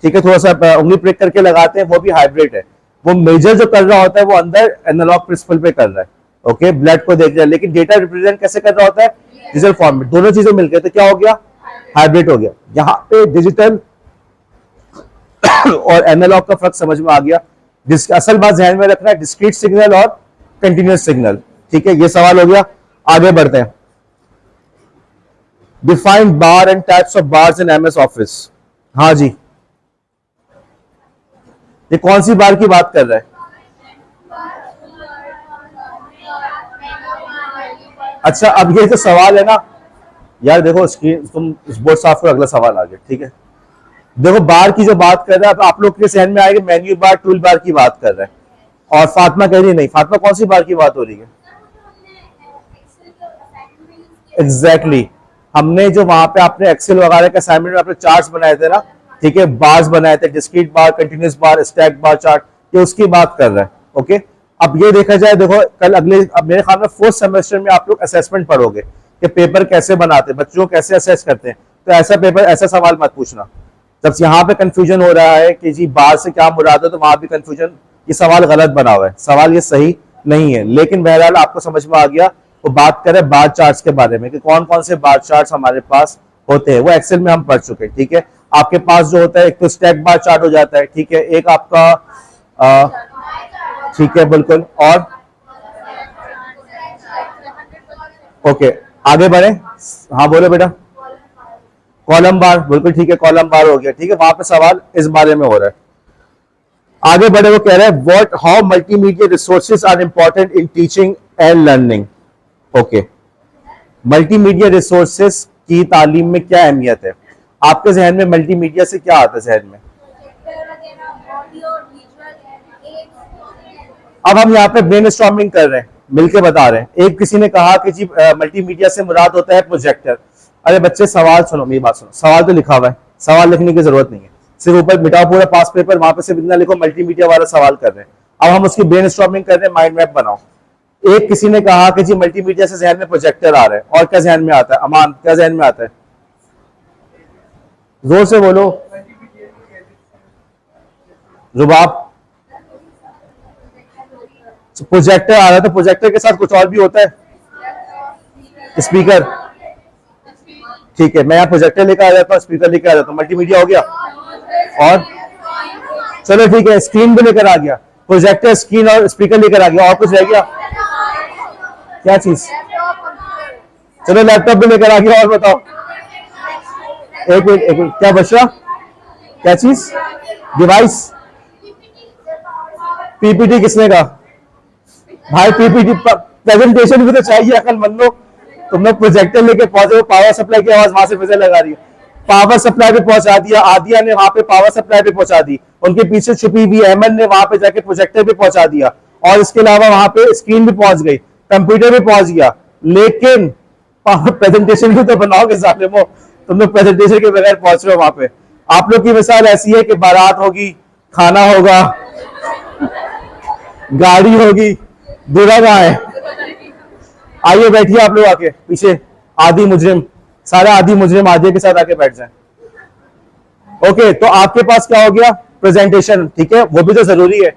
ठीक है, थोड़ा सा उंगली प्रिक करके लगाते हैं, वो भी हाइब्रिड है। वो मेजर जो कर रहा होता है वो अंदर एनालॉग प्रिंसिपल पे कर रहा है, ओके, ब्लड को देख रहा है, लेकिन डेटा रिप्रेजेंट कैसे कर रहा होता है? डिजिटल फॉर्म में। दोनों चीजें मिलकर तो क्या हो गया? हाइब्रिड हो गया। यहाँ पे डिजिटल और एनालॉग का फर्क समझ में आ गया। असल बात ध्यान में रखना है, डिस्क्रीट सिग्नल और कंटिन्यूस सिग्नल, ठीक है। ये सवाल हो गया, आगे बढ़ते हैं। Define bar and types of bars in MS office. हाँ जी, ये कौन सी बार की बात कर रहा है? अच्छा, अब ये जो सवाल है ना यार, देखो स्क्रीन, तुम बोर्ड साफ करो, अगला सवाल आ गया, ठीक है। देखो, बार की जो बात कर रहा है, आप लोग के सहन में आएगा मेन्यू बार, टूल बार की बात कर रहा है, और फातिमा कह रही नहीं। फातिमा, कौन सी बार की बात हो रही है? एग्जैक्टली हमने जो वहां पे आपने एक्सेल वगैरह के असाइनमेंट में आपने चार्ट्स बनाए थे ना, ठीक है, बार्स बनाए थे, डिस्क्रीट बार, कंटिन्यूस बार, स्टैक बार चार्ट, ये उसकी बात कर रहा है, ओके। अब ये देखा जाए, देखो कल अगले, अब मेरे ख्याल में 4th सेमेस्टर में आप लोग असेसमेंट पढ़ोगे कि पेपर कैसे बनाते हैं, बच्चों कैसे असेस करते हैं। तो ऐसा पेपर, ऐसा सवाल मत पूछना। जब यहाँ पे कंफ्यूजन हो रहा है कि जी बार से क्या मुराद है, तो वहां भी कंफ्यूजन, ये सवाल गलत बना हुआ है, सवाल ये सही नहीं है। लेकिन बहरहाल आपको समझ में आ गया। वो बात करें बार चार्ट्स के बारे में कि कौन कौन से बार चार्ट्स हमारे पास होते हैं, वो एक्सेल में हम पढ़ चुके हैं, ठीक है। आपके पास जो होता है, एक तो स्टैक बार चार्ट हो जाता है, ठीक है, एक आपका ठीक है बिल्कुल, और ओके, आगे बढ़े। हाँ बोलो बेटा। कॉलम बार, बिल्कुल ठीक है, कॉलम बार हो गया, ठीक है, वहां पे सवाल इस बारे में हो रहा है। आगे बढ़े, वो कह रहा है what how multimedia resources are important in teaching and learning. Okay, multimedia resources की तालीम में क्या अहमियत है? आपके जहन में मल्टीमीडिया से क्या आता है जहन में? अब हम यहाँ पे ब्रेनस्टॉर्मिंग कर रहे हैं, मिलके बता रहे हैं। एक किसी ने कहा कि जी मल्टीमीडिया से मुराद होता है प्रोजेक्टर। अरे बच्चे, सवाल सुनो, मेरी बात सुनो, सवाल तो लिखा हुआ है, सवाल लिखने की जरूरत नहीं है, सिर्फ ऊपर मिटाओ पूरा पास पेपर, वहां पे सिर्फ इतना लिखो मल्टीमीडिया वाला सवाल कर रहे हैं। अब हम उसकी ब्रेनस्टॉर्मिंग कर रहे हैं, माइंड मैप बनाओ। एक किसी ने कहा कि जी मल्टीमीडिया से जहन में प्रोजेक्टर आ रहा है, और क्या जहन में आता है? अमान, क्या जहन में आता है? जोर से बोलो। रुबाब, प्रोजेक्टर आ रहा है, तो प्रोजेक्टर के साथ कुछ और भी होता है, स्पीकर, ठीक है। मैं यहाँ प्रोजेक्टर लेकर आ जाता हूँ, स्पीकर लेकर आ जाता हूँ, मल्टीमीडिया हो गया। और चलो ठीक है, स्क्रीन भी लेकर आ गया, प्रोजेक्टर, स्क्रीन और स्पीकर लेकर आ गया, और कुछ रह गया? क्या चीज? चलो लैपटॉप भी लेकर आ गया, और बताओ। एक मिनट, क्या बच रहा? क्या चीज? डिवाइस, पीपीटी किसने कहा भाई? पीपीटी प्रेजेंटेशन भी तो चाहिए, अकल मान लो। तुम लोग प्रोजेक्टर लेके पहुंचे, पावर सप्लाई की आवाज वहां से फिर लगा रही है। पावर सप्लाई पे पहुंचा दिया, आदिया ने वहां पे पावर सप्लाई पे पहुंचा दी, उनके पीछे छुपी हुई अहमद ने वहां पे जाके प्रोजेक्टर पे पहुंचा दिया, और इसके अलावा वहां पे स्क्रीन भी पहुंच गई, कंप्यूटर भी पहुंच गया, लेकिन प्रेजेंटेशन भी तो बनाओगे जालिमो। तुम लोग प्रेजेंटेशन के बगैर पहुंच रहे हो वहां पे। आप लोग की मिसाल ऐसी है कि बारात होगी, खाना होगा, गाड़ी होगी, दूल्हा कहाँ है? आइए बैठिए आप लोग आके पीछे, आदि मुजरिम, सारे आदि मुजरिम आदिया के साथ आके बैठ जाएं। ओके, तो आपके पास क्या हो गया? प्रेजेंटेशन, ठीक है, वो भी तो जरूरी है।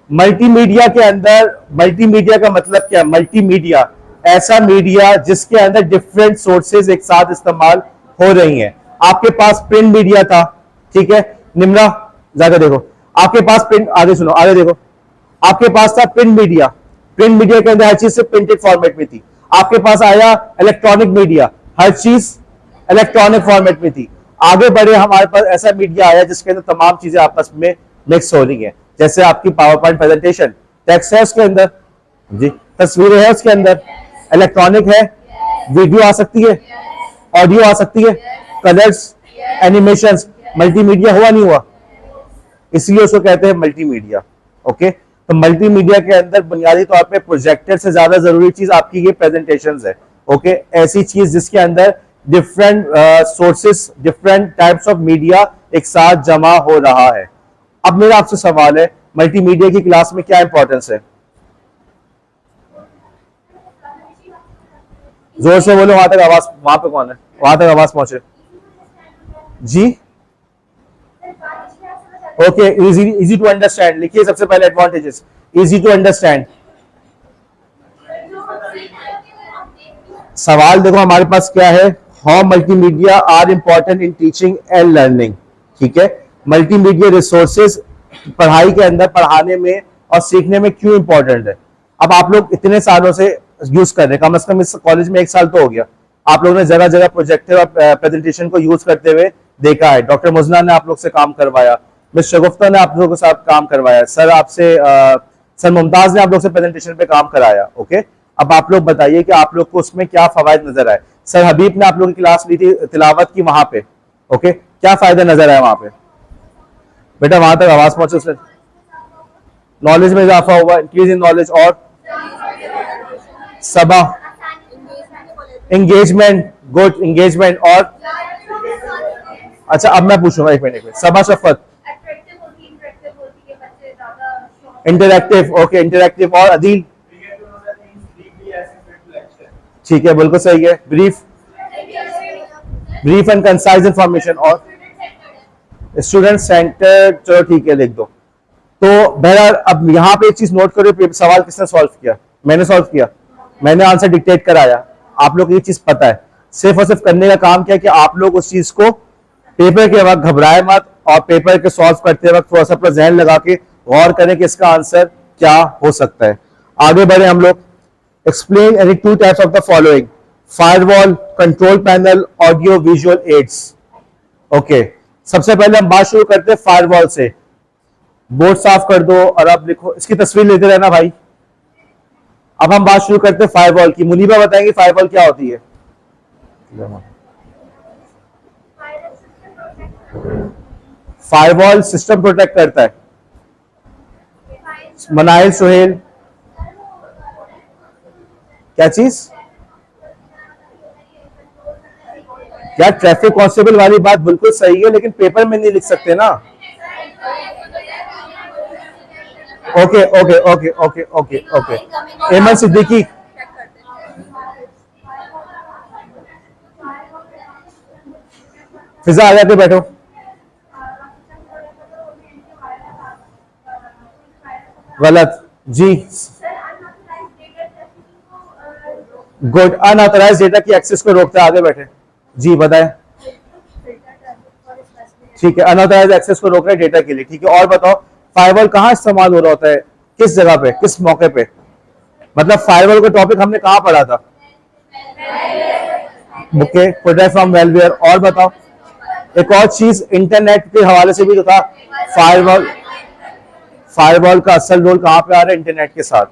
मल्टीमीडिया के अंदर, मल्टीमीडिया का मतलब क्या? मल्टीमीडिया ऐसा मीडिया जिसके अंदर डिफरेंट सोर्सेज एक साथ इस्तेमाल हो रही हैं। आपके पास प्रिंट मीडिया था, ठीक है, निम्रा जाकर देखो, आपके पास प्रिंट, आगे सुनो, आगे देखो, आपके पास था प्रिंट मीडिया, प्रिंट मीडिया के अंदर हर चीज से प्रिंटेड फॉर्मेट में थी। आपके पास आया इलेक्ट्रॉनिक मीडिया, हर चीज इलेक्ट्रॉनिक फॉर्मेट में थी। आगे बढ़े, हमारे पास ऐसा मीडिया आया जिसके अंदर तमाम चीजें आपस में मिक्स हो रही हैं, जैसे आपकी पावर पॉइंट प्रेजेंटेशन, टेक्स्ट है उसके अंदर जी, तस्वीरें है उसके अंदर, इलेक्ट्रॉनिक है, वीडियो आ सकती है, ऑडियो आ सकती है, कलर्स, एनिमेशंस, मल्टीमीडिया हुआ नहीं हुआ? इसलिए उसको कहते हैं मल्टीमीडिया। ओके, तो मल्टीमीडिया के अंदर बुनियादी तौर पे प्रोजेक्टर से ज्यादा जरूरी चीज आपकी ये प्रेजेंटेशंस है। ओके, ऐसी चीज जिसके अंदर different sources, different types of media एक साथ जमा हो रहा है। अब मेरा आपसे सवाल है, मल्टीमीडिया की क्लास में क्या इंपॉर्टेंस है? जोर से बोलो, वहां तक आवाज, वहां पे कौन है, वहां तक आवाज पहुंचे जी। ओके, इजी टू अंडरस्टैंड लिखिए सबसे पहले, एडवांटेजेस, इजी टू अंडरस्टैंड। सवाल देखो हमारे पास क्या है, how multimedia are important in teaching and learning. ठीक है, मल्टीमीडिया रिसोर्सेज पढ़ाई के अंदर, पढ़ाने में और सीखने में क्यों इंपॉर्टेंट है? अब आप लोग इतने सालों से यूज कर रहे हैं, कम से कम इस कॉलेज में 1 साल तो हो गया, आप लोगों ने जगह जगह प्रोजेक्टर और प्रेजेंटेशन को यूज करते हुए देखा है। डॉक्टर मुजना ने आप लोग से काम करवाया, मिस शगुफ्ता ने आप लोगों के साथ काम करवाया, सर आपसे सर मुमताज ने आप लोग से प्रेजेंटेशन पे काम कराया। ओके, अब आप लोग बताइए कि आप लोग को उसमें क्या फवायद नजर आए? सर हबीब ने आप लोगों की क्लास ली थी तिलावत की वहां पे, ओके, क्या फायदा नजर आया वहां पे? बेटा वहां तक आवाज पहुंचे, उससे नॉलेज में इजाफा हुआ, इंक्रीज इन नॉलेज, और सबा एंगेजमेंट, गुड एंगेजमेंट, और अच्छा अब मैं पूछूंगा, एक मिनट, सबा शफत इंटरैक्टिव, ओके इंटरैक्टिव, और अदील ठीक है, बिल्कुल सही है, brief, brief and concise information, और स्टूडेंट सेंटर, चलो ठीक है लिख दो। तो बहरहाल अब यहाँ पे एक चीज नोट करो, सवाल किसने सॉल्व किया? मैंने सॉल्व किया, मैंने आंसर डिक्टेट कराया। आप लोग को ये चीज पता है, सिर्फ और सिर्फ करने का काम क्या है कि आप लोग उस चीज को पेपर के वक्त घबराए मत, और पेपर के सॉल्व करते वक्त थोड़ा सा अपना जहन लगा के गौर करें कि इसका आंसर क्या हो सकता है। आगे बढ़े हम लोग, explain any 2 types of the following, firewall, control panel, audio visual aids. Okay, सबसे पहले हम बात शुरू करते हैं फायरवॉल से। बोर्ड साफ कर दो और अब लिखो, इसकी तस्वीर लेते रहना भाई। अब हम बात शुरू करते हैं फायरवॉल की। मुनीबा बताएंगे फायरवॉल क्या होती है? फायरवॉल सिस्टम प्रोटेक्ट करता है। मनाइल सुहेल, क्या चीज? क्या ट्रैफिक कांस्टेबल वाली बात बिल्कुल सही है, लेकिन पेपर में नहीं लिख सकते ना। Okay okay okay okay okay okay, एमन सिद्दीकी, फिजा आ जाके बैठो। गलत जी, गुड, अनऑथराइज्ड डेटा की एक्सेस को रोकता है। आगे बैठे जी, बताएं। ठीक है, अनऑथराइज्ड एक्सेस को रोक रहे हैं डेटा के लिए, ठीक है। और बताओ फायरवॉल कहाँ इस्तेमाल हो रहा होता है, किस जगह पे, किस मौके पे? मतलब फायरवॉल का टॉपिक हमने कहाँ पढ़ा था? Okay, protect from malware. और बताओ एक और चीज इंटरनेट के हवाले से भी जो था, फायरवॉल का असल रोल कहां पे आ रहा है? इंटरनेट के साथ।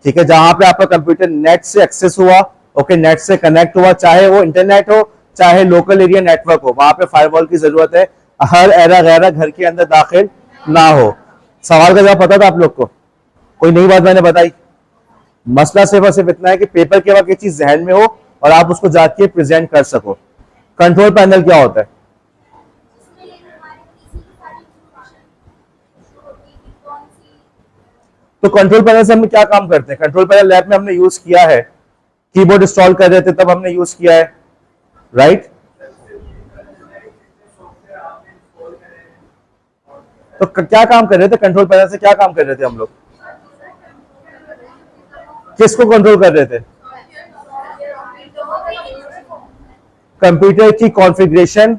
ठीक है, जहां पे आपका कंप्यूटर नेट से एक्सेस हुआ, ओके, नेट से कनेक्ट हुआ, चाहे वो इंटरनेट हो चाहे लोकल एरिया नेटवर्क हो, वहां पे फायरवॉल की जरूरत है। हर एरा गैरा घर के अंदर दाखिल ना हो। सवाल का जवाब पता था आप लोग को? कोई नई बात मैंने बताई? मसला सिर्फ और सिर्फ इतना है कि पेपर के वक्त ये चीज जहन में हो और आप उसको जाके प्रेजेंट कर सको। कंट्रोल पैनल क्या होता है? तो कंट्रोल पैनल से हम क्या काम करते हैं? कंट्रोल पैनल लैब में हमने यूज किया है, कीबोर्ड इंस्टॉल कर रहे थे तब हमने यूज किया है, राइट? तो क्या काम कर रहे थे कंट्रोल पैनल से? क्या काम कर रहे थे हम लोग? किसको कंट्रोल कर रहे थे? कंप्यूटर की कॉन्फ़िगरेशन,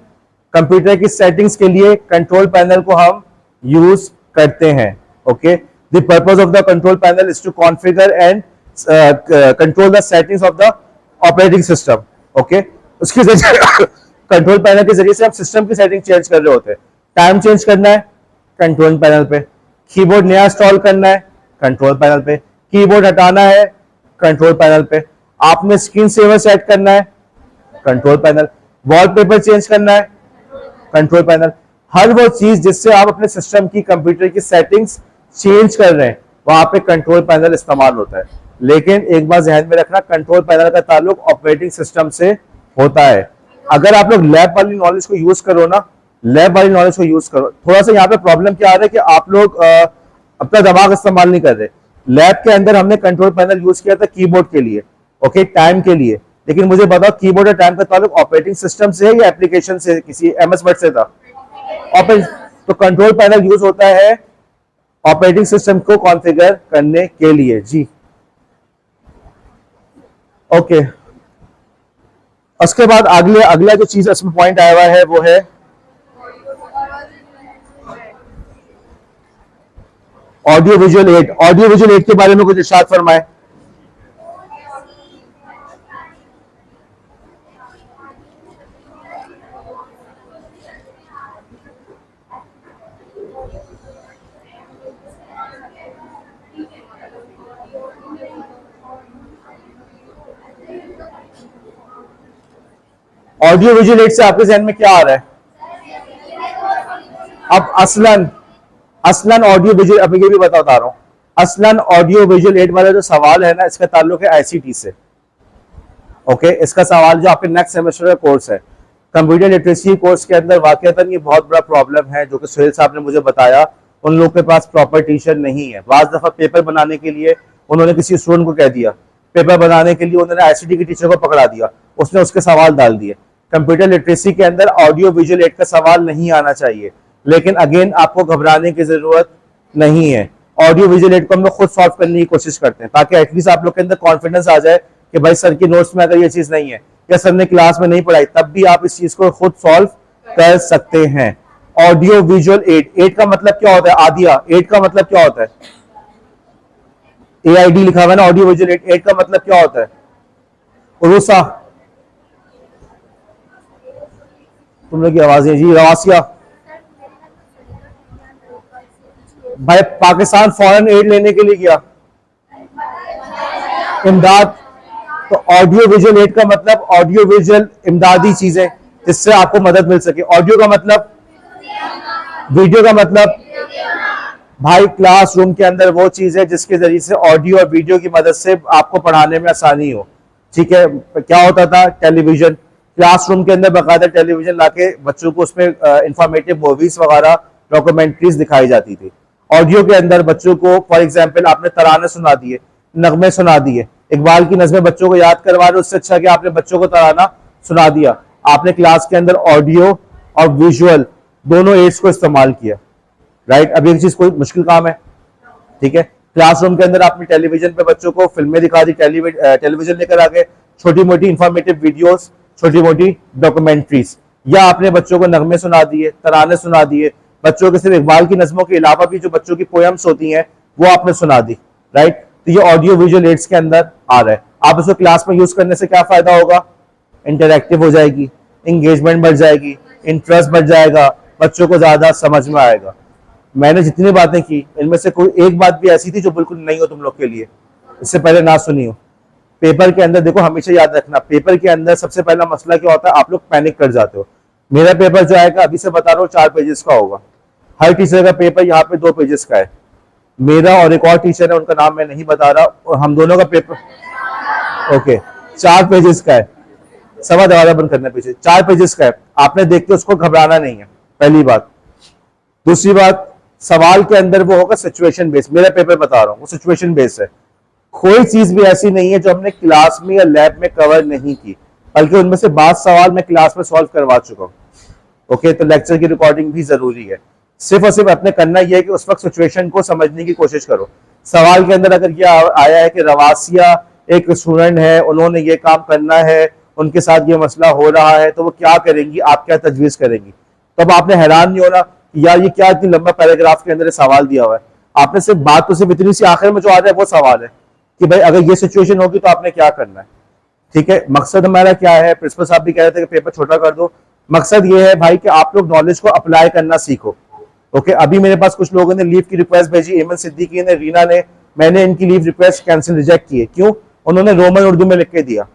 कंप्यूटर की सेटिंग्स के लिए कंट्रोल पैनल को हम यूज करते हैं। Okay, the purpose of the control panel is to configure and control the settings of the operating system. Okay, उसके जरिए कंट्रोल पैनल के जरिए से हम सिस्टम की सेटिंग चेंज कर रहे होते हैं। टाइम चेंज करना है कंट्रोल पैनल पे, कीबोर्ड नया इंस्टॉल करना है कंट्रोल पैनल पे, कीबोर्ड हटाना है कंट्रोल पैनल पे, आपने स्क्रीन सेवर सेट करना है कंट्रोल पैनल, वॉलपेपर चेंज करना है कंट्रोल पैनल। हर वो चीज जिससे आप अपने सिस्टम की, कंप्यूटर की सेटिंग्स चेंज कर रहे हैं, वहां पे कंट्रोल पैनल इस्तेमाल होता है। लेकिन एक बात ध्यान में रखना, कंट्रोल पैनल का ताल्लुक ऑपरेटिंग सिस्टम से होता है। अगर आप लोग लैब वाली नॉलेज को यूज करो ना, लैब वाली नॉलेज को यूज करो। थोड़ा सा यहाँ पे प्रॉब्लम क्या आ रहा है कि आप लोग अपना दिमाग इस्तेमाल नहीं कर रहे। लैब के अंदर हमने कंट्रोल पैनल यूज किया था कीबोर्ड के लिए, ओके, टाइम के लिए। लेकिन मुझे बताओ, कीबोर्ड और टाइम का ताल्लुक ऑपरेटिंग सिस्टम से है या एप्लीकेशन से, किसी एमएस वर्ड से था? तो कंट्रोल पैनल यूज होता है ऑपरेटिंग सिस्टम को कॉन्फ़िगर करने के लिए। जी, ओके। उसके बाद अगला जो चीज इसमें पॉइंट आया हुआ है वो है audio visual add. Audio visual add के बारे में कुछ इरशाद फरमाए। ऑडियो विजुअल एड से आपके जहन में क्या आ रहा है? अब असलन ऑडियो विजुअल, अब ये भी बता रहा हूं, असलन ऑडियो विजुअल एड वाला जो सवाल है ना, इसका ताल्लुक है आईसीटी से। ओके, इसका सवाल जो आपके नेक्स्ट सेमेस्टर का कोर्स है, कंप्यूटर लिटरेसी कोर्स के अंदर वाकईतन ये बहुत बड़ा प्रॉब्लम है, जो कि सुहेल साहब ने मुझे बताया। उन लोगों के पास प्रॉपर टीचर नहीं है। बाज दफा पेपर बनाने के लिए उन्होंने किसी स्टूडेंट को कह दिया, पेपर बनाने के लिए उन्होंने आईसीटी के टीचर को पकड़ा दिया, उसने उसके सवाल डाल दिए। कंप्यूटर लिटरेसी के अंदर ऑडियो विजुअल एड का सवाल नहीं आना चाहिए, लेकिन अगेन आपको घबराने की जरूरत नहीं है। ऑडियो विजुअल एड को हम लोग खुद सॉल्व करने की कोशिश करते हैं, ताकि एटलीस्ट आप लोग के अंदर कॉन्फिडेंस आ जाए कि भाई सर की नोट्स में अगर ये चीज नहीं है या सर ने क्लास में नहीं पढ़ाई, तब भी आप इस चीज को खुद सॉल्व कर सकते हैं। ऑडियो विजुअल एड, एड का मतलब क्या होता है? आदिया, एड का मतलब क्या होता है? AID लिखा हुआ है ना, ऑडियो विजुअल एड। एड का मतलब क्या होता है? उरुसा, तुम लोग की आवाज है जी। रवासिया, भाई पाकिस्तान फॉरेन एड लेने के लिए गया, इमदाद। तो ऑडियो विजुअल एड का मतलब ऑडियो विजुअल इमदादी चीजें जिससे आपको मदद मिल सके। ऑडियो का मतलब, वीडियो का मतलब भाई क्लासरूम के अंदर वो चीज है जिसके जरिए से ऑडियो और वीडियो की मदद से आपको पढ़ाने में आसानी हो। ठीक है, क्या होता था? टेलीविजन, क्लासरूम के अंदर बाकायदा टेलीविजन लाके बच्चों को उसमें इंफॉर्मेटिव मूवीज वगैरह, डॉक्यूमेंट्रीज दिखाई जाती थी। ऑडियो के अंदर बच्चों को फॉर एग्जाम्पल आपने तराने सुना दिए, नगमे सुना दिए, इकबाल की नज़में बच्चों को याद करवा रहे, उससे अच्छा कि आपने बच्चों को तराना सुना दिया। आपने क्लास के अंदर ऑडियो और विजुअल दोनों एड्स को इस्तेमाल किया, राइट? अब एक चीज कोई मुश्किल काम है? ठीक है, क्लासरूम के अंदर आपने टेलीविजन पे बच्चों को फिल्में दिखा दी, टेलीविजन लेकर आ गए, छोटी मोटी इंफॉर्मेटिव वीडियोस, छोटी मोटी डॉक्यूमेंट्रीज, या आपने बच्चों को नगमे सुना दिए, तराने सुना दिए, बच्चों के सिर्फ इकबाल की नज़मों के अलावा भी जो बच्चों की पोएम्स होती हैं वो आपने सुना दी, राइट? तो ये ऑडियो विजुअल एड्स के अंदर आ रहा है। आप इसको क्लास में यूज करने से क्या फायदा होगा? इंटरैक्टिव हो जाएगी, इंगेजमेंट बढ़ जाएगी, इंटरेस्ट बढ़ जाएगा, बच्चों को ज्यादा समझ में आएगा। मैंने जितनी बातें की इनमें से कोई एक बात भी ऐसी थी जो बिल्कुल नहीं हो तुम लोग के लिए, इससे पहले ना सुनी हो। पेपर के अंदर देखो, हमेशा याद रखना, पेपर के अंदर सबसे पहला मसला क्या होता है, आप लोग पैनिक कर जाते हो। मेरा पेपर जो आएगा अभी से बता रहा हूँ 4 पेजेस का होगा। हर टीचर का पेपर यहाँ पे 2 पेजेस का है। मेरा और एक और टीचर है, उनका नाम मैं नहीं बता रहा, और हम दोनों का पेपर ओके 4 पेजेस का है। सवा दरवाजा बंद करना पीछे, 4 पेजेस का है। आपने देख के उसको घबराना नहीं है, पहली बात। दूसरी बात, सवाल के अंदर वो होगा सिचुएशन बेस्ड। मेरा पेपर बता रहा हूँ वो सिचुएशन बेस्ड है। कोई चीज भी ऐसी नहीं है जो हमने क्लास में या लैब में कवर नहीं की, बल्कि उनमें से 12 सवाल मैं क्लास में सॉल्व करवा चुका हूँ। ओके, तो लेक्चर की रिकॉर्डिंग भी जरूरी है। सिर्फ और सिर्फ अपने करना यह है कि उस वक्त सिचुएशन को समझने की कोशिश करो। सवाल के अंदर अगर ये आया है कि रवासिया एक स्टूडेंट है, उन्होंने ये काम करना है, उनके साथ ये मसला हो रहा है, तो वो क्या करेंगी, आप क्या तजवीज करेंगी, तब आपने हैरान नहीं होना यार ये क्या इतनी लंबा पैराग्राफ के अंदर सवाल दिया हुआ है। आपने सिर्फ बात तो सिर्फ इतनी सी आखिर में जो आ रहा है वो सवाल है कि भाई अगर ये सिचुएशन होगी तो आपने क्या करना है। ठीक है, मकसद हमारा क्या है, प्रिंसिपल साहब भी कह रहे थे कि पेपर छोटा कर दो। मकसद ये है भाई कि आप लोग नॉलेज को अप्लाई करना सीखो। ओके, अभी मेरे पास कुछ लोगों ने लीव की रिक्वेस्ट भेजी, एमन सिद्दीकी ने, रीना ने, मैंने इनकी लीव रिक्वेस्ट कैंसिल रिजेक्ट की है। क्यों? उन्होंने रोमन उर्दू में लिख के दिया।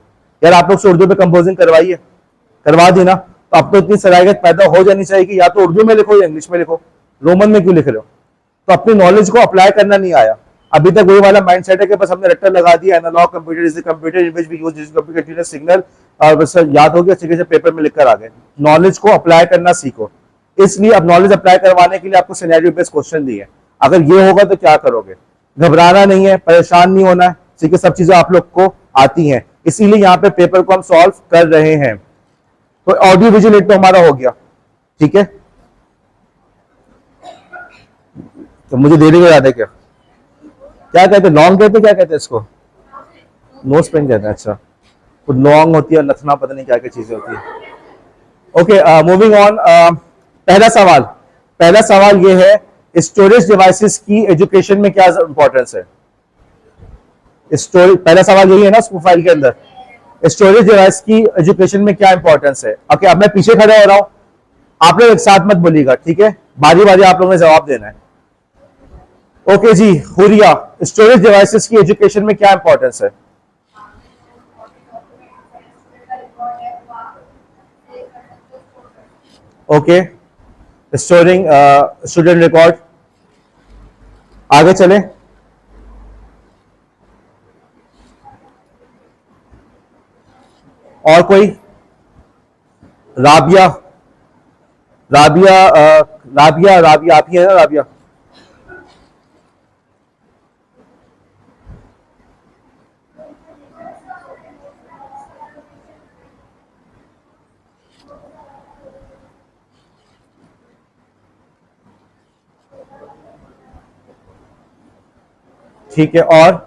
यार आप लोग से उर्दू में कंपोजिंग करवाइए, करवा दी ना, तो अब तो इतनी सलाहियत पैदा हो जानी चाहिए कि या तो उर्दू में लिखो या इंग्लिश में लिखो, रोमन में क्यों लिख रहे हो? तो अपनी नॉलेज को अप्लाई करना नहीं आया। अभी तक वही वाला माइंडसेट है कि बस हमने रट्टा लगा दिया, analogue computer is the computer in which we use digital computer signal, और बस याद हो गया, अच्छे से पेपर में लिखकर आ गए। नॉलेज को अप्लाई करना सीखो। इसलिए अब नॉलेज अप्लाई करवाने के लिए आपको सिनेरियो बेस्ड क्वेश्चन दिए। अगर ये होगा तो क्या करोगे? घबराना नहीं है, परेशान नहीं होना है, ठीक है, सब चीजें आप लोग को आती हैं। इसीलिए यहाँ पे पेपर को हम सॉल्व कर रहे हैं। तो ऑडियो विजुअल एड तो हमारा हो गया, ठीक है। तो मुझे देरी को याद है क्या कहते हैं, लॉन्ग कहते, क्या कहते हैं इसको, नोज पेन कहते हैं। अच्छा, तो लॉन्ग होती है, नथना, पता नहीं क्या क्या चीजें होती है। Okay, moving on. पहला सवाल ये है, स्टोरेज डिवाइसेस की एजुकेशन में क्या इंपॉर्टेंस है? पहला सवाल यही है ना उस फाइल के अंदर, स्टोरेज डिवाइस की एजुकेशन में क्या इंपॉर्टेंस है। ओके, अब मैं पीछे खड़ा हो रहा हूं, आप लोग एक साथ मत बोलिएगा, ठीक है, बारी बारी आप लोगों ने जवाब देना है। ओके जी, हुरिया, स्टोरेज डिवाइसेस की एजुकेशन में क्या इंपॉर्टेंस है? Okay, storing student record. आगे चलें। और कोई? राबिया, राबिया, राबिया, राबिया आप ही है ना? राबिया, ठीक है। और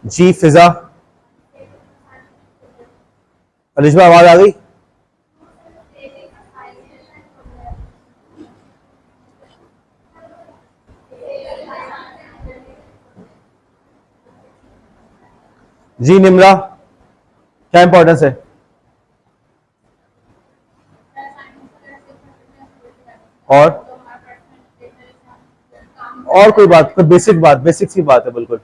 जी फिजा, अलिशा आवाज आ गई? जी निमरा, क्या इंपॉर्टेंस है? और कोई बात, कोई बेसिक बात, बेसिक सी बात है बिल्कुल।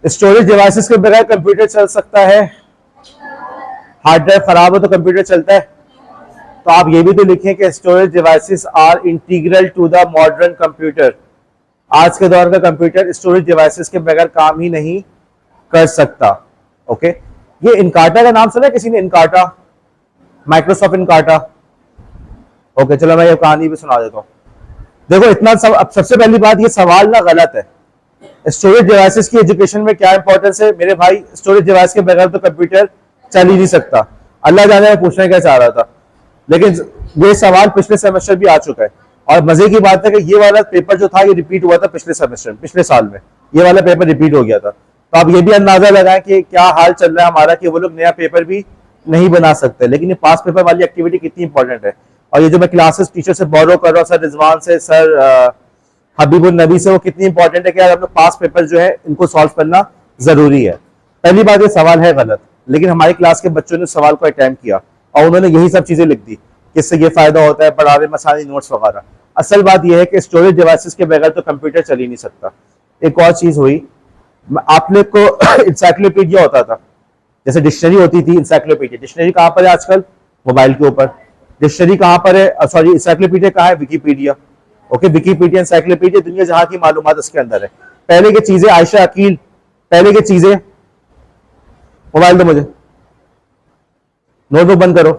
स्टोरेज डिवाइसेस के बगैर कंप्यूटर चल सकता है? हार्ड ड्राइव खराब हो तो कंप्यूटर चलता है? तो आप ये भी तो लिखें कि storage devices are integral to the modern computer. आज के दौर का कंप्यूटर स्टोरेज डिवाइसेस के बगैर काम ही नहीं कर सकता। ओके, ये इनकाटा का नाम सुना किसी ने? इनकाटा, माइक्रोसॉफ्ट इनकाटा। ओके, चलो मैं ये कहानी भी सुना देता हूँ। देखो इतना सब, अब सबसे पहली बात, ये सवाल ना गलत है। स्टोरेज डिवाइसेस की एजुकेशन में क्या इंपॉर्टेंस है? मेरे भाई, स्टोरेज डिवाइस के बगैर तो कंप्यूटर चल ही नहीं सकता। अल्लाह जाने में पूछने क्या चाह रहा था, लेकिन ये सवाल पिछले सेमेस्टर भी आ चुका है। और मजे की बात है कि ये वाला पेपर जो था ये रिपीट हुआ था पिछले सेमेस्टर, पिछले साल में ये वाला पेपर रिपीट हो गया था। तो आप ये भी अंदाजा लगाएं कि क्या हाल चल रहा है हमारा, कि वो लोग नया पेपर भी नहीं बना सकते। लेकिन ये पास पेपर वाली एक्टिविटी कितनी इंपॉर्टेंट है। और ये जो मैं क्लासेस टीचर से बोरो कर रहा हूँ, सर रिजवान से, सर हबीबुल नबी से, वो कितनी इंपॉर्टेंट है कि यार हम लोग पास पेपर जो है इनको सॉल्व करना जरूरी है। पहली बात, ये सवाल है गलत, लेकिन हमारी क्लास के बच्चों ने सवाल को अटेम्प्ट किया और उन्होंने यही सब चीजें लिख दी कि इससे ये फायदा होता है, पढ़ावे में आसानी, नोट्स वगैरह। असल बात यह है कि स्टोरेज डिवाइसेस के बगैर तो कंप्यूटर चल ही नहीं सकता। एक और चीज हुई, आप लोग को इंसाइक्लोपीडिया होता था, जैसे डिक्शनरी होती थी, इंसाइक्लोपीडिया। डिक्शनरी कहां पर है आजकल? मोबाइल के ऊपर। डिक्शनरी कहां पर है, सॉरी इंसाइक्लोपीडिया कहां है? विकीपीडिया। ओके, विकीपीडिया, इंसाइक्लोपीडिया, दुनिया जहां की मालूमात उसके अंदर है। पहले की चीजें, आयशा अकील, पहले की चीजें, मोबाइल दो मुझे, नोटबुक बंद करो।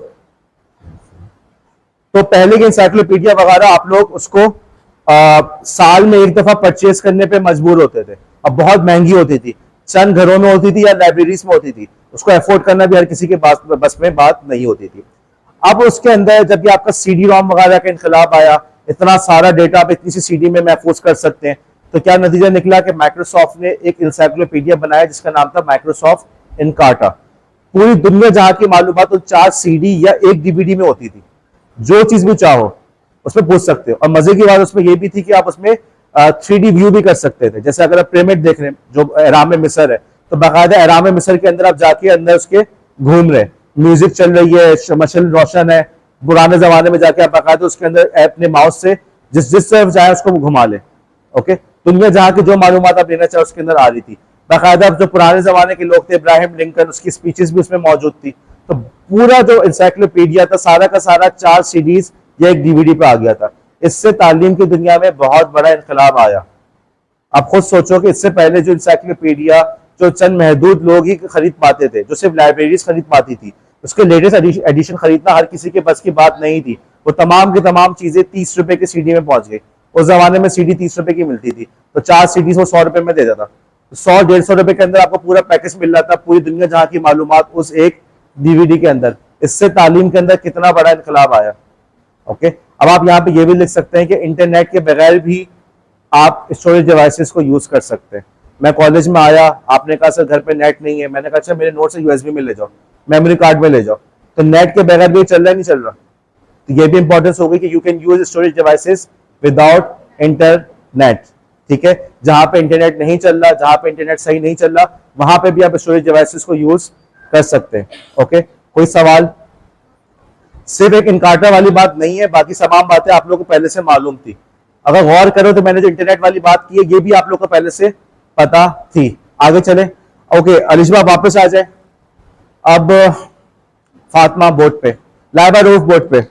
तो पहले की इंसाइक्लोपीडिया वगैरह आप लोग उसको साल में एक दफा परचेज करने पे मजबूर होते थे। अब बहुत महंगी होती थी, चंद घरों में होती थी या लाइब्रेरीज में होती थी, उसको अफोर्ड करना भी हर किसी के बस में बात नहीं होती थी। अब उसके अंदर जब भी आपका सीडी रोम वगैरह का इनकलाब आया, इतना सारा डेटा आप इतनी सी सीडी में महफूज कर सकते हैं, तो क्या नतीजा निकला कि माइक्रोसॉफ्ट ने एक इंसाइक्लोपीडिया बनाया जिसका नाम था माइक्रोसॉफ्ट इनकार्टा। पूरी दुनिया जहां की मालूमात तो 4 सीडी या 1 डीवीडी में होती थी, जो चीज भी चाहो उसमें पूछ सकते हो। और मजे की बात उसमें यह भी थी कि आप उसमें 3D व्यू भी कर सकते थे। जैसे अगर आप पिरामिड देख रहे हैं जो एहराम मिस्र है, तो बाकायदा एहराम मिस्र के अंदर आप जाके अंदर उसके घूम रहे, म्यूजिक चल रही है, मशल रोशन है, पुराने जमाने में जाके आप बाकायदा उसके अंदर अपने माउस से जिस तरफ चाहे उसको घुमा ले। ओके, दुनिया जहां की जो मालूमात आप लेना चाहे उसके अंदर आ रही थी। बाकायदा जो पुराने जमाने के लोग थे, इब्राहिम लिंकन, उसकी स्पीचेस भी उसमें मौजूद थी। तो पूरा जो इंसाइक्लोपीडिया था सारा का सारा 4 सीडीज या 1 डीवीडी पे आ गया था। इससे तालीम की दुनिया में बहुत बड़ा इनकलाब आया। आप खुद सोचो कि इससे पहले जो इंसाइक्लोपीडिया जो चंद महदूद लोग ही खरीद पाते थे, जो सिर्फ लाइब्रेरीज खरीद पाती थी, उसके लेटेस्ट एडिशन खरीदना हर किसी के बस की बात नहीं थी। वो तमाम की तमाम चीजें 30 रुपए की सीडी में पहुंच गई। उस जमाने में सीडी 30 रुपए की मिलती थी, तो 4 सीडी वो 100 रुपए में देता था। 100-150 रुपए के अंदर आपको पूरा पैकेज मिल रहा था, पूरी दुनिया जहां की मालूमात उस एक डीवीडी के अंदर। इससे तालीम के अंदर कितना बड़ा इनकलाब आया। ओके, अब आप यहाँ पे ये भी लिख सकते हैं कि इंटरनेट के बगैर भी आप स्टोरेज डिवाइसेस को यूज कर सकते हैं। मैं कॉलेज में आया, आपने कहा सर घर पे नेट नहीं है, मैंने कहा अच्छा मेरे नोट से यूएसबी में ले जाओ, मेमोरी कार्ड में ले जाओ। तो नेट के बगैर भी चल रहा है, नहीं चल रहा? तो ये भी इंपॉर्टेंस होगी कि you can use storage devices without internet. ठीक है, जहां पे इंटरनेट नहीं चल रहा, जहां पे इंटरनेट सही नहीं चल रहा, वहां पे भी आप स्टोरेज डिवाइसेस को यूज कर सकते हैं। ओके, कोई सवाल? सिर्फ एक इनकार्टा वाली बात नहीं है, बाकी तमाम बातें आप लोगों को पहले से मालूम थी। अगर गौर करो तो मैंने जो इंटरनेट वाली बात की है ये भी आप लोग को पहले से पता थी। आगे चले। ओके, अलिशबा वापस आ जाए। अब फातिमा बोर्ड पे, लाइबा रूफ बोर्ड पे।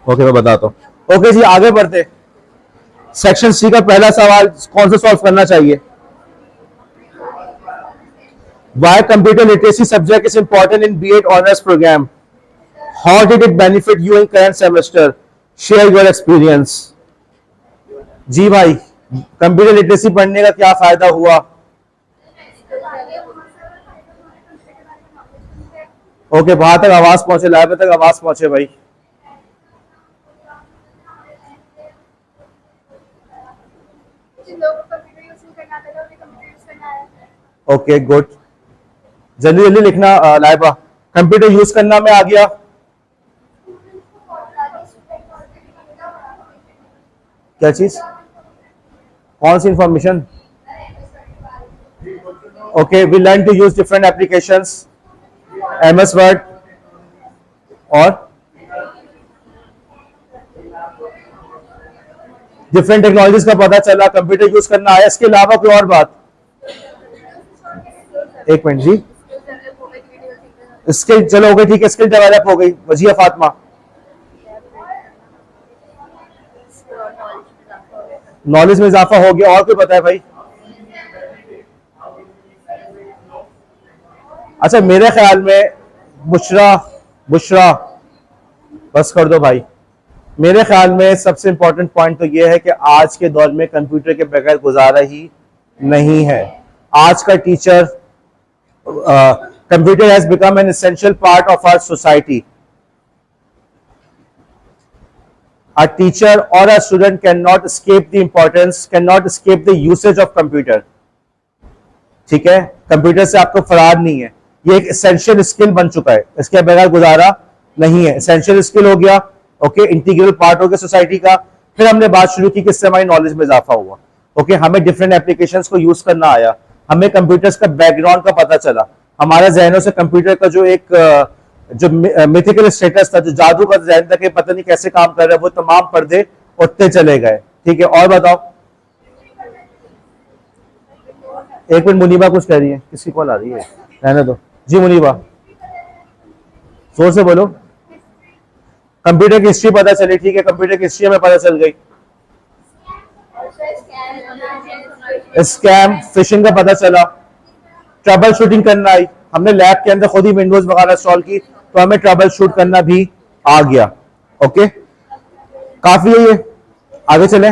ओके, मैं बताता हूँ। ओके जी, आगे बढ़ते। सेक्शन सी का पहला सवाल कौन सा सॉल्व करना चाहिए? Why computer literacy subject is important in B.Ed honors program? How did it benefit you in current semester? Share your experience. जी भाई, कंप्यूटर लिटरेसी पढ़ने का क्या फायदा हुआ? ओके, वहां तक आवाज पहुंचे, लाइव तक आवाज पहुंचे भाई। Okay, good. जल्दी जल्दी लिखना लाइबा। कंप्यूटर यूज करना में आ गया। क्या चीज? कौन सी information? Okay, we learn to use different applications, MS Word और डिफरेंट टेक्नोलॉजीज का पता चला, कंप्यूटर यूज करना आया। इसके अलावा कोई और बात? एक मिनट जी, स्किल, चलो हो गई, ठीक है, स्किल डेवलप हो गई। वजिया फातिमा, नॉलेज में इजाफा हो गया। और कोई पता है भाई? अच्छा, मेरे ख्याल में बुशरा, बुशरा बस कर दो भाई। मेरे ख्याल में सबसे इंपॉर्टेंट पॉइंट तो यह है कि आज के दौर में कंप्यूटर के बगैर गुजारा ही नहीं है। आज का teacher, computer has become an essential part of our society. A teacher or a student cannot escape the importance, cannot escape the usage of computer. ठीक है, कंप्यूटर से आपको फरार नहीं है। ये एक एसेंशियल स्किल बन चुका है, इसके बगैर गुजारा नहीं है। एसेंशियल स्किल हो गया, ओके, इंटीग्रल पार्ट हो गया सोसाइटी का। फिर हमने बात शुरू की किससे हमारी नॉलेज में इजाफा हुआ, ओके, हमें डिफरेंट एप्लीकेशंस को यूज करना आया, हमें कंप्यूटर्स का बैकग्राउंड का पता चला, हमारा जहनों से कंप्यूटर का जो एक जो मिथिकल स्टेटस था, जो जादू का जहन था कि पता नहीं कैसे काम कर रहा है, वो तमाम पर्दे उठते चले गए। ठीक है, और बताओ, एक मिनट, मुनीबा कुछ कह रही है, किसकी कॉल आ रही है, रहने दो जी। मुनीबा जोर से बोलो। कंप्यूटर की हिस्ट्री पता चली, ठीक है, कंप्यूटर की हिस्ट्री हमें पता चल गई। स्कैम फिशिंग का पता चला, ट्रबल शूटिंग करना आई, हमने लैब के अंदर खुद ही विंडोज वगैरह इंस्टॉल की तो हमें ट्रबल शूट करना भी आ गया। ओके, काफी है ये, आगे चलें।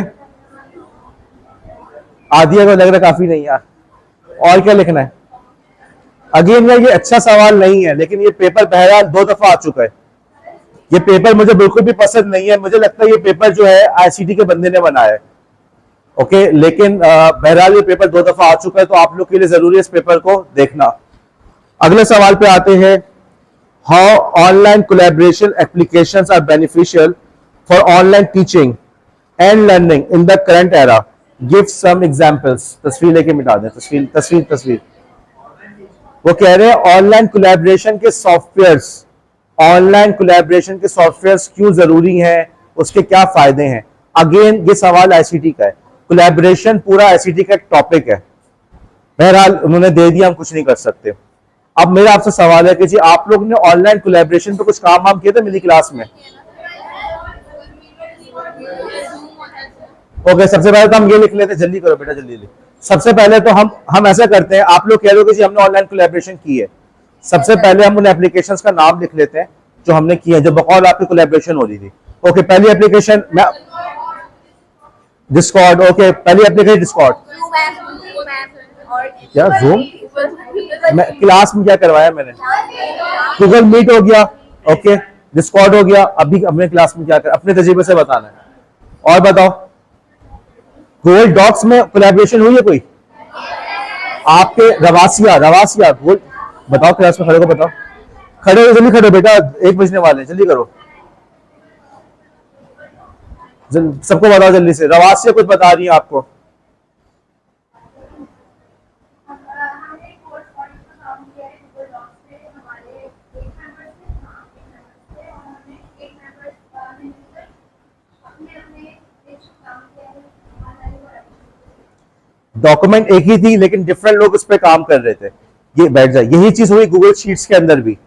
आदिया को लग रहा काफी नहीं यार, और क्या लिखना है? अगेन यार ये अच्छा सवाल नहीं है, लेकिन ये पेपर बहरहाल 2 दफा आ चुका है। ये पेपर मुझे बिल्कुल भी पसंद नहीं है, मुझे लगता है ये पेपर जो है आईसीटी के बंदे ने बनाया है। ओके, लेकिन बहरहाल ये पेपर 2 दफा आ चुका है, तो आप लोग के लिए जरूरी है इस पेपर को देखना। अगले सवाल पे आते हैं, how online collaboration applications are beneficial for online teaching and learning in the current era, give some examples. तस्वीर लेके मिटा दें, तस्वीर। वो कह रहे हैं ऑनलाइन कोलैबोरेशन के सॉफ्टवेयर्स क्यों जरूरी हैं, उसके क्या फायदे हैं। अगेन ये सवाल आईसीटी का है, कोलैबोरेशन पूरा आईसीटी का एक टॉपिक है, बहरहाल उन्होंने दे दिया, हम कुछ नहीं कर सकते। अब मेरा आपसे सवाल है कि जी आप लोग ने ऑनलाइन कोलैबोरेशन पे कुछ काम वाम किए थे मिली क्लास में? ओके, सबसे पहले तो हम ये लिख लेते, जल्दी करो बेटा, जल्दी। सबसे पहले तो हम ऐसा करते हैं, आप लोग कह रहे हो कि जी हमने ऑनलाइन कोलैबोरेशन की है, सबसे पहले हम उन एप्लीकेशंस का नाम लिख लेते हैं जो हमने की है, जो बकौल आपकी कोलैबोरेशन हो रही थी। ओके, पहली एप्लीकेशन डिस्कॉर्ड। ओके, पहली एप्लीकेशन डिस्कॉर्ड। क्या जूम? मैं क्लास में क्या करवाया मैंने? गूगल मीट हो गया, ओके, डिस्कॉर्ड हो गया। अभी अपने क्लास में क्या कर, अपने तजुर्बे से बताना है। और बताओ, गूगल डॉक्स में कोलैबोरेशन हुई है कोई आपके? रवासिया बताओ, क्लास में खड़े को बताओ, खड़े हो, जल्दी खड़े बेटा, 1 बजने वाले, जल्दी करो, सबको बताओ जल्दी से। रवासिया कुछ बता रही है आपको? डॉक्यूमेंट एक ही थी लेकिन डिफरेंट लोग उस पर काम कर रहे थे। ये बैठ जाए, यही चीज हुई गूगल शीट्स के अंदर भी।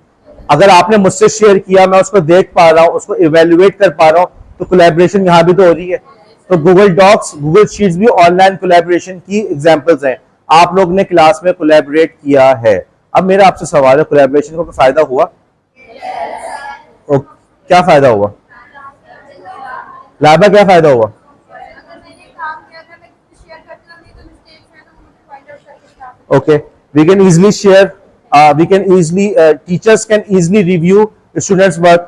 अगर आपने मुझसे शेयर किया, मैं उसको देख पा रहा हूं, उसको इवेल्युएट कर पा रहा हूं, तो कोलैबोरेशन यहां भी तो हो रही है। तो गूगल डॉक्स, गूगल शीट्स भी ऑनलाइन कोलैबोरेशन की एग्जांपल्स हैं। आप लोग ने क्लास में कोलैबोरेट किया है। अब मेरा आपसे सवाल है, कोलैबोरेशन को फायदा हुआ? क्या फायदा हुआ? लाइबा क्या फायदा हुआ? Okay, we can easily share, teachers can easily review students work।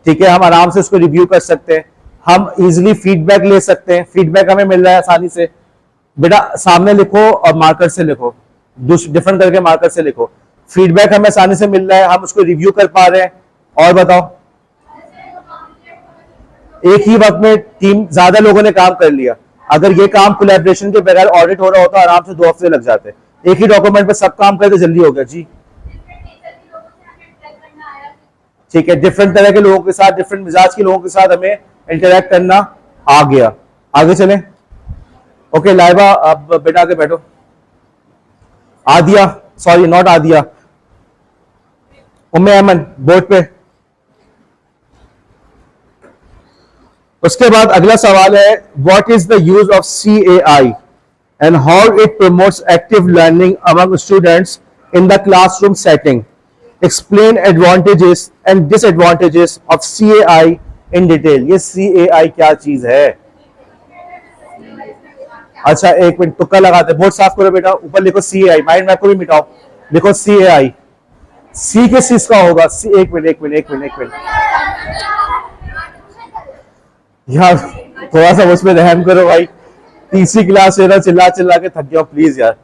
ठीक है, हम आराम से उसको रिव्यू कर सकते हैं, हम इजीली फीडबैक ले सकते हैं, फीडबैक हमें मिल रहा है आसानी से। बेटा सामने लिखो और मार्कर से लिखो, डिफरेंट करके मार्कर से लिखो। फीडबैक हमें आसानी से मिल रहा है, हम उसको रिव्यू कर पा रहे हैं। और बताओ, एक ही वक्त में टीम ज्यादा लोगों ने काम कर लिया। अगर ये काम कोलैबोरेशन के बगैर ऑडिट हो रहा होता, आराम से 2 हफ्ते लग जाते। एक ही डॉक्यूमेंट पे सब काम करते, जल्दी हो गया जी। ठीक है, डिफरेंट तरह के लोगों के साथ, डिफरेंट मिजाज के लोगों के साथ हमें इंटरेक्ट करना आ गया। आगे चलें। ओके लाइबा, अब बेटा आगे बैठो। Adiya, sorry not Adiya, Umme Aman board पे। उसके बाद अगला सवाल है, what is the use of CAI and how it promotes active learning among students in the classroom setting. Explain advantages and disadvantages of CAI in detail. ये CAI क्या चीज है? अच्छा एक मिनट, तुक्का लगाते, बोर्ड साफ करो बेटा, ऊपर लिखो CAI, माइंड मैप को भी मिटाओ, लिखो CAI। C किस चीज का होगा? एक मिनट यार, थोड़ा सा उसमें रहम करो भाई, तीसरी क्लास है ना, चिल्ला चिल्ला के थक गया प्लीज यार।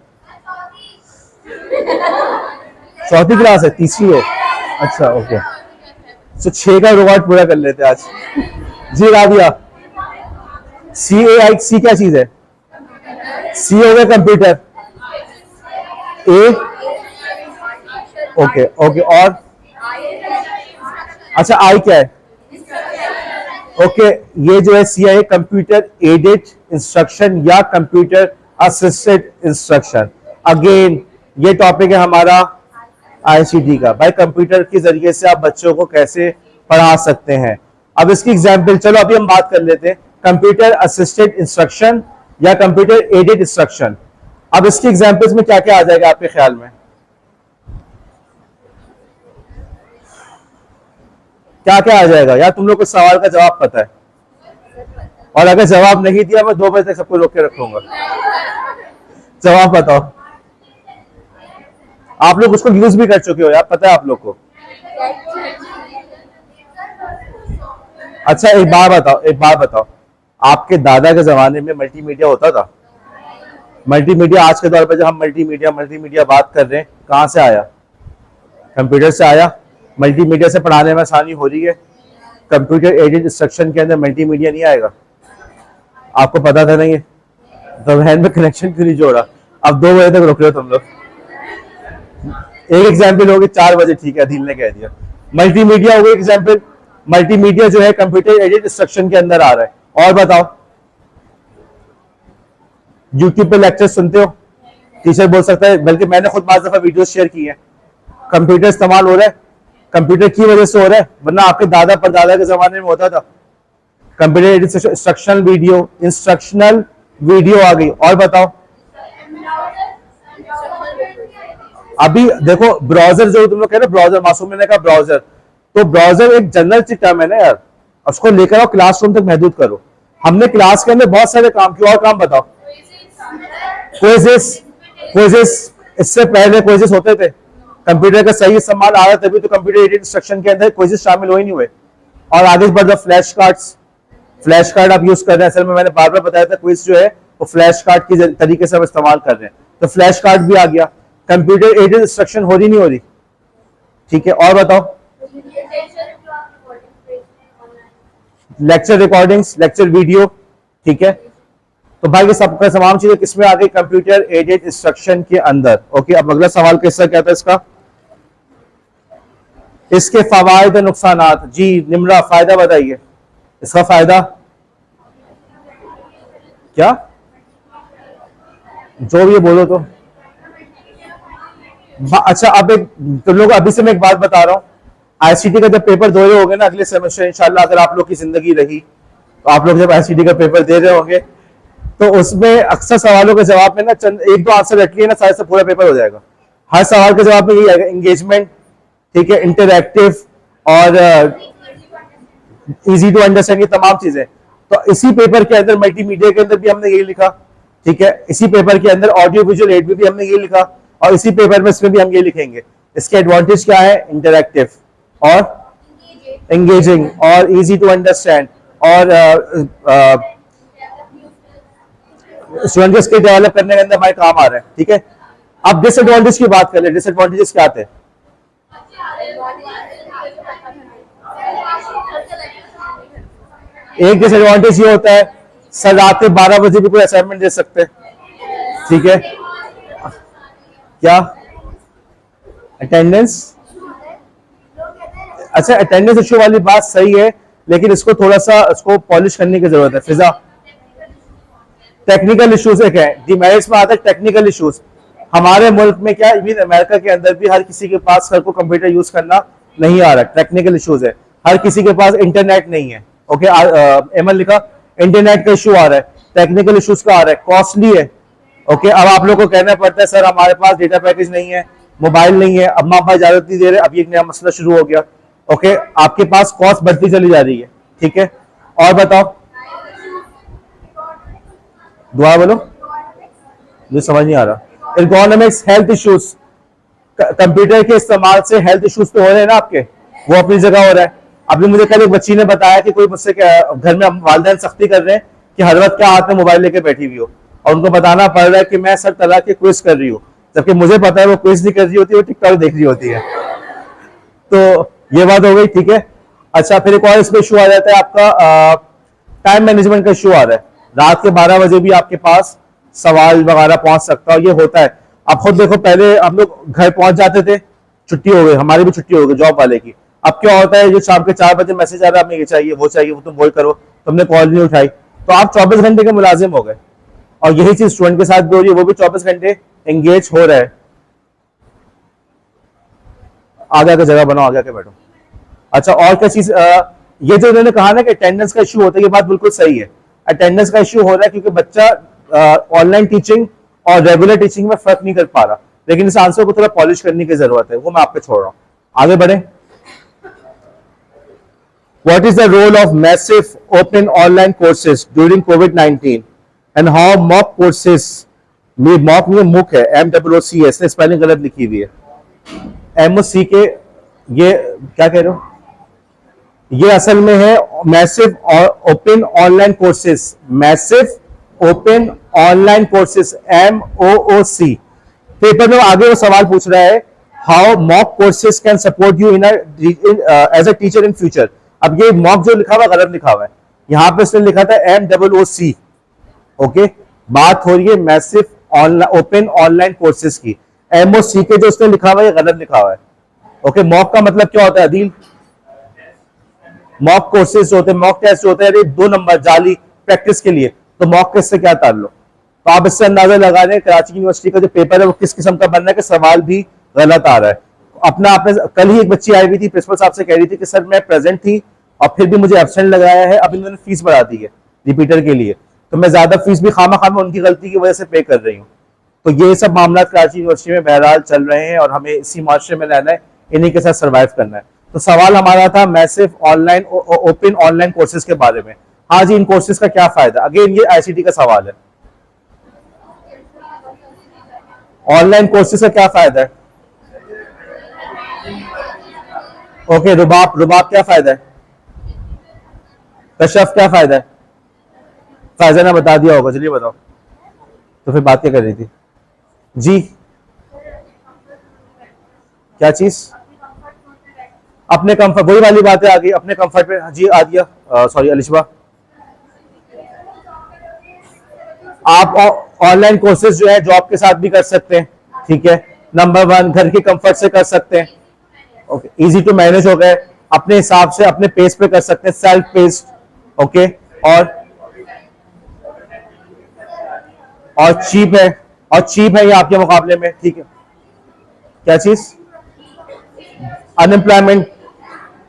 चौथी क्लास है, तीसरी हो? अच्छा ओके, तो 6 का रिकॉर्ड पूरा कर लेते आज। जी राबिया, सी क्या चीज है? सी हो गया कंप्यूटर, ए ओके ओके, और अच्छा आई क्या है? ओके ये जो है सी आई कंप्यूटर एडेड इंस्ट्रक्शन या कंप्यूटर असिस्टेड इंस्ट्रक्शन। अगेन ये टॉपिक है हमारा आईसीटी का। भाई कंप्यूटर के जरिए से आप बच्चों को कैसे पढ़ा सकते हैं। अब इसकी एग्जांपल चलो अभी हम बात कर लेते हैं, कंप्यूटर असिस्टेड इंस्ट्रक्शन या कंप्यूटर एडेड इंस्ट्रक्शन। अब इसकी एग्जांपल्स में क्या क्या आ जाएगा आपके ख्याल में? क्या क्या आ जाएगा यार? तुम लोग को सवाल का जवाब पता है, और अगर जवाब नहीं दिया मैं 2 बजे तक सबको रोक के रखूंगा। जवाब बताओ। आप लोग उसको यूज भी कर चुके हो यार, पता है आप लोग को। अच्छा एक बात बताओ, आपके दादा के जमाने में मल्टीमीडिया होता था? मल्टीमीडिया आज के दौर पर जब हम मल्टीमीडिया बात कर रहे हैं, कहां से आया? कंप्यूटर से आया। मल्टीमीडिया से पढ़ाने में आसानी हो रही है। कंप्यूटर एडेड इंस्ट्रक्शन के अंदर मल्टीमीडिया नहीं आएगा, आपको पता था नहीं है? तो बहन में कनेक्शन क्यों नहीं जोड़ा? अब 2 बजे तक रुक रहे हो तुम लोग। एक एग्जाम्पल होगी 4 बजे, ठीक है अधील ने कह दिया। मल्टीमीडिया हो गई एग्जाम्पल। मल्टीमीडिया जो है कंप्यूटर एडेड इंस्ट्रक्शन के अंदर आ रहा है। और बताओ, यूट्यूब पे लेक्चर सुनते हो? टीचर बोल सकता है, बल्कि मैंने खुद 5 दफा वीडियो शेयर की है। कंप्यूटर इस्तेमाल हो रहा है, कंप्यूटर की वजह से हो रहा है, वरना आपके दादा परदादा के जमाने में होता था। कंप्यूटर एडेड इंस्ट्रक्शनल वीडियो आ गई। और बताओ, अभी देखो ब्राउजर, जो तुम लोग कह रहे हो ब्राउजर, मासूम ने कहा ब्राउजर, तो ब्राउजर एक जनरल टर्म है ना यार, उसको लेकर आओ क्लासरूम तक महदूद करो। हमने क्लास के अंदर बहुत सारे काम किए, और काम बताओ। क्विज़ेस, इससे पहले क्विज़ेस होते थे, कंप्यूटर का सही इस्तेमाल आ रहा तभी तो कंप्यूटर एडेड इंस्ट्रक्शन के अंदर क्विज़ेस शामिल हो ही नहीं हुए। और आगे बढ़ जाओ, फ्लैश कार्ड आप यूज कर रहे हैं। असल में मैंने बार बार बताया था, क्विज जो है वो फ्लैश कार्ड की तरीके से हम इस्तेमाल कर रहे हैं, तो फ्लैश कार्ड भी आ गया। कंप्यूटर एडेड इंस्ट्रक्शन हो रही नहीं हो रही? ठीक है, और बताओ। लेक्चर रिकॉर्डिंग्स, लेक्चर वीडियो, ठीक है। तो भाई ये सबका तमाम चीजें किसमें आ गई? कंप्यूटर एडेड इंस्ट्रक्शन के अंदर। ओके, अब अगला सवाल कैसा क्या था इसका? इसके फवायद नुकसानात। जी निम्रा, फायदा बताइए इसका। फायदा क्या? जो भी बोलो तो। अच्छा अब एक तुम लोग, अभी से मैं एक बात बता रहा हूं, आईसीटी का जब पेपर दे रहे होंगे ना अगले सेमेस्टर इंशाल्लाह, अगर आप लोग की जिंदगी रही तो आप लोग जब आईसीटी का पेपर दे रहे होंगे तो उसमें अक्सर सवालों के जवाब में ना चंद 1-2 आंसर रख लिए ना, सारे से पूरा पेपर हो जाएगा। हर सवाल के जवाब में यही आएगा, एंगेजमेंट, ठीक है, इंटरैक्टिव और इजी टू अंडरस्टैंड, ये तमाम चीजें। तो इसी पेपर के अंदर मल्टीमीडिया के अंदर भी हमने यही लिखा, ठीक है। इसी पेपर के अंदर ऑडियो विजुअल एड में भी हमने ये लिखा, और इसी पेपर में इसमें भी हम ये लिखेंगे। इसके एडवांटेज क्या है? इंटरैक्टिव और एंगेजिंग और इजी टू अंडरस्टैंड, और स्टूडेंट के स्किल डेवलप करने के अंदर हमारे काम आ रहा है, ठीक है। अब डिसएडवांटेज की बात कर ले। डिसएडवांटेजेस क्या थे? एक डिसएडवांटेज ये होता है, सर रात के 12 बजे भी कोई असाइनमेंट दे सकते, ठीक है। क्या? अटेंडेंस। अच्छा अटेंडेंस इश्यू वाली बात सही है, लेकिन इसको थोड़ा सा इसको पॉलिश करने की जरूरत है। फिजा, टेक्निकल इश्यूज एक है, डिमेरिट्स में आता है टेक्निकल इश्यूज। हमारे मुल्क में क्या, इवन अमेरिका के अंदर भी हर किसी के पास सर को कंप्यूटर यूज करना नहीं आ रहा, टेक्निकल इश्यूज है। हर किसी के पास इंटरनेट नहीं है। ओके, एमएल लिखा, इंटरनेट का इशू आ रहा है, टेक्निकल इश्यूज का आ रहा है, कॉस्टली है। ओके, अब आप लोग को कहना पड़ता है सर हमारे पास डेटा पैकेज नहीं है, मोबाइल नहीं है, अम्मा अब्बा इजाजत नहीं दे रहे, अब ये एक नया मसला शुरू हो गया। ओके, आपके पास कॉस्ट बढ़ती चली जा रही है, ठीक है। और बताओ, दुआ बोलो, मुझे समझ नहीं आ रहा। इकोनॉमिक्स, हेल्थ इश्यूज, कंप्यूटर के इस्तेमाल से हेल्थ इश्यूज तो हो रहे हैं ना आपके, वो अपनी जगह हो रहा है। अभी मुझे कल एक बच्ची ने बताया कि कोई मुझसे घर में वालिदैन सख्ती कर रहे हैं कि हर वक्त क्या हाथ में मोबाइल लेके बैठी हुई हो, और उनको बताना पड़ रहा है कि मैं सर तलाक की क्विज कर रही हूँ, जबकि मुझे पता है वो क्विज नहीं कर रही होती, वो टिकटॉक देख रही होती है। तो ये बात हो गई, ठीक है। अच्छा, फिर एक और इसमें इशू आ जाता है आपका टाइम मैनेजमेंट का इशू आ रहा है। रात के 12 बजे भी आपके पास सवाल वगैरह पहुंच सकता है, ये होता है। आप खुद देखो, पहले हम लोग घर पहुंच जाते थे, छुट्टी हो गई, हमारी भी छुट्टी हो गई जॉब वाले की। अब क्या होता है, जो शाम के 4 बजे मैसेज आ रहा है, हमें ये चाहिए वो चाहिए, वो तुम वो करो, तुमने कॉल नहीं उठाई, तो आप 24 घंटे के मुलाजिम हो गए। और यही चीज स्टूडेंट के साथ भी हो रही है, वो भी 24 घंटे एंगेज हो रहा है। आगे आके जगह बनाओ, आगे आके बैठो। अच्छा, और क्या चीज, ये जो उन्होंने कहा ना कि अटेंडेंस का इशू होता है, ये बात बिल्कुल सही है। अटेंडेंस का इशू हो रहा है क्योंकि बच्चा ऑनलाइन टीचिंग और रेगुलर टीचिंग में फर्क नहीं कर पा रहा, लेकिन इस आंसर को थोड़ा पॉलिश करने की जरूरत है, वो मैं आप पे छोड़ रहा हूं। आगे बढ़े। What is the role of massive open online courses during COVID-19 and how mock courses, mock नहीं MOOC है, MOOC, इसने स्पेलिंग गलत लिखी हुई है, MOOC के, ये क्या कह रहे हो, ये असल में है massive open online courses, massive open online courses, MOOC। Paper में आगे वो सवाल पूछ रहा है, how MOOC courses can support you in as a teacher in future. अब ये मॉक जो लिखा हुआ गलत लिखा हुआ है, यहां पे उसने लिखा था MOOC। ओके, बात हो रही है मैसिव ओपन ऑनलाइन कोर्सेज की। MOOC के जो उसने लिखा हुआ है, ये गलत लिखा हुआ है। ओके, मॉक का मतलब क्या होता है अदील? मॉक कोर्सेज होते हैं, मॉक टेस्ट होते हैं 2 नंबर जाली प्रैक्टिस के लिए, तो मॉक टेस्ट से क्या ताल्लुक? तो आप इससे अंदाजा लगा लें कराची यूनिवर्सिटी का जो पेपर है वो किस किस्म का बनना है कि सवाल भी गलत आ रहा है। आपने कल ही एक बच्ची आई हुई थी, प्रिंसिपल साहब से कह रही थी कि सर मैं प्रेजेंट थी और फिर भी मुझे एब्सेंट लगाया है, अब इन्होंने फीस बढ़ा दी है रिपीटर के लिए, तो मैं ज्यादा फीस भी खामा उनकी गलती की वजह से पे कर रही हूँ। तो ये सब मामला कराची यूनिवर्सिटी में बहरहाल चल रहे हैं और हमें इसी माशरे में रहना है, इन्हीं के साथ सर्वाइव करना है। तो सवाल हमारा था massive online open online courses के बारे में। हाँ जी, इन कोर्सेज का क्या फायदा? अगेन ये ICT का सवाल है, ऑनलाइन कोर्सेज का क्या फायदा है? ओके, रुबाब क्या फायदा है? कशफ क्या फायदा है? फायदा ने बता दिया होगा, चलिए बताओ। तो फिर बात क्या कर रही थी जी? क्या चीज? अपने कंफर्ट, वही वाली बात है आ गई, अपने कंफर्ट पे। जी आ दिया, सॉरी अलिशबा। आप ऑनलाइन कोर्सेज जो है जॉब के साथ भी कर सकते हैं, ठीक है। नंबर 1, घर के कंफर्ट से कर सकते हैं। ओके, इजी टू मैनेज हो गए, अपने हिसाब से अपने पेस पे कर सकते हैं, सेल्फ पेस्ड। ओके, और चीप है, ये आपके मुकाबले में, ठीक है। क्या चीज? अनएम्प्लॉयमेंट।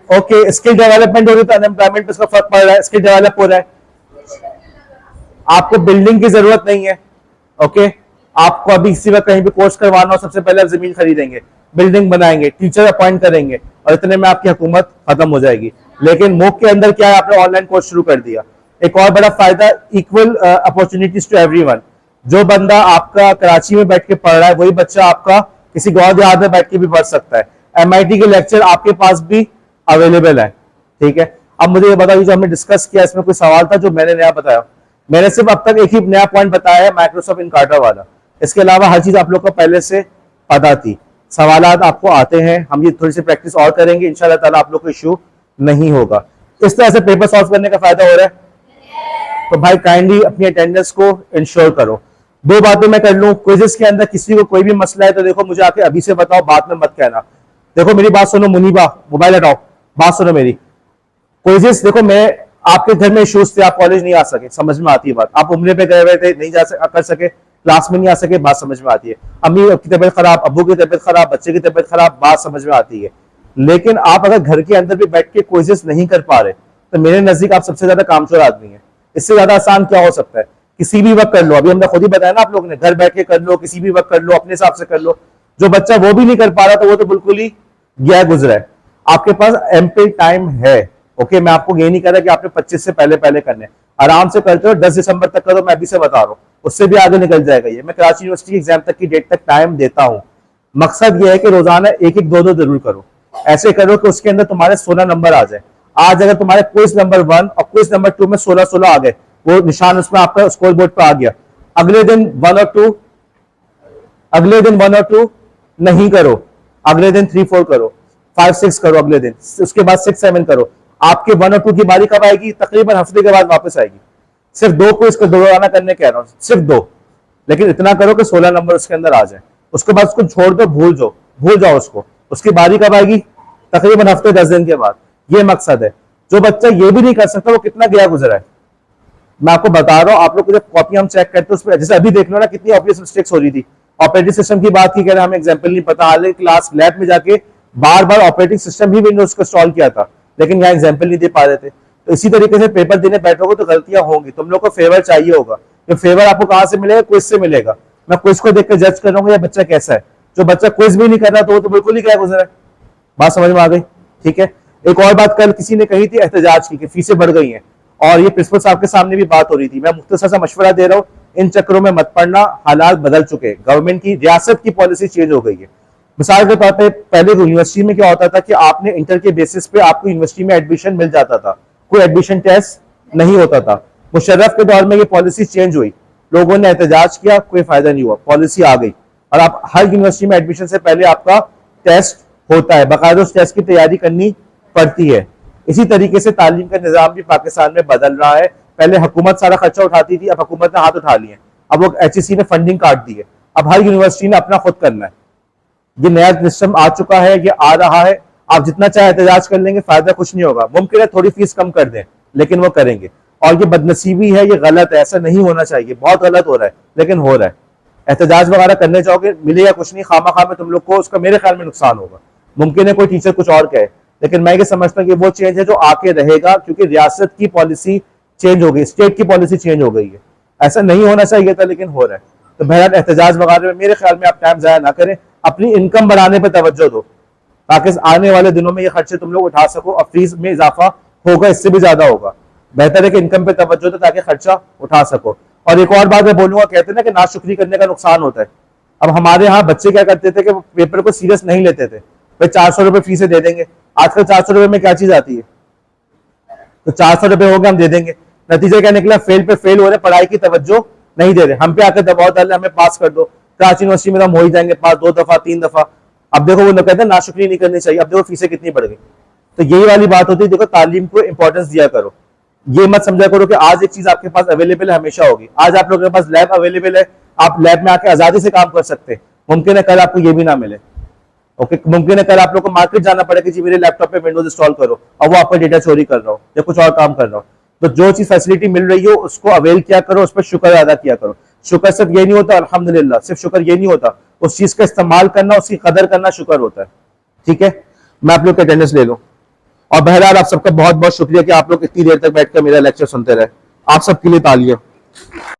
ओके, स्किल डेवलपमेंट हो रही तो अनएम्प्लॉयमेंट पे इसका फर्क पड़ रहा है, स्किल डेवलप हो रहा है। आपको बिल्डिंग की जरूरत नहीं है। ओके, आपको अभी किसी वक्त कहीं भी कोर्स करवाना हो, सबसे पहले आप जमीन खरीदेंगे, बिल्डिंग बनाएंगे, टीचर अपॉइंट करेंगे और इतने में आपकी हुकूमत खत्म हो जाएगी। लेकिन MOOC के अंदर क्या है, आपने ऑनलाइन कोर्स शुरू कर दिया। एक और बड़ा फायदा, इक्वल अपॉर्चुनिटीज टू एवरीवन। जो बंदा आपका कराची में बैठ के पढ़ रहा है, वही बच्चा आपका किसी गाँव देहात में बैठ के भी पढ़ सकता है। MIT के लेक्चर आपके पास भी अवेलेबल है, ठीक है। अब मुझे ये बताइए, जो हमने डिस्कस किया इसमें कोई सवाल था जो मैंने नया बताया? मैंने सिर्फ अब तक एक ही नया पॉइंट बताया है, माइक्रोसॉफ्ट इनकार्टर वाला। इसके अलावा हर चीज आप लोग को पहले से पता थी। सवालात आपको आते हैं, हम ये थोड़ी सी प्रैक्टिस और करेंगे, इंशाल्लाह ताला आप लोग को इशू नहीं होगा। इस तरह से पेपर सॉल्व करने का फायदा हो रहा है। तो भाई काइंडली अपनी अटेंडेंस को इंश्योर करो। 2 बातें मैं कर लूं, क्विज़ेस के अंदर किसी को कोई भी मसला है तो देखो मुझे आके अभी से बताओ, बाद में मत कहना। देखो मेरी बात सुनो, मुनीबा मोबाइल हटाओ, बात सुनो मेरी। क्विज़ेस देखो, मैं आपके घर में इश्यूज थे, आप कॉलेज नहीं आ सके, समझ में आती है बात। आप उम्र पे गए हुए थे, नहीं कर सके, क्लास में नहीं आ सके, बात समझ में आती है। अम्मी की तबीयत खराब, अब्बू की तबीयत खराब, बच्चे की तबीयत खराब, बात समझ में आती है। लेकिन आप अगर घर के अंदर भी बैठ के क्विज़ेस नहीं कर पा रहे तो मेरे नजदीक आप सबसे ज्यादा कामचोर आदमी है। इससे ज्यादा आसान क्या हो सकता है? किसी भी वक्त कर लो, अभी हमने खुद ही बताया ना आप लोगों ने, घर बैठ के कर लो, किसी भी वक्त कर लो, अपने हिसाब से कर लो। जो बच्चा वो भी नहीं कर पा रहा तो वो तो बिल्कुल ही गया गुजरा है। आपके पास एम्पल टाइम है। ओके, मैं आपको ये नहीं कह रहा कि आपने 25 से पहले करने, आराम से करते हो। 10 दिसंबर तक करो, मैं अभी से बता रहा हूँ, उससे भी आगे निकल जाएगा ये। मैं कराची यूनिवर्सिटी एग्जाम तक की डेट तक टाइम देता हूँ। मकसद ये है कि रोजाना 1-1, 2-2 जरूर करो। ऐसे करो कि उसके अंदर तुम्हारे 16 नंबर आ जाए। आज अगर तुम्हारे क्विज नंबर 1 और क्विज नंबर 2 में 16-16 आ गए, वो निशान उसमें आपका स्कोर बोर्ड पर आ गया, अगले दिन 1 और 2 अगले दिन 1 और 2 नहीं करो, अगले दिन 3 4 करो, 5 6 करो, अगले दिन उसके बाद 6 7 करो। आपके 1 और 2 की बारी कब आएगी? तकरीबन हफ्ते के बाद वापस आएगी। सिर्फ 2 को इसको दोबारा करने कह रहा हूं, सिर्फ 2, लेकिन इतना करो कि 16 नंबर उसके अंदर आ जाए। उसके बाद उसको छोड़ दो, भूल जाओ उसको। उसकी बारी कब आएगी? तकरीबन हफ्ते 10 दिन के बाद। ये मकसद है। जो बच्चा ये भी नहीं कर सकता वो कितना गया गुजरा है। मैं आपको बता रहा हूं, आप लोग जब कॉपी हम चेक करते हैं उसमें, जैसे अभी देख लो ना कितनी ऑब्वियस मिस्टेक्स हो रही थी। ऑपरेटिंग सिस्टम की बात की, कह रहे हमें एग्जाम्पल नहीं पता, हालांकि क्लास लैब में जाके बार बार ऑपरेटिंग सिस्टम ही विंडोज को इंस्टॉल किया था, लेकिन यहाँ एग्जाम्पल नहीं दे पा रहे थे। तो इसी तरीके से पेपर देने बैठोगे तो गलतियां होंगी। तुम लोग को फेवर चाहिए होगा। ये फेवर आपको कहां से मिलेगा? क्विज से मिलेगा। मैं क्विज को देख कर जज करूंगा ये बच्चा कैसा है। जो बच्चा क्विज भी नहीं कर रहा तो वो तो बिल्कुल ही क्या गुजरा है। बात समझ में आ गई? ठीक है। एक और बात कल किसी ने कही थी एहतजाज की, कि फीसें बढ़ गई हैं, और ये प्रिंसिपल साहब के सामने भी बात हो रही थी। मैं मुख्तसर सा मशवरा दे रहा हूँ, इन चक्करों में मत पड़ना। हालात बदल चुके, गवर्नमेंट की, रियासत की पॉलिसी चेंज हो गई है। मिसाल के तौर पे पहले यूनिवर्सिटी में क्या होता था कि आपने इंटर के बेसिस पे आपको यूनिवर्सिटी में एडमिशन मिल जाता था, कोई एडमिशन टेस्ट नहीं होता था। मुशर्रफ के दौर में ये पॉलिसी चेंज हुई, लोगों ने एहतजाज किया, कोई फायदा नहीं हुआ, पॉलिसी आ गई और आप हर यूनिवर्सिटी में एडमिशन से पहले आपका टेस्ट होता है, बाकायदा उस टेस्ट की तैयारी करनी पड़ती है। इसी तरीके से तालीम का निजाम भी पाकिस्तान में बदल रहा है। पहले हुकूमत सारा खर्चा उठाती थी, अब हुकूमत ने हाथ उठा लिए, अब वो HEC ने फंडिंग काट दी है। अब हर यूनिवर्सिटी ने अपना खुद करना है। ये नया सिस्टम आ चुका है, ये आ रहा है। आप जितना चाहे एहतजाज कर लेंगे, फायदा कुछ नहीं होगा। मुमकिन है थोड़ी फीस कम कर दें, लेकिन वो करेंगे। और ये बदनसीबी है, ये गलत है, ऐसा नहीं होना चाहिए, बहुत गलत हो रहा है, लेकिन हो रहा है। एहतजाज वगैरह करने जाओगे, मिलेगा कुछ नहीं, खामा खा में तुम लोग को उसका मेरे ख्याल में नुकसान होगा। मुमकिन है कोई टीचर कुछ और कहे, लेकिन मैं ये समझता हूँ कि वो चेंज है जो आके रहेगा, क्योंकि रियासत की पॉलिसी चेंज हो गई, स्टेट की पॉलिसी चेंज हो गई है। ऐसा नहीं होना चाहिए था, लेकिन हो रहा है। तो बहरहाल एहतजाज वगैरह में मेरे ख्याल में आप टाइम जाया ना करें, अपनी इनकम बढ़ाने पर तवज्जो दो, ताकि आने वाले दिनों में ये खर्चे तुम लोग उठा सको। और फीस में इजाफा होगा, इससे भी ज्यादा होगा। बेहतर है कि इनकम पे तवज्जो दो ताकि खर्चा उठा सको। और एक और बात मैं बोलूंगा, कहते हैं ना कि नाशुक्री करने का नुकसान होता है। अब हमारे यहाँ बच्चे क्या करते थे कि पेपर को सीरियस नहीं लेते थे, भाई 400 रुपए फीसें दे देंगे। आजकल 400 रुपए में क्या चीज आती है? तो 400 रुपए हो गए, हम दे देंगे। नतीजा क्या निकला? फेल पे फेल हो रहे, पढ़ाई की तवज्जो नहीं दे रहे, हम पे आकर दबाव डाल, हमें पास कर दो। कराची यूनिवर्सिटी में तो हम हो ही जाएंगे पास 2 दफा 3 दफा। अब देखो वो लोग कहते हैं नाशुक्री नहीं करनी चाहिए, अब देखो फीसें कितनी बढ़ गई। तो यही वाली बात होती है, देखो तालीम को इंपॉर्टेंस दिया करो। ये मत समझा करो कि आज एक चीज आपके पास अवेलेबल है हमेशा होगी। आज आप लोगों के पास लैब अवेलेबल है, आप लैब में आके आजादी से काम कर सकते हैं। मुमकिन है कल आपको ये भी ना मिले। ओके, मुमकिन है कल आप लोग को मार्केट जाना पड़े कि जी मेरे लैपटॉप पे विंडोज इंस्टॉल करो, और वो आपका डेटा चोरी कर रहा हो या कुछ और काम कर रहा हो। तो जो चीज फैसिलिटी मिल रही हो उसको अवेल किया करो, उस पर शुक्र अदा किया करो। शुक्र सिर्फ ये नहीं होता अल्हम्दुलिल्लाह, सिर्फ शुक्र ये नहीं होता, उस चीज का इस्तेमाल करना, उसकी कदर करना शुक्र होता है। ठीक है, मैं आप लोग की अटेंडेंस ले लूं। और बहरहाल आप सबका बहुत बहुत शुक्रिया कि आप लोग इतनी देर तक बैठकर मेरा लेक्चर सुनते रहे। आप सबके लिए तालियां।